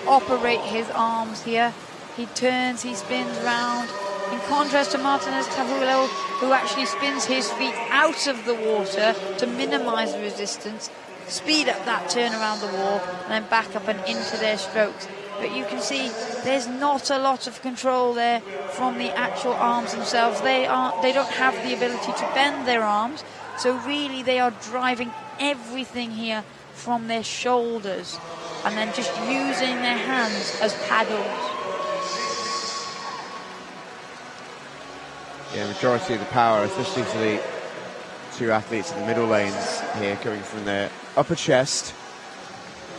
operate his arms here. He turns, he spins round. In contrast to Martinez Tajuelo, who actually spins his feet out of the water to minimise the resistance, speed up that turn around the wall, and then back up and into their strokes. But you can see there's not a lot of control there from the actual arms themselves. They don't have the ability to bend their arms, so really they are driving everything here from their shoulders and then just using their hands as paddles. Yeah, majority of the power, especially for the two athletes in the middle lanes here, coming from their upper chest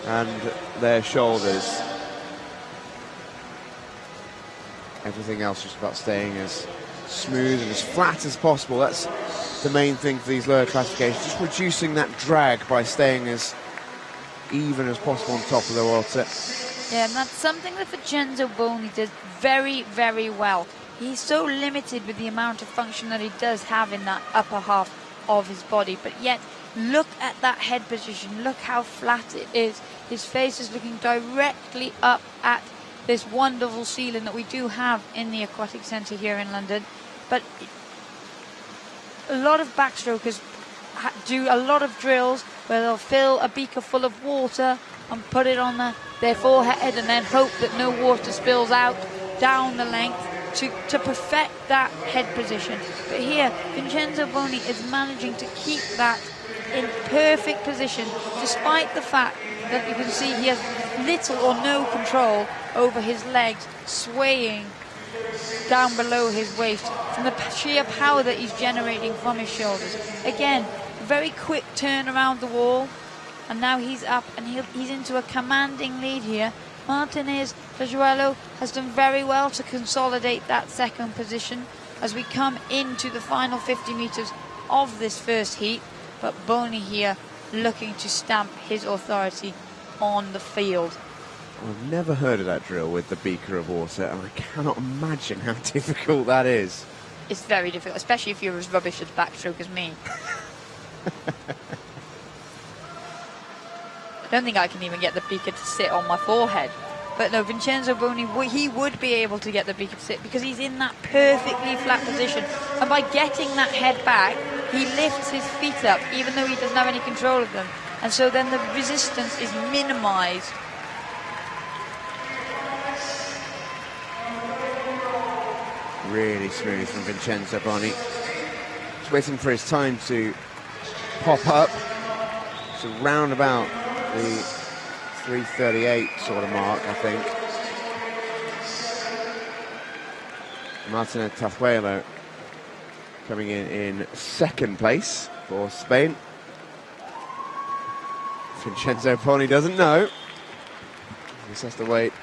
and their shoulders. Everything else just about staying as smooth and as flat as possible. That's the main thing for these lower classifications, just reducing that drag by staying as even as possible on top of the water. Yeah, and that's something that Vincenzo Boni does very, very well. He's so limited with the amount of function that he does have in that upper half of his body, but yet look at that head position, look how flat it is. His face is looking directly up at this wonderful ceiling that we do have in the Aquatic Centre here in London. But a lot of backstrokers do a lot of drills where they'll fill a beaker full of water and put it on their forehead and then hope that no water spills out down the length to perfect that head position. But here, Vincenzo Boni is managing to keep that in perfect position, despite the fact that you can see he has little or no control over his legs swaying down below his waist from the sheer power that he's generating from his shoulders. Again, very quick turn around the wall, and now he's up and he's into a commanding lead here. Martinez Tajuelo has done very well to consolidate that second position as we come into the final 50 metres of this first heat, but Boni here looking to stamp his authority on the field. I've never heard of that drill with the beaker of water, and I cannot imagine how difficult that is. It's very difficult, especially if you're as rubbish at backstroke as me. I don't think I can even get the beaker to sit on my forehead. But no, Vincenzo Boni, he would be able to get the beaker to sit because he's in that perfectly flat position. And by getting that head back, he lifts his feet up, even though he doesn't have any control of them. And so then the resistance is minimised. Really smooth from Vincenzo Boni. Just waiting for his time to pop up. So round about the 3:38 sort of mark, I think. Martinez Tajuelo coming in second place for Spain. Vincenzo Boni doesn't know. He just has to wait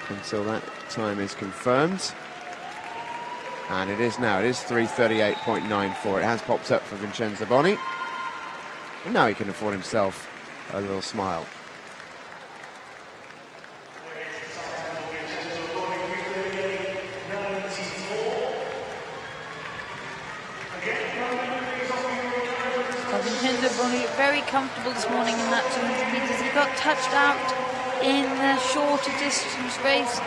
until that time is confirmed. And it is now. It is 3:38.94. It has popped up for Vincenzo Boni. And now he can afford himself a little smile. Vincenzo Boni very comfortable this morning in that 200 metres. He got touched out in the shorter distance race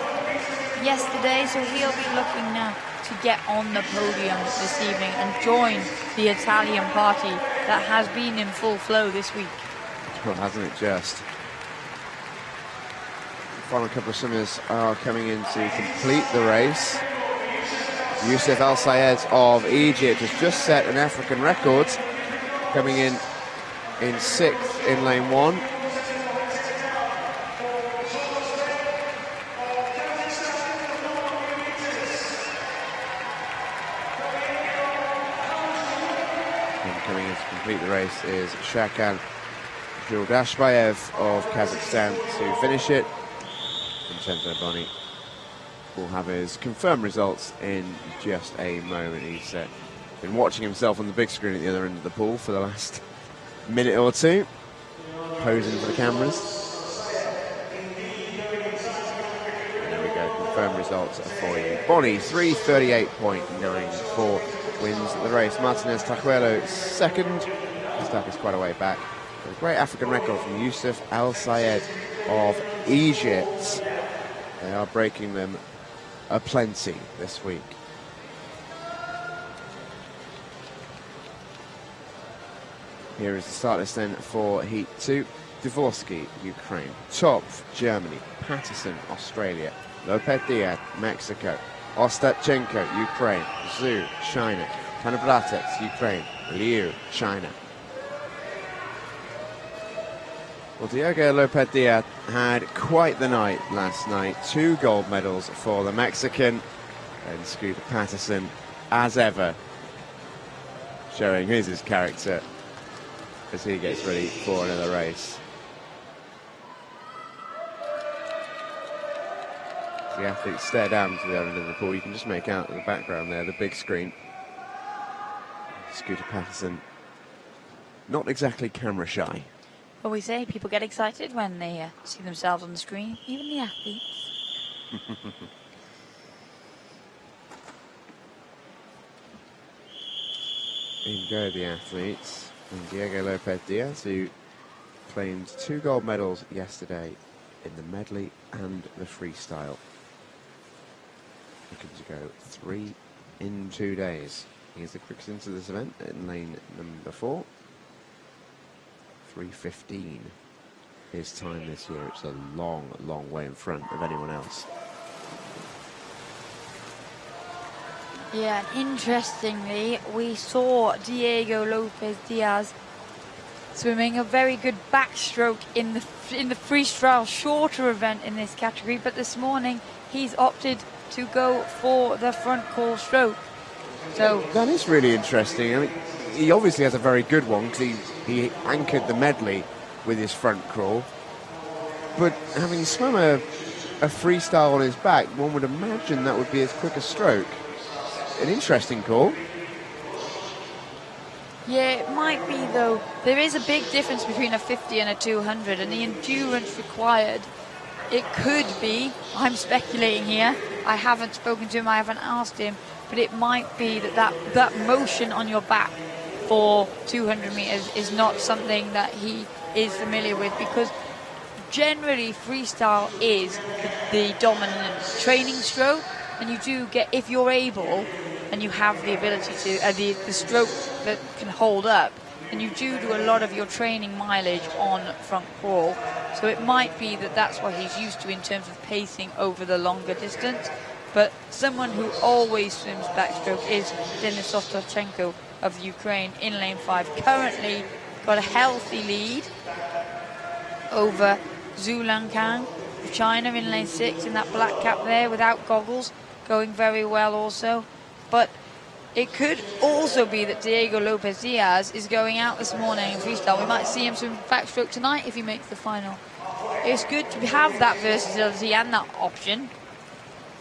yesterday, so he'll be looking now to get on the podium this evening and join the Italian party that has been in full flow this week. Well, hasn't it just? The final couple of swimmers are coming in to complete the race. Youssef Al Sayed of Egypt has just set an African record, coming in 6th in lane 1. Coming in to complete the race is Shakan Jildashbayev of Kazakhstan to finish it. Vincenzo Boni will have his confirmed results in just a moment. He's been watching himself on the big screen at the other end of the pool for the last minute or two, posing for the cameras. And there we go, confirmed results for you. Boni, 3:38.94. Wins the race. Martinez Tajuelo second. Stuck is quite a way back. A great African record from Youssef Al Sayed of Egypt. They are breaking them aplenty this week. Here is the start list then for Heat 2. Dvorsky, Ukraine. Topf, Germany. Patterson, Australia. Lopez Diaz, Mexico. Ostapchenko, Ukraine. Zhu, China. Tanablatex, Ukraine. Liu, China. Well, Diego Lopez Diaz had quite the night last night. 2 gold medals for the Mexican. And Scooter Patterson, as ever, showing his character as he gets ready for another race. The athletes stare down to the other end of the pool. You can just make out in the background there, the big screen. Scooter Patterson, not exactly camera shy. Well, we say people get excited when they see themselves on the screen, even the athletes. In go the athletes. And Diego Lopez Diaz, who claimed 2 gold medals yesterday in the medley and the freestyle. Looking to go 3 in 2 days. Here's the quickest into this event in lane number 4. 3:15 his time this year. It's a long, long way in front of anyone else. Yeah, and interestingly, we saw Diego Lopez Diaz swimming a very good backstroke in the freestyle shorter event in this category, but this morning he's opted to go for the front crawl stroke. So that is really interesting. I mean, he obviously has a very good one because he anchored the medley with his front crawl, but having swum a freestyle on his back, one would imagine that would be his quicker stroke. An interesting call. Yeah, it might be, though. There is a big difference between a 50 and a 200, and the endurance required. It could be, I'm speculating here, I haven't spoken to him, I haven't asked him, but it might be that motion on your back for 200 meters is not something that he is familiar with, because generally freestyle is the dominant training stroke, and you do get, if you're able and you have the ability to, the stroke that can hold up, and you do a lot of your training mileage on front crawl. So it might be that that's what he's used to in terms of pacing over the longer distance. But someone who always swims backstroke is Denis Ostapchenko of Ukraine in lane 5. Currently got a healthy lead over Zhu Lankang of China in lane 6 in that black cap there without goggles, going very well also. But it could also be that Diego Lopez Diaz is going out this morning in freestyle. We might see him swim backstroke tonight if he makes the final. It's good to have that versatility and that option.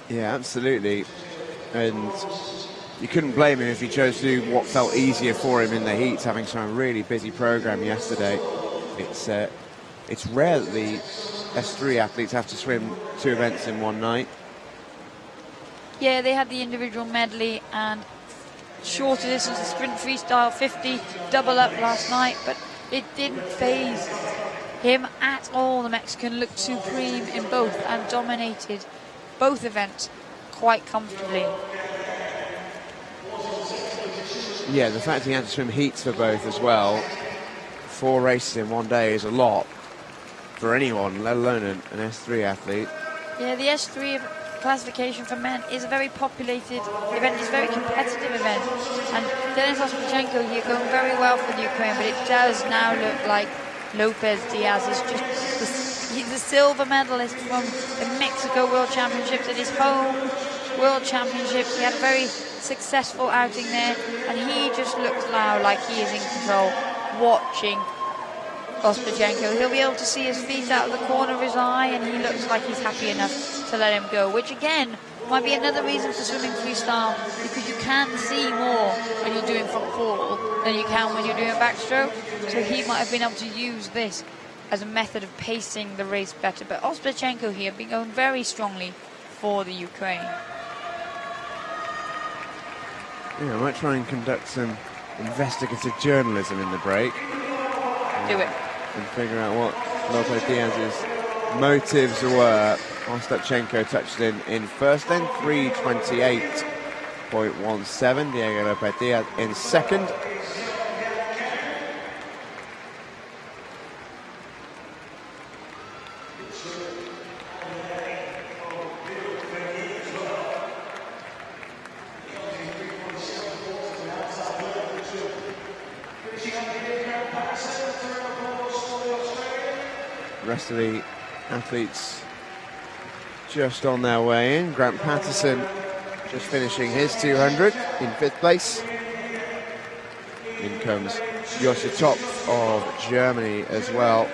Yeah, absolutely. And you couldn't blame him if he chose to do what felt easier for him in the heats, having some really busy program yesterday. It's rare that the S3 athletes have to swim 2 events in one night. Yeah, they had the individual medley and shorter distance, the sprint freestyle 50 double up last night, but it didn't phase him at all. The Mexican looked supreme in both and dominated both events quite comfortably. Yeah, the fact he had to swim heats for both as well, 4 races in one day is a lot for anyone, let alone an S3 athlete. Yeah, the S3 classification for men is a very populated event, it's a very competitive event, and Denis Ostapchenko here going very well for the Ukraine, but it does now look like Lopez Diaz is just he's a silver medalist from the Mexico World Championships at his home World Championships. He had a very successful outing there, and he just looks now like he is in control watching Ostapchenko. He'll be able to see his feet out of the corner of his eye, and he looks like he's happy enough to let him go, which again might be another reason for swimming freestyle, because you can see more when you're doing front fall than you can when you're doing a backstroke. So he might have been able to use this as a method of pacing the race better. But Ostapchenko here been going very strongly for the Ukraine. Yeah, I might try and conduct some investigative journalism in the break. Do it. And figure out what Lopez Diaz's motives were. Ostapchenko touched in first then, 3:28.17. Diego Lopez Diaz in second. The rest of the athletes just on their way in. Grant Patterson just finishing his 200 in 5th place. In comes Joscha Topf of Germany as well,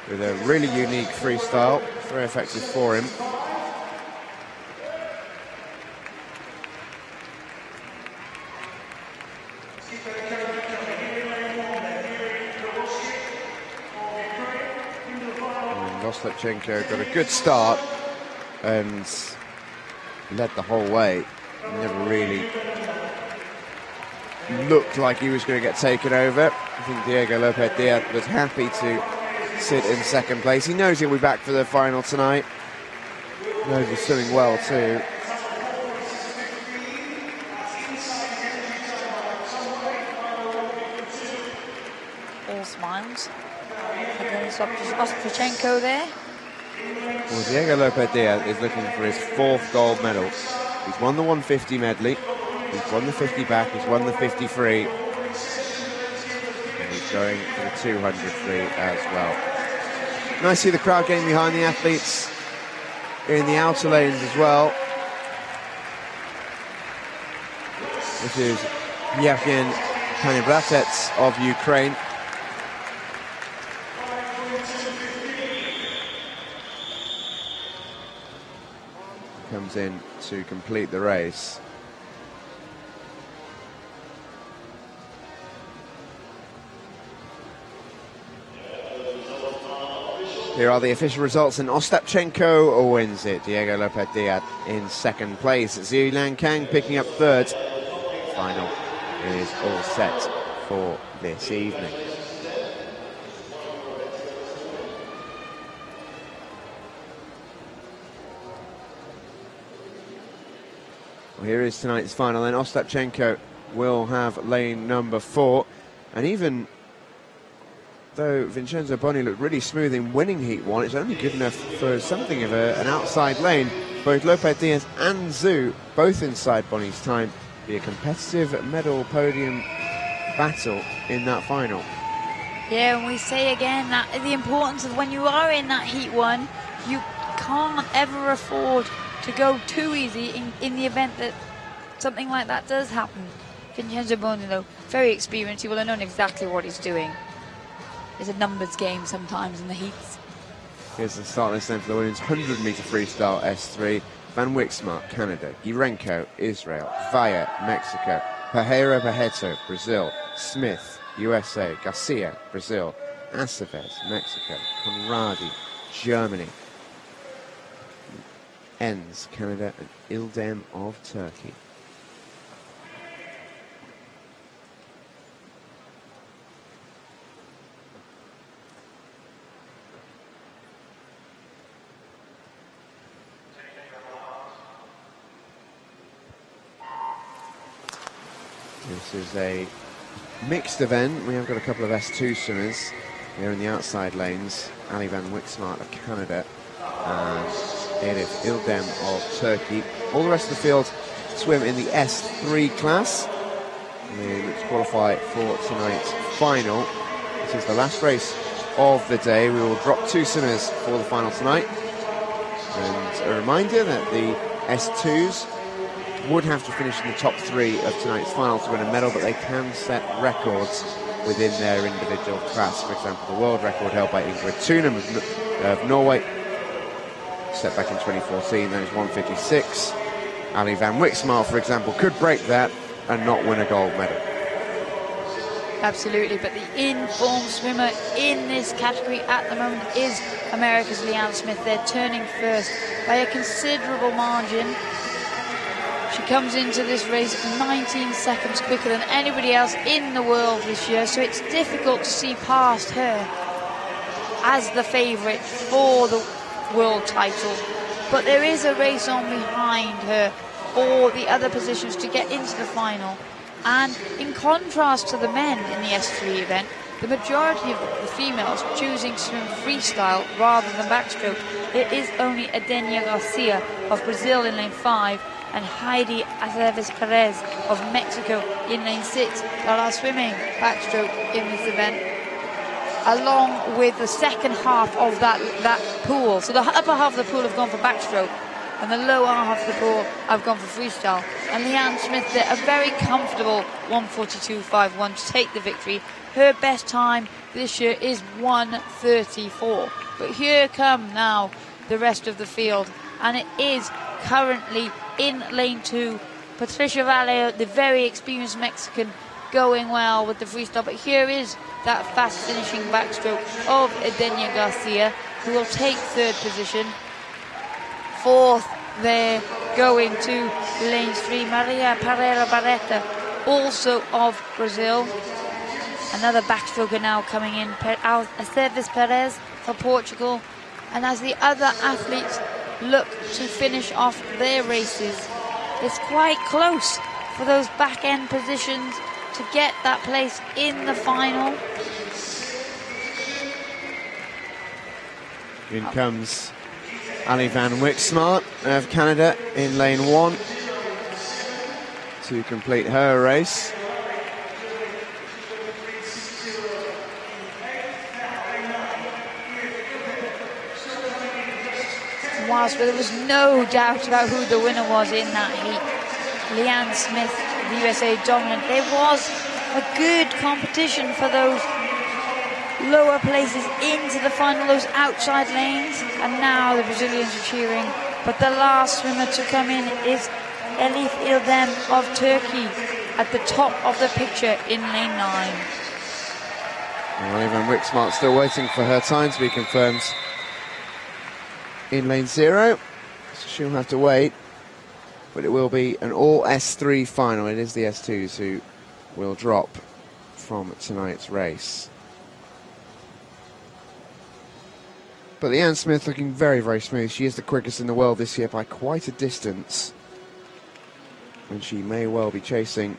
with a really unique freestyle, very effective for him. Ostapchenko got a good start and led the whole way. Never really looked like he was going to get taken over. I think Diego Lopez Diaz was happy to sit in second place. He knows he'll be back for the final tonight. Knows he's swimming well too. All smiles. Ostapchenko there. Well, Diego Lopez Diaz is looking for his 4th gold medal. He's won the 150 medley, he's won the 50 back, he's won the 50 free, and he's going for the 200 free as well. Nice to see the crowd getting behind the athletes in the outer lanes as well. This is Yevgen Panibratets of Ukraine. Comes in to complete the race. Here are the official results, and Ostapchenko wins it. Diego Lopez Diaz in second place. Zhu Lankang picking up 3rd. Final is all set for this evening. Well, here is tonight's final, then. Ostapchenko will have lane number 4, and even though Vincenzo Boni looked really smooth in winning Heat 1, it's only good enough for something of an outside lane both Lopez Diaz and Zhu, both inside Bonnie's time, be a competitive medal podium battle in that final. Yeah, and we say again that the importance of when you are in that Heat 1, you can't ever afford to go too easy in the event that something like that does happen. Vincenzo Boni, though, very experienced. He will have known exactly what he's doing. It's a numbers game sometimes in the heats. Here's the start list then for the women's 100-metre freestyle S3. Van Wixmart, Canada. Guirenko, Israel. Valle, Mexico. Pereira Barreto, Brazil. Smith, USA. Garcia, Brazil. Aceves, Mexico. Conradi, Germany. Enns, Canada. And Ildem of Turkey. This is a mixed event. We have got a couple of S2 swimmers here in the outside lanes. Ali Van Wixmart of Canada and Elif Ildem of Turkey. All the rest of the field swim in the S3 class. They look to qualify for tonight's final. This is the last race of the day. We will drop 2 swimmers for the final tonight. And a reminder that the S2s would have to finish in the top 3 of tonight's final to win a medal, but they can set records within their individual class. For example, the world record held by Ingrid Thunum of Norway, set back in 2014, that is 156. Ali Van Wixmart, for example, could break that and not win a gold medal. Absolutely, but the in-form swimmer in this category at the moment is America's Leanne Smith. They're turning first by a considerable margin. She comes into this race 19 seconds quicker than anybody else in the world this year, so it's difficult to see past her as the favourite for the world title. But there is a race on behind her for the other positions to get into the final. And in contrast to the men in the S3 event, the majority of the females choosing to swim freestyle rather than backstroke. It is only Edenia Garcia of Brazil in lane 5 and Heidi Aceves Perez of Mexico in lane 6 that are swimming backstroke in this event, along with the second half of that pool. So the upper half of the pool have gone for backstroke and the lower half of the pool have gone for freestyle. And Leanne Smith did a very comfortable 1:42.51 to take the victory. Her best time this year is 1:34. But here come now the rest of the field, and it is currently in lane 2. Patricia Valle, the very experienced Mexican, going well with the freestyle. But here is that fast finishing backstroke of Edenia Garcia, who will take 3rd position. 4th there, going to lane 3, Maria Pereira Barreto, also of Brazil. Another backstroker now coming in, Aceves Perez for Portugal. And as the other athletes look to finish off their races, it's quite close for those back end positions to get that place in the final. In comes Ali Van Wixmart of Canada in lane 1 to complete her race. Whilst there was no doubt about who the winner was in that heat, Leanne Smith, the USA dominant, there was a good competition for those lower places into the final, those outside lanes, and now the Brazilians are cheering. But the last swimmer to come in is Elif Ildem of Turkey at the top of the picture in lane 9. Ali Van Wixmart still waiting for her time to be confirmed in lane 0, so she'll have to wait, but it will be an all S3 final. It is the S2s who will drop from tonight's race. But Leanne Smith looking very, very smooth. She is the quickest in the world this year by quite a distance, and she may well be chasing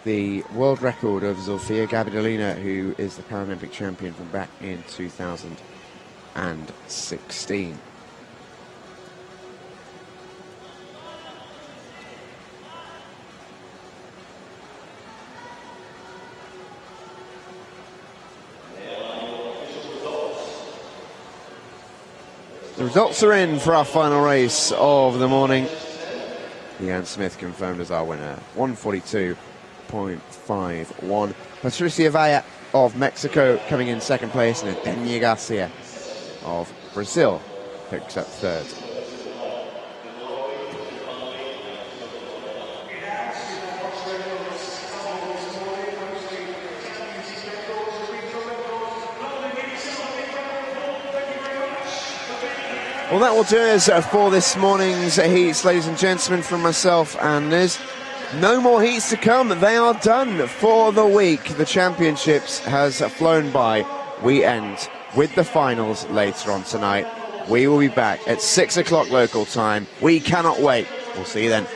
the world record of Zofia Gabidolina, who is the Paralympic champion from back in 2016. The results are in for our final race of the morning. Leanne Smith confirmed as our winner, 142.51. Patricia Valla of Mexico coming in second place, and Denia Garcia of Brazil picks up third. Well, that will do us for this morning's heats, ladies and gentlemen, from myself and Liz. No more heats to come. They are done for the week. The championships has flown by. We end with the finals later on tonight. We will be back at 6 o'clock local time. We cannot wait. We'll see you then.